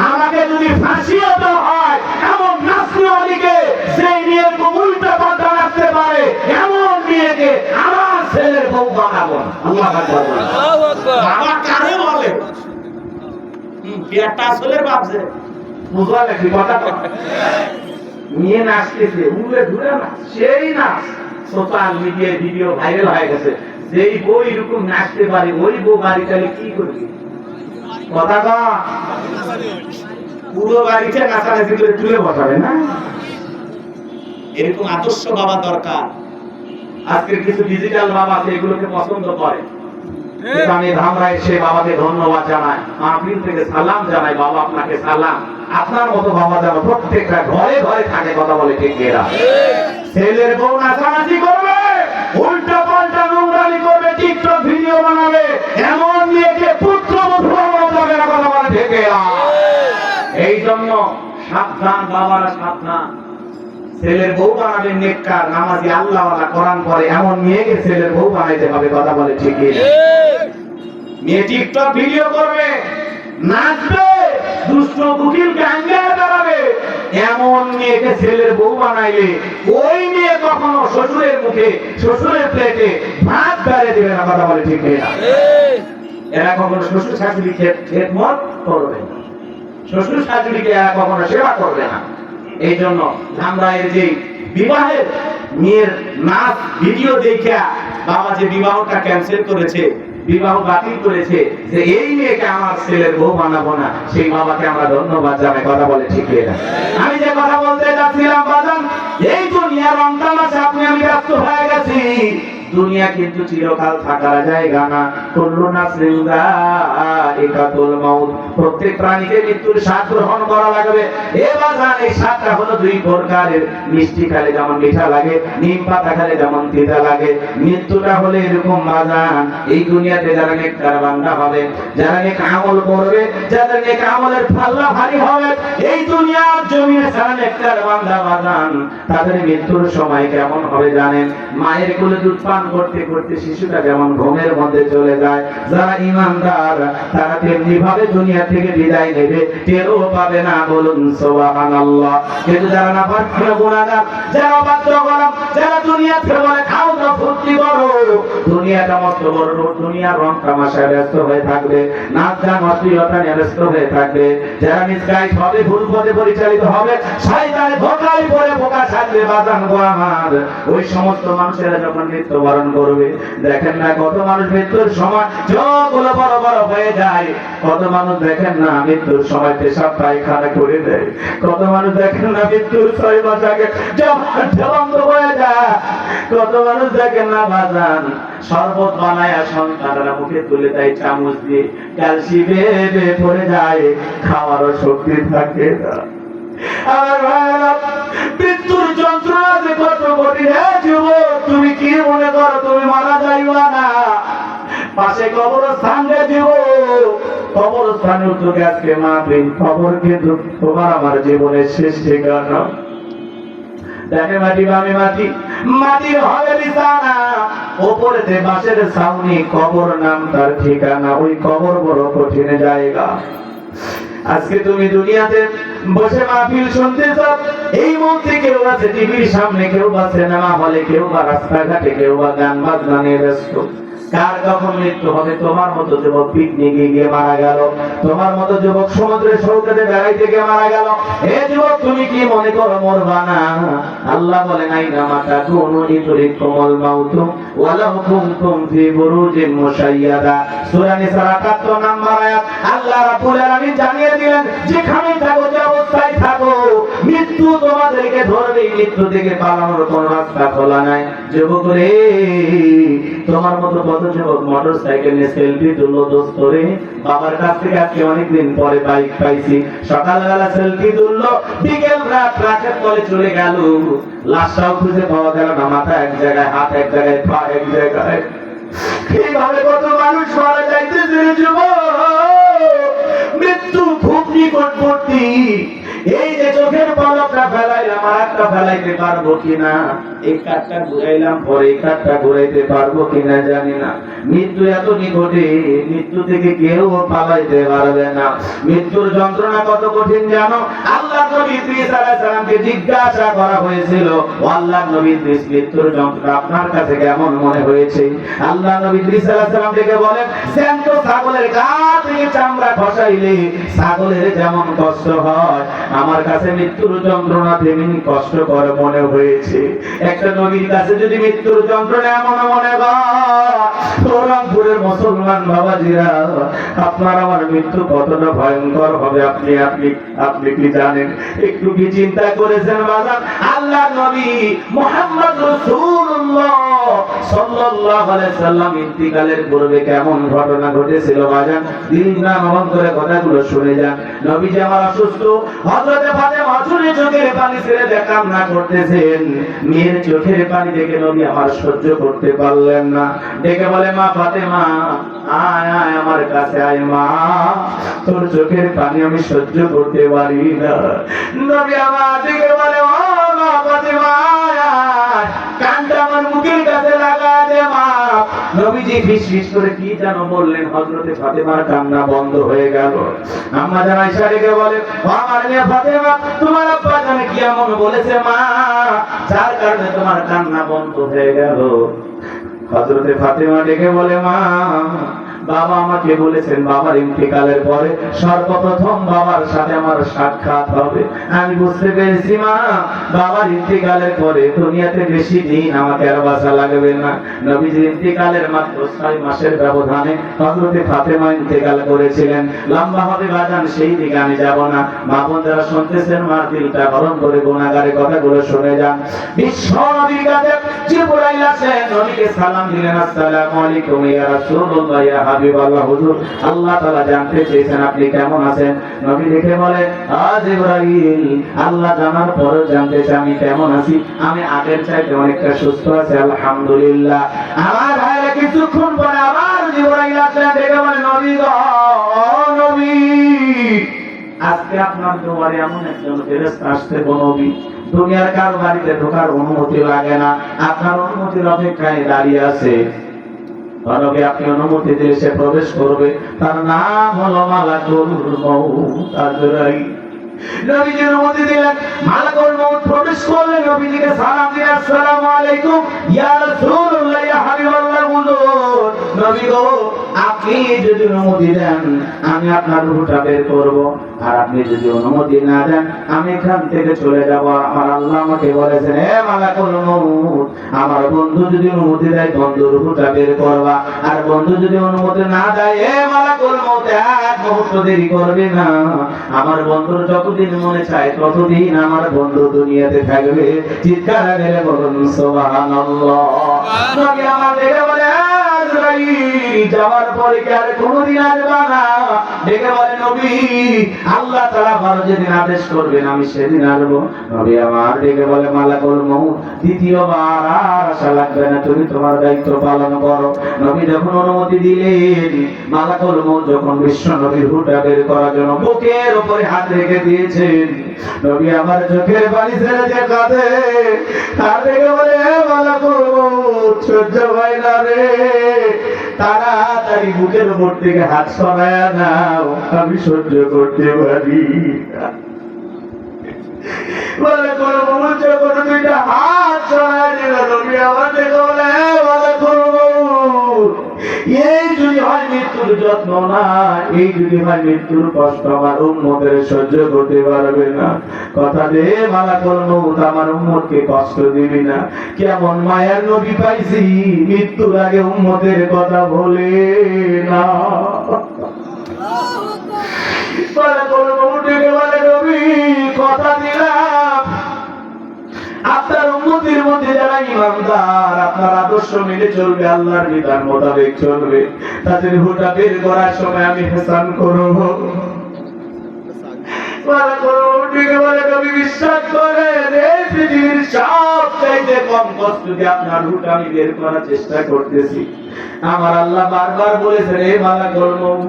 আমাকে যদি ফাঁসিও দেওয়া হয়, এমন নাচনেওয়ালিকে সেই নিয়ে উল্টা পাল্টা রাখতে পারে, এমন মেয়েকে আমার ছেলের বউ বানাবো। আল্লাহু আকবার। বাবা কারে বলে? একটা আসলের বাপছে বুঝলা নাকি কথাটা? মেয়ে নাচতেছে, উড়ে ঘুরে নাচ, সেই নাচ সোশ্যাল মিডিয়ায় ভিডিও ভাইরাল হয়ে গেছে। যেই বউ এরকম নাচতে পারে, ওই বউ বাড়ি চালে কি করবে? কথা কয় পুরো বাড়িতে নাচানাচি করে তুলে বসাবে না? এরকম আদর্শ বাবা দরকার। আজকের কিছু ডিজিটাল বাবা আছে, এগুলোকে পছন্দ করে। আমি ধামরাই সে বাবাকে ধন্যবাদ জানাই, মাহফিল থেকে সালাম জানাই। বাবা আপনাকে সালাম। আপনার মতো বাবা যেন প্রত্যেকটা ঘরে ঘরে থাকে। কথা বলে ঠিক এরা ছেলের বউ নাচানাচি করবে, উল্টা পাল্টা নোংরামি করবে, টিকটক ভিডিও বানাবে, এমন মেয়েকে পুত্রবধূ বানানো যাবে না। কথা বলে ঠিক এরা। এই জন্য সাবধান বাবারা, সাবধান। ছেলের বউ বানাবেন নেককার, নামাজি, আল্লাহওয়ালা, কোরআন পড়ে এমন মেয়েকে ছেলের বউ বানাইতে হবে। কথা বলে ঠিক কি? মেয়ে টিকটক ভিডিও করবে, নাচবে, দুষ্ট উকিল গাঙ্গায় দাঁড়াবে, এমন মেয়েকে ছেলের বউ বানাইলে ওই মেয়ে কখনো শ্বশুরের মুখে, শ্বশুরের প্লেটে ভাত গাড়িয়ে দেবে না। কথা বলে ঠিক না? এরা কখনো শ্বশুর শাশুড়ি খেদমত করবে না, শ্বশুর শাশুড়িকে এরা কখনো সেবা করবে না। এই জন্য আমরা এর যে বিবাহের মেয়ের নাচ ভিডিও দেখে বাবা যে বিবাহটা ক্যান্সেল করেছে, বিবাহ বাতিল করেছে, যে এই মেয়েকে আমার ছেলের বউ বানাবো না, সেই বাবাকে আমরা ধন্যবাদ জানাই। কথা বলে ঠিক না? আমি যে কথা বলতে যাচ্ছিলাম বাজান, এই দুনিয়ার রং তামাশা আপনি আমি ব্যস্ত হয়ে গেছি। দুনিয়া কিন্তু চিরকাল থাকার জায়গা না। কুল্লু নাফসিন যায়িকাতুল মাউত, প্রত্যেক প্রাণীকে মৃত্যুর স্বাদ গ্রহণ করা লাগবে। এ বাজান, এই স্বাদটা হলো দুই প্রকারের। মিষ্টি খেলে যেমন মিঠা লাগে, নিম পাতা খেলে যেমন তিতা লাগে। মৃত্যুটা হলে এরকম বাজান, এই দুনিয়াতে যারা নেককার বান্দা হবে, যারা নেক আমল করবে, যাদের নেক আমলের পাল্লা ভারী হবে, এই দুনিয়ার জমিনে যারা নেককার বান্দা বাজান, তাদের মৃত্যুর সময় কেমন হবে জানেন? মায়ের কোলে দুধ পান করতে করতে শিশুটা যেমন ঘুমের মধ্যে চলে যায়, যারা ঈমানদার তারা তেমনি ভাবে দুনিয়া থেকে বিদায় নেবে, টেরও পাবে না। বলুন সুবহানাল্লাহ। কিন্তু যারা নাফরমান গুনাহগার, যারা অবাধ্য গোলাম, যারা দুনিয়া থেকে বলে খাও না, ফুর্তি করো, দুনিয়াটা মস্ত বড়, দুনিয়ার রং তামাশায় ব্যস্ত হয়ে থাকবে, নাচ গান অশ্লীলতা নিয়ে ব্যস্ত হয়ে থাকবে, যারা মিসগাইড হবে, ভুল পথে পরিচালিত হবে, শয়তানের ধোঁকায় পড়ে বোকা সাজবে বাজান গো আমার, ওই সমস্ত মানুষেরা যখন মৃত্যুবরণ করবে, দেখেন না কত মানুষ মৃত্যুর সময় চোখগুলো বড় বড় হয়ে যায়, কত মানুষ দেখেন না মৃত্যুর সময় পেশাব পায়খানা করে দেয়, কত মানুষ দেখেন না মৃত্যুর 6 মাস আগে বন্ধ হয়ে যায়, কত মানুষ দেখেন না বাজান শরবত বানায় সন্তানরা মুখে তুলে দেয় চামচ দিয়ে, ক্যালসি বেবে পড়ে যায়, খাওয়ারও শক্তি থাকে না। মৃত্যুর যন্ত্রণা যে কত কঠিন। যুবক, তুমি কি মনে করো তুমি মারা যাইবা না? পাশে কবরস্থান রে যুবক, কবরস্থানে উদ্যোগে আজকে মাহফিল, খবর কিন্তু তোমার আমার জীবনের শেষ ঠিকানা। দেখে মাটি বামে মাটি, মাটির হবে বিছানা, ওপরেতে বাঁশের ছাউনি, কবর নাম তার ঠিকানা। ওই কবর বড় কঠিন জায়গা। আজকে তুমি দুনিয়াতে বসে মাহফিল শুনতেছ, এই মুহূর্তে কেউ আছে টিভির সামনে, কেউ বা সিনেমা হলে, কেউ বা রাস্তাঘাটে, কেউ বা গান বাজনা নিয়ে ব্যস্ত। কার কখন মৃত্যু হবে? তোমার মতো যুবক পিকনিকে গিয়ে মারা গেল, তোমার মতো যুবক সমুদ্রের সৈকতে বেড়াইতে গিয়ে মারা গেল। হে যুবক, তুমি কি মনে করো মরবা না? আল্লাহ বলে নাই না মাতা কুনু ইদরিকুমুল মাউত ওয়ালাউ কুনতুম ফি বুরুজিন মুশাইয়াদা। সূরা নিসার ৭৮ নম্বর আয়াত। আল্লাহ রাব্বুল আলামিন জানিয়ে দিলেন, যেখানে থাকো, যে অবস্থায় থাকো, মৃত্যু তোমাদেরকে ধরবে, মৃত্যু থেকে পালানোর কোনো রাস্তা খোলা নাই। যুবক রে, তোমার মতো কত যুবক মোটরসাইকেল নিয়ে সেলফি তুললো দোস্ত রে, বাবার কাছ থেকে আজকে অনেকদিন পরে বাইক পাইছি, সকালবেলা সেলফি তুললো, বিকেল রাত ট্রাকের তলে চলে গেল, লাশটাও খুঁজে পাওয়া গেল না, মাথা এক জায়গায়, হাত এক জায়গায়, পা এক জায়গায়। এইভাবে কত মানুষ মারা যাইতেছে যুবক, মৃত্যু খুব নিকটবর্তী। এই যে চোখের পলকটা ফেলাইলাম, আর একটা ফেলাইতে পারবো কিনা, এই কাঠটা ঘুরাইলাম, পরে এই কাঠটা ঘুরাইতে পারবো কিনা জানি না। মৃত্যু এত নিকটে, মৃত্যু থেকে কেউ পালাইতে পারবে না। মৃত্যুর যন্ত্রণা কত কঠিন জানো? আল্লাহ নবী ইদ্রিস আলাইহিস সালামকে জিজ্ঞাসা করা হয়েছিল, ও আল্লাহ নবী ইদ্রিস, মৃত্যুর যন্ত্রণা আপনার কাছে কেমন মনে হয়েছে? আল্লাহ নবী ইদ্রিস আলাইহিস সালাম থেকে বলেন, জ্যান্ত ছাগলের গা থেকে চামড়া খসাইলে ছাগলের যেমন কষ্ট হয়, আমার কাছে মৃত্যুর যন্ত্রণা তেমনি কষ্টকর মনে হয়েছে। একটা নবীর কাছে যদি মৃত্যুর যন্ত্রণা এমন মনে হয়, রংপুরের মুসলমান বাবাজিরা, আপনার আমার মৃত্যু কতটা ভয়ঙ্কর হবে আপনি কি জানেন? একটু কি চিন্তা করেছেন বাজান? আল্লাহ নবী মুহাম্মদ রাসূলুল্লাহ সাল্লাল্লাহু আলাইহি সাল্লাম ইন্তিকালের পূর্বে কেমন ঘটনা ঘটেছিল বাজান, দিন না মন করে কথাগুলো শুনে যান। নবীজি আমার অসুস্থ, হযরতে ফাতেমা চোখে চোখের পানি ছেড়ে দিয়ে কান্না করতেছেন। মেয়ের চোখের পানি দেখে নবী আমার সহ্য করতে পারলেন না, ডেকে বলে মা ফাতেমা আয় আয় আমার কাছে আয় মা, তোর চোখের পানি আমি সহ্য করতে পারি না। নবী আমার ডেকে বলে ও মা ফাতেমা কানটা আমার মুখের কাছে লাগা দে মা। নবীজি ফিসফিস করে কি যেন বললেন, হযরতে ফাতেমার কান্না বন্ধ হয়ে গেল। আম্মা জান আয়েশা ডেকে বলে ও আমার মেয়ে ফাতেমা তোমার আব্বা জানে কি এমন বলেছে মা যার কারণে তোমার কান্না বন্ধ হয়ে গেল? হযরতে ফাতেমা ডেকে বলে মা বাবা আমাকে বলেছেন বাবার ইন্তেকালের পরে সর্বপ্রথম বাবার সাথে আমার সাক্ষাৎ হবে। আমি বুঝতে পেরেছি মা বাবার ইন্তেকালের পরে দুনিয়াতে বেশি দিন আমাকে আর বাঁচা লাগবে না। নবীজি ইন্তেকালের মাত্র 6 মাসের ব্যবধানে হযরতে ফাতেমা ইন্তেকাল করেছিলেন। লম্বা হবে বাজান সেই দিকে আমি যাব না। মা বোন যারা শুনতেছেন মা দিলটা গরম করে গুনাহগারের কথাগুলো শুনে যান। বিশ্ব নবীর কাছে জিবরাইল আসেন, নবীকে সালাম দিলেন, আসসালামু আলাইকুম ইয়া রাসূলুল্লাহ ইয়া হাবিবাল্লাহ হুজুর আল্লাহ তাআলা জানতে চেয়েছেন আপনি কেমন আছেন। নবী দেখে বলে জিবরাইল আল্লাহ জানার পরেও জানতে চাই আমি কেমন আছি। আমি আগের চাইতে অনেকটা সুস্থ আছি আলহামদুলিল্লাহ। আমার ভাইরা কিছুক্ষণ পরে আবার জিবরাইল আসেন, দেখে বলে নবী গো নবী আজকে আপনার দুয়ারে এমন একজন ফেরেশতা আসছে গো নবী, দুনিয়ার কারো বাড়িতে ঢোকার অনুমতি লাগে না, আপনার অনুমতির অপেক্ষায় দাঁড়িয়ে আছে। নবী আপনি অনুমতি দিলে সে প্রবেশ করবে, তার নাম হলো মালাকুল মউত আজরাইল। নবীজি অনুমতি দিলেন, মালাকুল মউত প্রবেশ করলেন, নবীজিকে সালাম দিলেন, আসসালামু আলাইকুম ইয়া রাসূলুল্লাহ ইয়া হাবিবাল্লাহ হুজুর। নবী গো আপনি যদি অনুমতি দেন আমি আপনার রূহটা বের করব, আর আপনি যদি অনুমতি না দেন আমি এখান থেকে চলে যাব। আমার আল্লাহ আমাকে বলেছেন হে মালাকুল মউত আমার বন্ধু যদি অনুমতি দেয় বন্ধুর রূহটা বের করবা, আর বন্ধু যদি অনুমতি না দেয় হে মালাকুল মউত এক মুহূর্ত দেরি করবে না। আমার বন্ধুর যতদিন মনে চায় ততদিন আমার বন্ধু দুনিয়াতে থাকবে। চিৎকার করে বলুন সুবহানাল্লাহ। নবী আমার দেখে বলে যাওয়ার পরে কি আর কোনদিন আসবে না? ডেকে বলে নবী আল্লাহ তাআলা ভালো যেদিন আদেশ করবেন আমি সেদিন আসবো। নবী আমার ডেকে বলে মালাকুল মউত দ্বিতীয়বার আর আশা লাগবে না, তুমি তোমার দায়িত্ব পালন করো। নবী যখন অনুমতি দিলেন, মালাকুল মউত যখন বিশ্ব নবীর রূহটা বের করার জন্য বুকের উপরে হাত রেখে দিয়েছেন, নবী আমার চোখের পানি ছেড়ে যে কাঁদে, আর ডেকে বলে মালাকুল মউত সহ্য হয় না রে, তাড়াতাড়ি বুকের উপর থেকে হাত সরায়া নাও, আমি সহ্য করতে পারি। মালাকুল মউত যখন দুইটা হাত সরায়া দিল, নবী আমার দেখে বলে মালাকুল মউত এই যদি হয় মৃত্যুর যত্ন না, এই যদি হয় মৃত্যুর কষ্ট আমার উম্মতের সহ্য করতে পারবে না। কথা দে মালাকুল মউত আমার উম্মতকে কষ্ট দিবি না। কেমন মায়ার নবী পাইছি, মৃত্যুর আগে উম্মতের কথা বলে না। মালাকুল মউত বলে নবী কথা দিলাম আপনার উম্মতের মধ্যে যারা ঈমানদার আপনার আদর্শ মেনে চলবে, আল্লাহর বিধান মোতাবেক চলবে, তাদের রূহটা বের করার সময় আমি হেসান করব। বলে নবী বিশ্বাস করেন এই পৃথিবীর সবচাইতে কম কষ্ট দিয়ে আপনার রূহটা আমি বের করার চেষ্টা করতেছি। আমার আল্লাহ বারবার বলেছেন হে মালাকুল মউত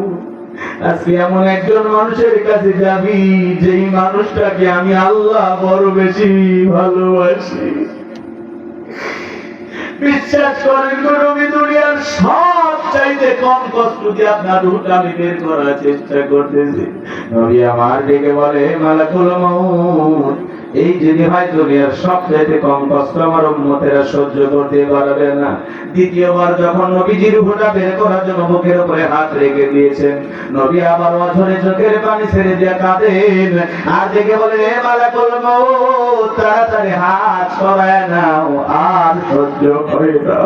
আজকে এমন একজন মানুষের কাছে যাবি যেই মানুষটাকে আমি আল্লাহ বড় বেশি ভালোবাসি। বিশ্বাস করেন নবী দুনিয়ার সব চাইতে কম কষ্ট দিয়ে আপনার রূহটা আমি বের করার চেষ্টা করতেছি। নবী আমার ডেকে বলে মালাকুল মউত এই যদি হয় দুনিয়ার সবচেয়ে কম কষ্ট আমার উম্মতেরা সহ্য করতে পারবে না। দ্বিতীয়বার যখন নবীজির রূহটা বের করার জন্য বুকের উপরে হাত রেখে দিয়েছেন, নবী আবার অঝরে চোখের পানি ছেড়ে দিয়ে কাঁদেন, আর দেখে বলে হে মালাকুল মউত তাড়াতাড়ি হাত সরায় নাও, আর সহ্য হয় না।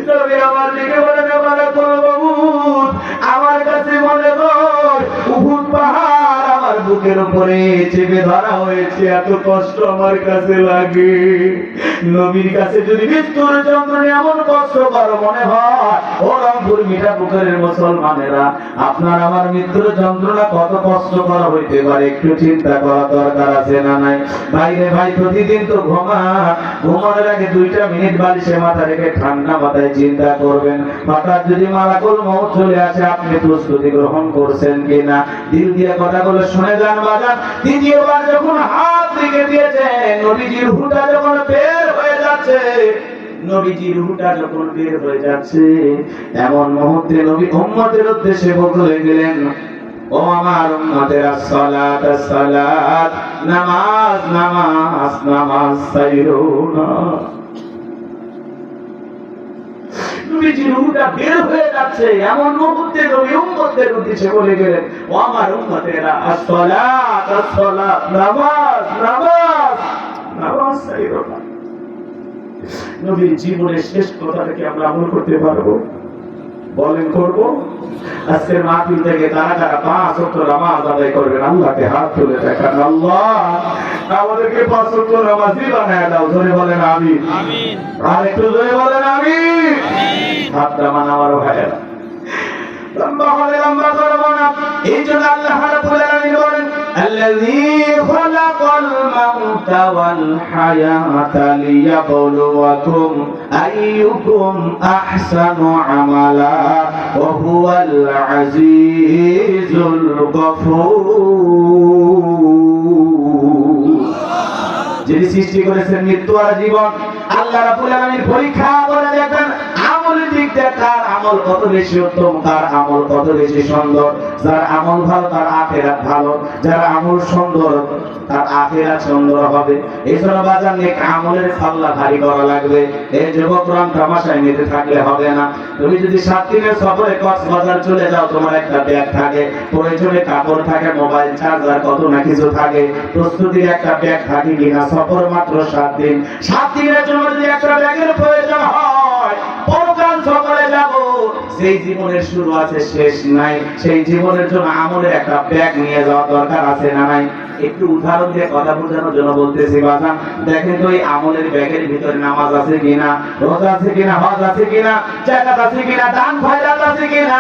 নবী আমার দিকে বলে মালাকুল মউত আমার কাছে মনে কর উহুদ পাহাড় আমার বুকে বুকের উপরে চেপে ধরা হয়েছে, এত কষ্ট আমার কাছে লাগে। নবীর কাছে যদি মৃত্যুর যন্ত্রণা এমন কষ্টকর মনে হয়, ও রংপুর মিঠাপুকুরের মুসলমানেরা, আপনার আমার মৃত্যুর যন্ত্রণা কত কষ্টকর হইতে পারে একটু চিন্তা করা দরকার আছে না নাই? ভাইরে ভাই, প্রতিদিন তো ঘুমানোর আগে 2টা মিনিট বালিশে মাথা রেখে ঠান্ডা মাথায় চিন্তা করবেন, হঠাৎ যদি মালাকুল মউত চলে আসে, আপনি প্রস্তুতি গ্রহণ করছেন কিনা? দিল দিয়ে কথাগুলো শুনে যান বাজার। দ্বিতীয়বার যখন হাত রেখে দিয়েছেন, নবীজির রূহটা যখন বের হয়ে যাচ্ছে, নবীজির রূহটা যখন বের হয়ে যাচ্ছে, এমন মুহূর্তে নবী উম্মতের উদ্দেশ্যে বলে গেলেন, ও আমার উম্মতেরা, সালাত সালাত, নামাজ নামাজ নামাজ ছাইরো না। নবীজির রূহটা বের হয়ে যাচ্ছে, এমন মুহূর্তে নবী উম্মতের উদ্দেশ্যে বলে গেলেন, ও আমার উম্মতেরা, সালাত সালাত, নামাজ নামাজ নামাজ ছাইরো না। নবীর জীবনের শেষ কথাটা কি আমরা আমল করতে পারবো? বলেন করব? আজকের মাহফিল থেকে তারা যারা 5 ওয়াক্ত নামাজ আদায় করবেন, আল্লাহকে হাত তুলে দেখান, আল্লাহ আমাদেরকে 5 ওয়াক্ত নামাজি বানায় দাও। জোরে বলেন আমিন। আমিন। আর একটু জোরে বলেন আমিন। আমিন। হাতটা মানাবার ভাইরা, লম্বা হলে লম্বা করবো না। এই জন্য আল্লাহ রাব্বুল আলামিন বলেন, আল্লাযী খালাকাল মাউতা ওয়াল হায়াতা লিয়াবলুয়াকুম আইয়ুকুম আহসানু আমালা ওয়া হুয়াল আজিজুল গফুর। যিনি সৃষ্টি করেছেন মৃত্যু আর জীবন, আল্লাহ রাব্বুল আলামিন পরীক্ষা করে দেখেন আমলের দিক দিয়ে কার আমল কত বেশি উত্তম, কার আমল কত বেশি সুন্দর। যার আমল ভালো তার আখিরাত ভালো, যার আমল সুন্দর তার আখিরাত সুন্দর হবে। এই জন্য বাজার নেক আমলের পাল্লা ভারী করা লাগবে। এই যুবকরাম তামাশায় মেতে থাকলে হবে না। তুমি যদি 7 দিনের সফরে কক্সবাজার চলে যাও, তোমার একটা ব্যাগ থাকে, প্রয়োজনে কাপড় থাকে, মোবাইল চার্জার, কত না কিছু থাকে, প্রস্তুতির একটা ব্যাগ থাকে কিনা? সফর মাত্র 7 দিন। 7 দিনের জন্য যদি একটা ব্যাগের প্রয়োজন হয়, পরকাল সফরে যাব, সেই জীবনের শুরু আছে শেষ নাই, সেই জীবনের জন্য আমলের একটা ব্যাগ নিয়ে যাওয়া দরকার আছে না নাই? একটু উদাহরণ দিয়ে কথা বোঝানোর জন্য বলতেছি বাজান, দেখেন তো এই আমলের ব্যাগের ভিতরে নামাজ আছে কিনা, রোজা আছে কিনা, হজ আছে কিনা, যাকাত আছে কিনা, দান খয়রাত আছে কিনা,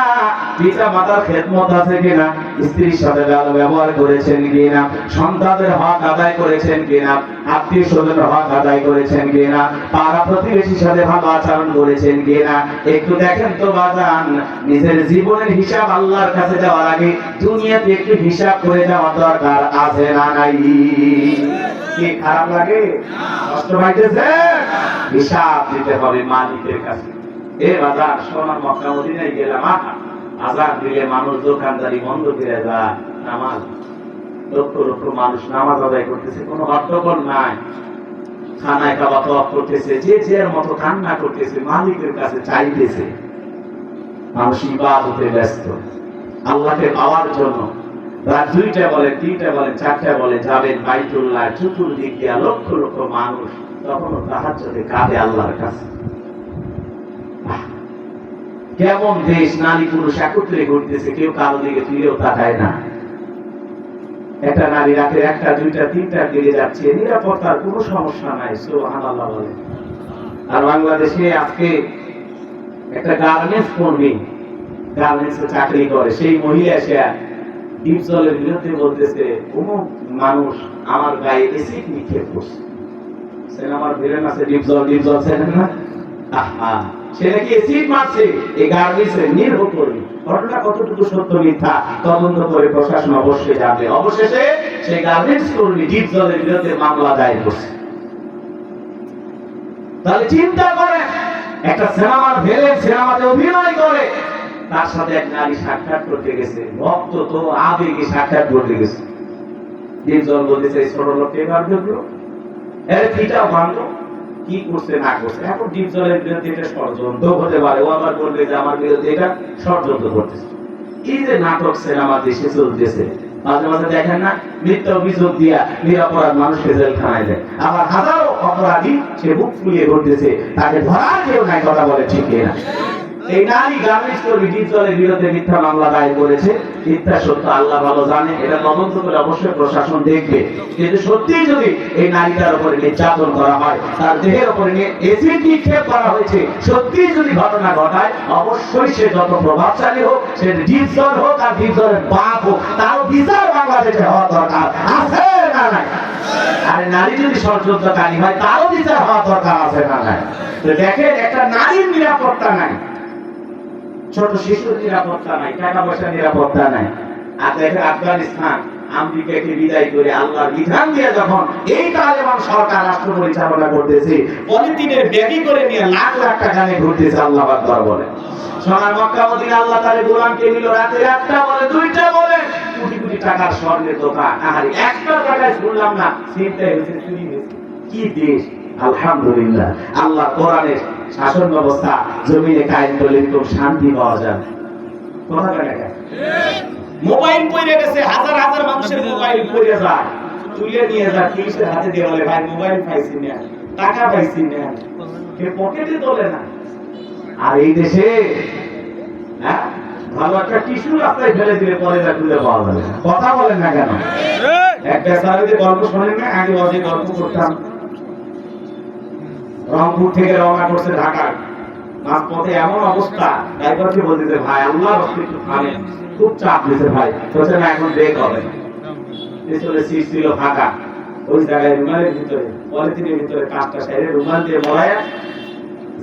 পিতা মাতার খেদমত আছে কিনা, স্ত্রীর সাথে ভালো ব্যবহার করেছেন কিনা, সন্তানদের হক আদায় করেছেন কিনা, আত্মীয় স্বজনের হক আদায় করেছেন কিনা, পাড়া প্রতিবেশীর সাথে ভালো আচরণ করেছেন কিনা? একটু দেখেন তো বাজান, নিজের জীবনের হিসাব আল্লাহর কাছে যাওয়ার আগে দুনিয়াতে একটু হিসাব করে যাওয়া দরকার আছে না নাই? কি খারাপ লাগে? কষ্ট পাইতেছে? হিসাব দিতে হবে মালিকের কাছে। এ বাজার, সোনার মক্কা মদিনায় গেলাম, আজান দিলে মানুষ দোকানদারি বন্ধ করে যায়, নামাজ লক্ষ লক্ষ মানুষ নামাজ আদায় করতেছে, কোনো হট্টগোল নাই, খানায় কাবা তওয়াফ করতেছে, যে যার মতো কান্না করতেছে, মালিকের কাছে চাইতেছে। মানুষ ইবাদতে ব্যস্ত, আল্লাহকে পাওয়ার জন্য। রাত 2টা বলে, 3টা বলে, 4টা বলে যাবেন বাইতুল্লাহ, চতুর্দিক দিয়ে লক্ষ লক্ষ মানুষ তখনও তাহাজ্জুদে কাঁদে আল্লাহর কাছে। কেমন দেশ, নারী পুরুষ একত্রে ঘুরতেছে, কেউ কারো দিকে ফিরেও তাকায় না। একটা নারী রাতে 1টা 2টা 3টার দিকে যাচ্ছে, নিরাপত্তার কোনো সমস্যা নাই, সুবহানাল্লাহ বলে। আর বাংলাদেশে আজকে একটা গার্মেন্টস কর্মী, গার্মেন্টসে চাকরি করে, সেই মহিলা এসে ডিপজলের বিরুদ্ধে বলতেছে, অমুক মানুষ আমার গায়ে এসিড নিক্ষেপ করছে। সেন আমার ভিলেন আছে ডিপজল, ডিপজল চেনেন না? আহা, সে নাকি এসিড মারছে এই গার্মেন্টসে, নির্ভর কর্মী। ঘটনা কতটুকু সত্য মিথ্যা তদন্ত করে প্রশাসন অবশ্যই যাবে। অবশেষে সেই গার্মেন্টস কর্মী ডিপজলের বিরুদ্ধে মামলা দায়ের করছে। তাহলে চিন্তা করেন, একটা সিনেমার ভিলেন সিনেমাতে অভিনয় করে, তার সাথে এক নারী সাক্ষাৎ করতে গেছে, ভক্ত তো আবেগে সাক্ষাৎ করতে গেছে। ডিপজল বলতেছে, ছোট লোককে এবার দেখলো, এর ফিটাও ভাঙলো, কি করছে না করছে। এখন ডিপজলের বিরুদ্ধে এটা ষড়যন্ত্র হতে পারে, ও আবার বলবে যে আমার বিরুদ্ধে এটা ষড়যন্ত্র করতেছে। এই যে নাটক সিনেমা দেশে চলতেছে, মাঝে মাঝে দেখেন না, মিথ্যা অভিযোগ দিয়া নিরাপরাধ মানুষকে জেলখানায় দেয়, আবার হাজারো অপরাধী সে বুক ফুলিয়ে ঘুরতেছে, তাকে ধরার কেউ নাই, কথা বলে ঠিক না? এই নারী গার্মেন্টস কর্মী ডিপজলের বিরুদ্ধে মিথ্যা মামলা দায়ের করেছে। মিথ্যা সত্য আল্লাহ ভালো জানে, এটা তদন্ত করে অবশ্যই প্রশাসন দেখবে। কিন্তু সত্যি যদি এই নারীটার উপরে নির্যাতন করা হয়, তার দেহের উপরে এসিড নিক্ষেপ করা হয়েছে, সত্যি যদি ঘটনা ঘটায়, অবশ্যই সে যত প্রভাবশালী হোক, সে ডিপজল হোক আর ডিপজলের বাপ হোক, তারও বিচার বাংলাদেশে হওয়া দরকার আছে না নাই? আরে নারী যদি ষড়যন্ত্রকারী হয়, তারও বিচার হওয়া দরকার আছে না নাই? তো দেখেন, একটা নারীর নিরাপত্তা নাই, ছোট শিশুর নিরাপত্তা নাই, টাকা পয়সার নিরাপত্তা নাই। আর দেখেন আফগানিস্তান আমেরিকাকে বিদায় করে আল্লাহর বিধান দিয়ে যখন এই তালেবান সরকার রাষ্ট্র পরিচালনা করতেছে, পলিথিনের ব্যাগি করে নিয়ে লাখ লাখ টাকা নিয়ে ঘুরতেছে। আল্লাহু আকবার বলে। সোনার মক্কা মদিনা আল্লাহ তাআলা গোলামকে নিল, রাতে একটা বলে, দুইটা বলে, কোটি কোটি টাকার স্বর্ণের দোকান। আহারে একটা টাকায় শুনলাম না চিন্তাই হয়েছে, চুরি হয়েছে। কি দেশ! আলহামদুলিল্লাহ, আল্লাহ কোরআনের শাসন ব্যবস্থা জমিনে কায়েম করলে খুব শান্তি পাওয়া যায়। কথা বলে না? মোবাইল পড়ে গেছে, হাজার হাজার মানুষের মোবাইল পড়ে যায়, তুলে নিয়ে যায়, পুলিশের হাতে দিয়ে বলে, ভাই মোবাইল পাইছি না, টাকা পাইছি না, কেউ পকেটে তোলে না। আর এই দেশে হ্যাঁ, ভালো একটা টিস্যু রাস্তায় ফেলে দিলে পরে যা খুঁজে পাওয়া যাবে না। কথা বলেন না কেন? একটা সারাদিনে গল্প শোনেন না? আগে অনেক গল্প করতাম। রংপুর থেকে রওনা করছে ঢাকা, মাঝপথে এমন অবস্থা, ড্রাইভারকে বলতেছে, ভাই আল্লাহর রাস্তায় একটু থামেন, খুব চাপ দিচ্ছে ভাই। বলছে না, এখন ব্রেক হবে। পিছনে সিট ছিল ফাঁকা, ওই জায়গায় রুমালের ভিতরে, পলিথিনের ভিতরে কাঁচটা সাইডে রুমাল দিয়ে মরায়া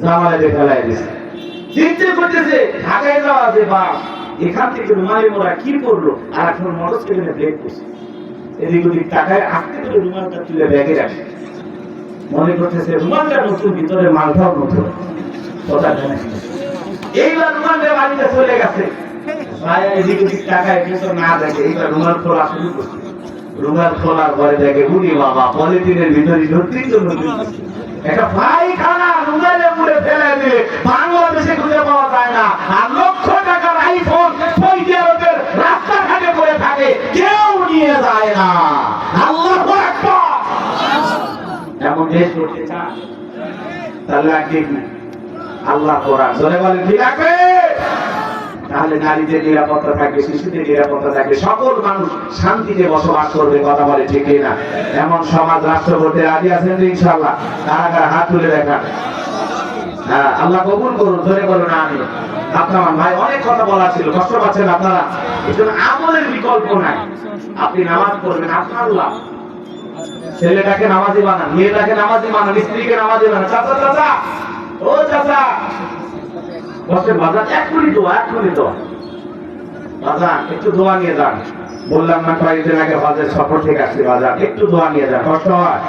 জামালাতে ফেলাই দিছে। চিন্তা করতেছে ঢাকায় যাওয়া যে বাস, এখান থেকে রুমালে মোড়া কি করলো, আর এখন মোটরসাইকেলে ব্রেক করছে। এদিক ওদিক টাকায় আস্তে করে রুমালটা তুলে ব্যাগে রাখে, মনে করতেছে রুমালটা নতুন, ভিতরে মালটাও নতুন। কথা জানে এইবার রুমালটা বাড়িতে চলে গেছে, ভাই এদিক ওদিক টাকায় কিন্তু না দেখে, এইবার রুমাল খোলা শুরু করছে। রুমাল খোলার পরে দেখে, উনি বাবা পলিথিনের ভিতরে ঢুকতেই জন্য একটা পায়খানা রুমালে মুড়ে ফেলে দিলে বাংলাদেশে খুঁজে পাওয়া যায় না। আর লক্ষ টাকার আইফোন সৌদি আরবের রাস্তাঘাটে পড়ে থাকে, কেউ নিয়ে যায় না। আল্লাহু আকবার! এমন দেশ করতে চান তাহলে আগে আল্লাহ কোরআন জোরে বলেন, কি লাগবে? তাহলে নারীদের নিরাপত্তা থাকবে, শিশুদের নিরাপত্তা থাকবে, সকল মানুষ শান্তিতে বসবাস করবে। কথা বলে ঠিক না? এমন সমাজ রাষ্ট্র করতে রাজি আছেন তো ইনশাআল্লাহ? কারা কারা হাত তুলে দেখান। হ্যাঁ, আল্লাহ কবুল করুন। ধরে বলুন আমি। আপনার ভাই অনেক কথা বলা ছিল, কষ্ট পাচ্ছেন আপনারা, এই জন্য আমলের বিকল্প নাই। আপনি নামাজ পড়বেন, আপনার লাভ। ছেলেটাকে নামাজি বানান, মেয়েটাকে নামাজি বানান, স্ত্রীকে নামাজি বানান। চাচা চাচা, ও চাচা, বসেন বাজার, এক মিনিট দোয়া, এক মিনিট দোয়া। বাজার একটু দোয়া নিয়ে যান। বললাম না কয়েকদিন আগে হজের সফর থেকে আসছি, বাজার একটু দোয়া নিয়ে যান। কষ্ট হয়?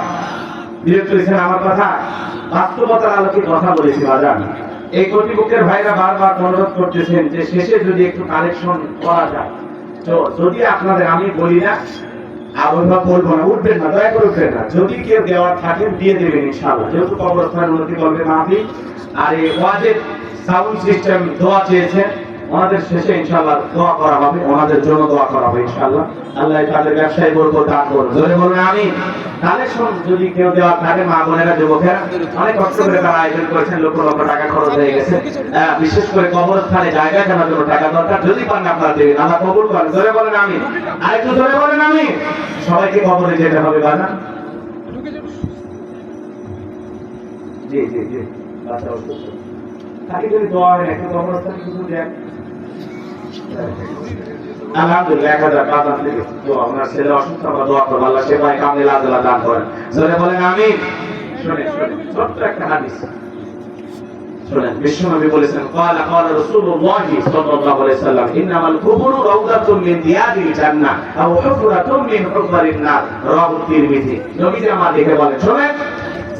বিরক্ত হয়েছেন আমার কথা? বাস্তবতার আলোকে কথা বলেছি বাজার। এই কর্তৃপক্ষের ভাইরা বারবার অনুরোধ করতেছেন যে শেষে যদি একটু কালেকশন করা যায়। তো যদি আপনাদের, আমি বলি না আর ওইভাবে বলবো না, উঠবেন না, দয়া করে উঠবেন না। যদি কেউ দেওয়ার থাকে দিয়ে দেবেন ইনশাআল্লাহ, যেহেতু কবরস্থান উন্নতি করবে মাহফিল। আর এই ওয়াজের সাউন্ড সিস্টেম দোয়া চেয়েছেন, ওনাদের শেষে ইনশাআল্লাহ দোয়া করা হবে, ওনাদের জন্য দোয়া করা হবে ইনশাআল্লাহ। আল্লাহ তাদের ব্যবসায় বরকত দান করুন। জোরে বলুন আমিন। কালেকশন যদি কেউ দেওয়ার থাকে, মা বোনেরা, যুবকেরা অনেক কষ্ট করে তারা আয়োজন করেছেন, লক্ষ লক্ষ টাকা খরচ হয়ে গেছে। বিশেষ করে কবরস্থানে জায়গা কেনার জন্য টাকা দরকার, যদি পান আপনারা দেবেন, আল্লাহ কবুল করেন। জোরে বলেন আমিন। আরেকটু জোরে বলেন আমিন। সবাইকে কবরে যেতে হবে বানা। জি জি জি, আচ্ছা তাকে যদি দোয়া হয়, একটু কবরস্থানে কিছু দেন। আলহামদুলিল্লাহ, 1000 টাকা থেকে দোয়া, ওনার ছেলে অসুস্থ, আমরা দোয়া করব, আল্লাহ সেবায় কামিল আজলা দান করেন। জোরে বলেন আমিন। শুনেন শুনেন, ছোট্ট একটা হাদিস শুনেন। বিশ্বনবী বলেছেন, ক্বালা ক্বালা রাসূলুল্লাহ সাল্লাল্লাহু আলাইহি সাল্লাম, ইন্নামাল কুবুরু রাউদাতুন মিন দিয়ারিল জান্নাহ আও হুফরাতুন মিন হুফারিন নার। রাওয়াহু তিরমিজি। নবীজি আমাদেরকে বলেন, শুনেন,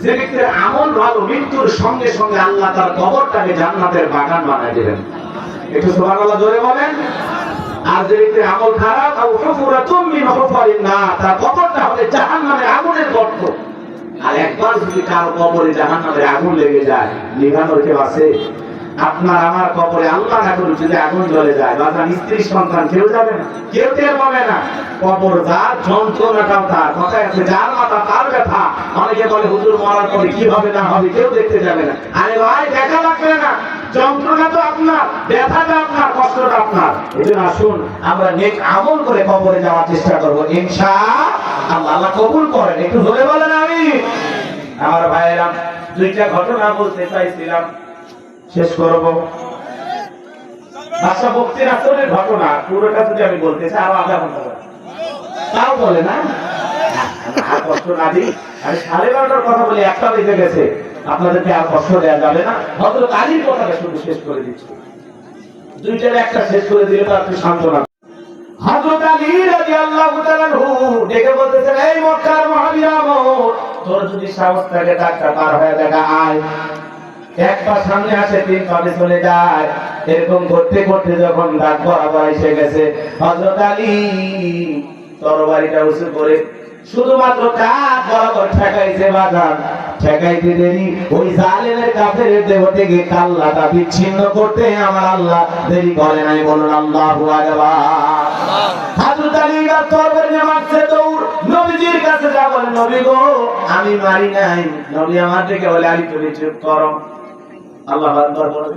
যে ব্যক্তির আমল ভালো, মৃত্যুর সঙ্গে সঙ্গে আল্লাহ তার কবরটাকে জান্নাতের বাগান বানায় দেবেন। একটু সুবহানাল্লাহ জোরে বলেন। আর যে ব্যক্তির আমল খারাপ, আও হুফরাতুন মিন হুফারিন নার, তার কবরটা হবে জাহান্নামের আগুনের গর্ত। আর একবার যদি কারো কবরে জাহান্নামের আগুন লেগে যায়, নিভানোর কেউ আছে? আপনার আমার কবরে আল্লাহ না করুক যদি আগুন জ্বলে যায়, বাজার স্ত্রী সন্তান কেউ যাবে না, কেউ টের পাবে না। কবর যার, যন্ত্রণাটাও তার। কথা আছে, যার মাথা তার ব্যথা। অনেকে বলে হুজুর মরার পরে কি হবে না হবে কেউ দেখতে যাবে না। আরে ভাই, দেখা লাগবে না, যন্ত্রণা তো আপনার, ব্যথাটা আপনার, কষ্টটা আপনার। এজন্য আসুন আমরা নেক আমল করে কবরে যাওয়ার চেষ্টা করব ইনশাআল্লাহ। আল্লাহ কবুল করেন। একটু জোরে বলেন আমিন। আমার ভাইয়েরা, দুইটা ঘটনা বলতে চাইছিলাম, শেষ করব। বাদশা বক্তির আসরের ঘটনা পুরোটা যদি আমি বলতে চাই আরো আধা ঘন্টা তাও বলে না, আর কষ্ট না দিই। আমি 12:30টার কথা বলে 1টা বেজে গেছে, আপনাদেরকে আর কষ্ট দেওয়া যাবে না। হযরত আলীর কথাটা শুধু শেষ করে দিচ্ছি, দুইটার একটা শেষ করে দিলে তো আপনি সান্ত্বনা। হযরত আলী রাদিয়াল্লাহু তাআলা ডেকে বলতেছেন, এই মক্কার মহাবীর, তোর যদি সাহস থাকে ডাক্তার পার হয়ে দেখা আয়। এক পা সামনে আসে, 3 পা চলে যায়। এরকম করতে করতে যখন ডাক বরাবর এসে গেছে, হযরত আলী তরবারিটা উঁচু করে শুধুমাত্র কাঁধ বরাবর ঠেকাইছে। বাজান ঠেকাইতে দেরি, ওই জালেমের কাফেরের দেহ থেকে কাল্লাটা বিচ্ছিন্ন করতে আমার আল্লাহ দেরি করে নাই। বলুন আল্লাহু আকবার। হযরত আলী তরবারি নিয়ে মারছে দৌড়, নবীজির কাছে যা বলে, নবী গো আমি মারি নাই। নবী আমার দিকে বলে, আলী তুমি চুপ করো। আল্লাহু আকবার বলে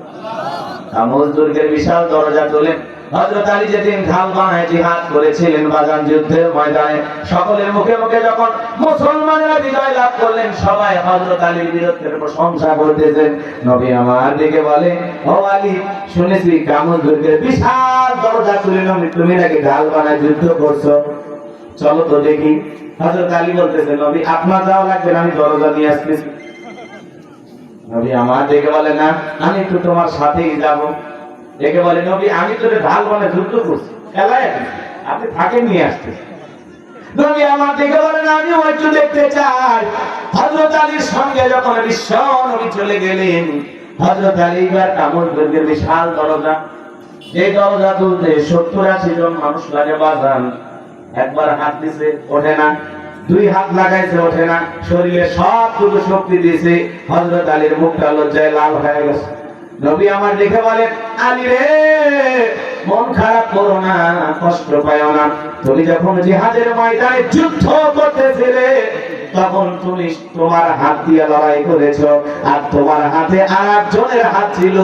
কামুজ দুর্গের বিশাল দরজা তোলেন। হযরত আলী যেদিন ঢাল বানায় জিহাদ করেছিলেন বাজান যুদ্ধের ময়দানে, সকলের মুখে মুখে যখন মুসলমানেরা বিজয় লাভ করলেন, সবাই হযরত আলীর বীরত্বের প্রশংসা করতেছেন। নবী আমার দিকে বলে, ও আলী শুনেছি কামুজ দুর্গের বিশাল দরজা তুলে তুমি নাকি ঢাল বানায় যুদ্ধ করছো, চলো তো দেখি। হযরত আলী বলতেছে, নবী আপনার যাওয়া লাগবে না, আমি দরজা নিয়ে আসতেছি। নবী আমার দিকে বলে, না আমি একটু তোমার সাথেই যাব। দেখে বলে, নবী আমি তো ঢাল বানায় যুদ্ধ করছি, খেলায় আপনি থাকে নিয়ে আসতে। নবী আমার দিকে বলে, না আমিও একটু দেখতে চাই। হযরত আলীর সঙ্গে যখন বিশ্ব নবী চলে গেলেন, হযরত আলী এবার কামুজ দুর্গের বিশাল দরজা, যে দরজা তুলতে 70-80 জন মানুষ লাগে বাজান। একবার হাত দিছে ওঠে না, 2 হাত লাগাইছে ওঠে না, শরীরে সবটুকু শক্তি দিয়েছে। হযরত আলীর মুখটা লজ্জায় লাল হয়ে গেছে। নবী আমার দেখে বলে, আলী রে মন খারাপ করো না, কষ্ট পাও না। তুমি যখন জিহাদের ময়দানে যুদ্ধ করতেছিলে তখন তুমি তোমার হাত দিয়ে লড়াই করেছো, আর তোমার হাতে আরেকজনের হাত ছিল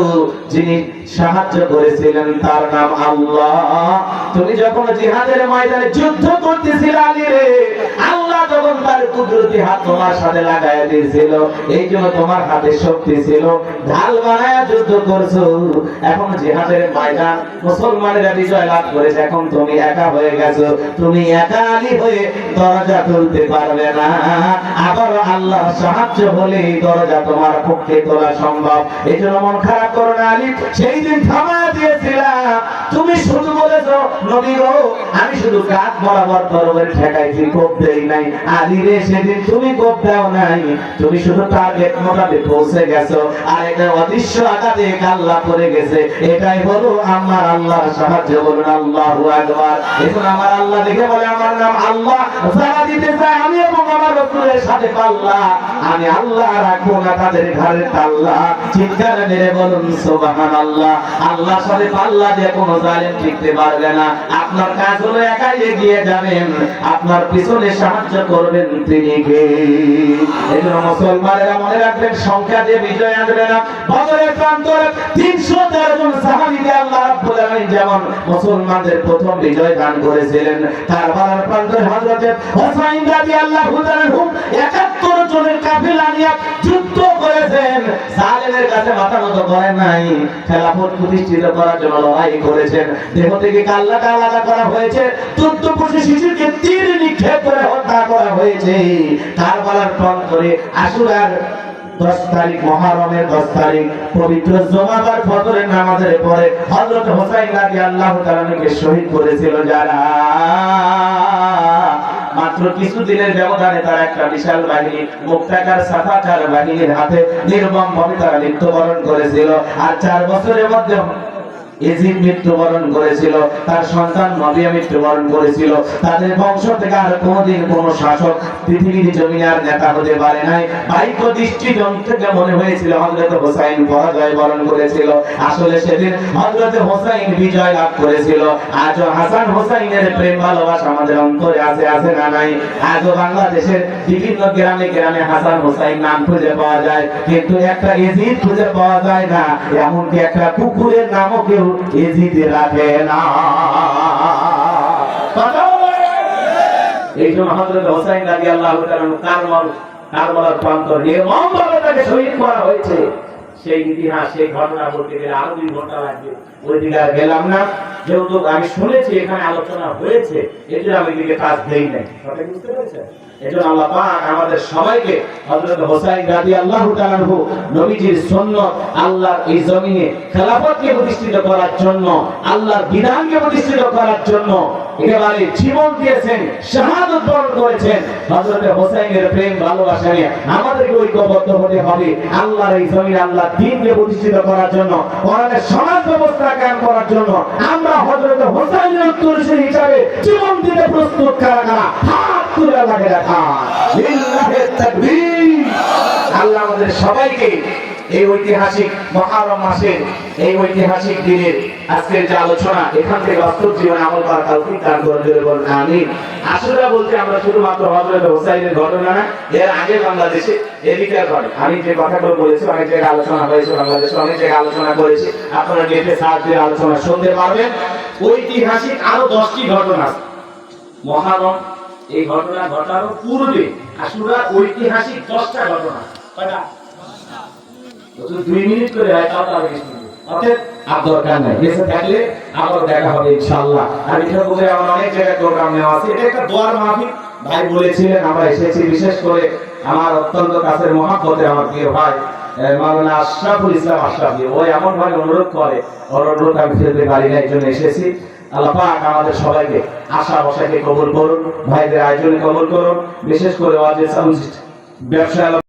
যিনি সাহায্য করেছিলেন, তার নাম আল্লাহ। তুমি যখন জিহাদের ময়দানে যুদ্ধ করতেছিলে আলী রে, আল্লাহ তখন তার কুদরতি হাত তোমার সাথে লাগায় দিয়েছিল। এই জন্য তোমার হাতে শক্তি ছিল, ঢাল বানায় যুদ্ধ করছো। এখন জিহাদের ময়দান মুসলমানেরা বিজয় লাভ করেছে, এখন তুমি একা হয়ে গেছো। তুমি একা আলী হয়ে দরজা তুলতে পারবে না, আবার আল্লাহর সাহায্য হলে দরজা তোমার পক্ষে তোলা সম্ভব। এই জন্য মন খারাপ করো না আলী। সেই দিন থামা দিয়েছিলাম, তুমি শুধু বলেছো, নবী গো আমি শুধু কাঁধ বরাবর তরবারি ঠেকাইছি, কোপ দেই নাই। আলী রে সেদিন তুমি কোপ দাও নাই, তুমি শুধু টার্গেট মোটামুটি পৌঁছে গেছো, আর এটা অদৃশ্য আঘাতে কাল্লা পড়ে গেছে। এটাই হলো আমার আল্লাহর সাহায্য। বলুন আল্লাহু আকবার। এখন আমার আল্লাহ দেখে বলে, আমার নাম আল্লাহ, যারা দিতে চায় আমি এবং আমার রাসূলের সাথে পাল্লা, আমি আল্লাহ রাখবো না তাদের ঘরের পাল্লা। চিৎকার মেরে বলুন সুবহানাল্লাহ। আল্লাহর সাথে পাল্লা দিয়ে কোনো জালেম টিকতে পারবে না। আপনার কাজ হলো একাই এগিয়ে যাবেন, আপনার পিছনে সাহায্য করবেন তিনি কে। এজন্য মুসলমানেরা মনে রাখবেন, সংখ্যা দিয়ে বিজয় আসবে না। বদরের প্রান্তরে 313 জন সাহাবীকে আল্লাহ রাব্বুল আলামিন যেমন মুসলমানদের প্রথম বিজয় দান করেছিলেন, কারবালার প্রান্তরে হযরত হুসাইন রাদিয়াল্লাহু তাআলা 71 জনের কাফেলা নিয়ে যুদ্ধ করেছেন। জালেমের কাছে মাথা নত করেন নাই, খেলাফত প্রতিষ্ঠিত করার জন্য লড়াই করেছেন। দেহ থেকে কাল্লাটা আলাদা করা হয়েছে, 14 শিশুকে তীর নিক্ষেপ করে হত্যা করা হয়েছে। কারবালার প্রান্তরে আশুরার 10 তারিখ, মুহররমের 10 তারিখ পবিত্র জুমাবার ফজরের নামাজের পরে হযরত হুসাইন রাদিয়াল্লাহু তাআলাকে শহীদ করেছিল যারা। মাত্র কিছুদিনের ব্যবধানে তার একটা বিশাল বাহিনী, মুক্তাকার সাফাকার বাহিনীর হাতে নির্মমভাবে তারা মৃত্যুবরণ করেছিল। আর 4 বছরের মধ্যে ইয়াজিদ মৃত্যুবরণ করেছিল, তার সন্তান মুআবিয়া মৃত্যুবরণ করেছিল। তাদের বংশ থেকে আর কোনোদিন কোনো শাসক পৃথিবীর জমিনে আর নেতা হতে পারে নাই। বাহ্য দৃষ্টিকোণ থেকে মনে হয়েছিল হযরত হুসাইন পরাজয় বরণ করেছিল, আসলে সেদিন হযরত হুসাইন বিজয় লাভ করেছিল। আজও হাসান হুসাইনের প্রেম ভালোবাসা আমাদের অন্তরে আছে, আছে না নাই? আজও বাংলাদেশের বিভিন্ন গ্রামে গ্রামে হাসান হুসাইন নাম খুঁজে পাওয়া যায়, কিন্তু একটা ইয়াজিদ খুঁজে পাওয়া যায় না। এমনকি একটা কুকুরের নামও কেউ ইয়াজিদ রাখে না। এই জন্য হযরত হুসাইন রাদিয়াল্লাহু তাআলা কারবালার প্রান্তর নির্মমভাবে তাকে শহীদ করা হয়েছে। সেই ইতিহাস, সেই ঘটনা বলতে গেলে আরো 2 ঘন্টা লাগবে, ওই দিকে আর গেলাম না। যেহেতু আমি শুনেছি এখানে আলোচনা হয়েছে, এজন্য আমি দিকে কাজ দেই নাই। কথা বুঝতে পেরেছেন? এজন্য আল্লাহ পাক আমাদের সবাইকে হযরত হুসাইন রাদিয়াল্লাহু তাআলা নবীজির সুন্নাত, আল্লাহর এই জমিনে খেলাফতকে প্রতিষ্ঠিত করার জন্য, আল্লাহর বিধানকে প্রতিষ্ঠিত করার জন্য একেবারে জীবন দিয়েছেন, শাহাদাত বরণ করেছেন। হযরত হুসাইনের প্রেম ভালোবাসা নিয়ে আমাদেরকে ঐক্যবদ্ধ হতে হবে। আল্লাহর এই জমিনে আল্লাহর দ্বীনকে প্রতিষ্ঠিত করার জন্য, কোরআনের সমাজ ব্যবস্থা কায়েম করার জন্য আমরা হযরত হুসাইনের উত্তরসূরি হিসাবে জীবন দিতে প্রস্তুত। কারা কারা হাত তুলে আল্লাহকে দেখা লিল্লাহি তাকবীর। আল্লাহ আমাদের সবাইকে এই ঐতিহাসিক মুহররম মাসের এই ঐতিহাসিক দিনের আজকের যে আলোচনা, এখান থেকে বাস্তব জীবনে আমল করার তৌফিক দান করুন। বলুন আমিন। আশুরা বলতে আমরা শুধুমাত্র হযরত হুসাইনের ঘটনা না, এর আগে বাংলাদেশে এদিকের ঘটনা, আমি যে কথাগুলো বলেছি অনেক জায়গায় আলোচনা হয়েছে, বাংলাদেশে অনেক জায়গায় আলোচনা করেছি, আপনারা নেটে সার্চ দিয়ে আলোচনা শুনতে পারবেন। ঐতিহাসিক আরো 10টি ঘটনা মুহররম, এই ঘটনা ঘটার পূর্বে আশুরা ঐতিহাসিক 10টা ঘটনা। কয়টা? 2 মিনিট করে হয়, তাও তার বেশি অতএব আর দরকার নাই, বেঁচে থাকলে আবার দেখা হবে ইনশাআল্লাহ। আর এটা বলে আমার অনেক জায়গায় প্রোগ্রাম নেওয়া আছে। এটা একটা দোয়ার মাহফিল, ভাই বলেছিলেন, আমরা এসেছি। বিশেষ করে আমার অত্যন্ত কাছের মহাব্বতের আমার প্রিয় ভাই মাওলানা আশরাফুল ইসলাম আশরাফি, ওই এমন ভাবে অনুরোধ করে, অনুরোধ আমি ফেলতে পারি না, এই জন্য এসেছি। আল্লাহ পাক আমাদের সবাইকে আশা বসাকে কবুল করুন, ভাইদের আয়োজনে কবুল করুন। বিশেষ করে ওয়াজিদ সাউন্ড ব্যবসা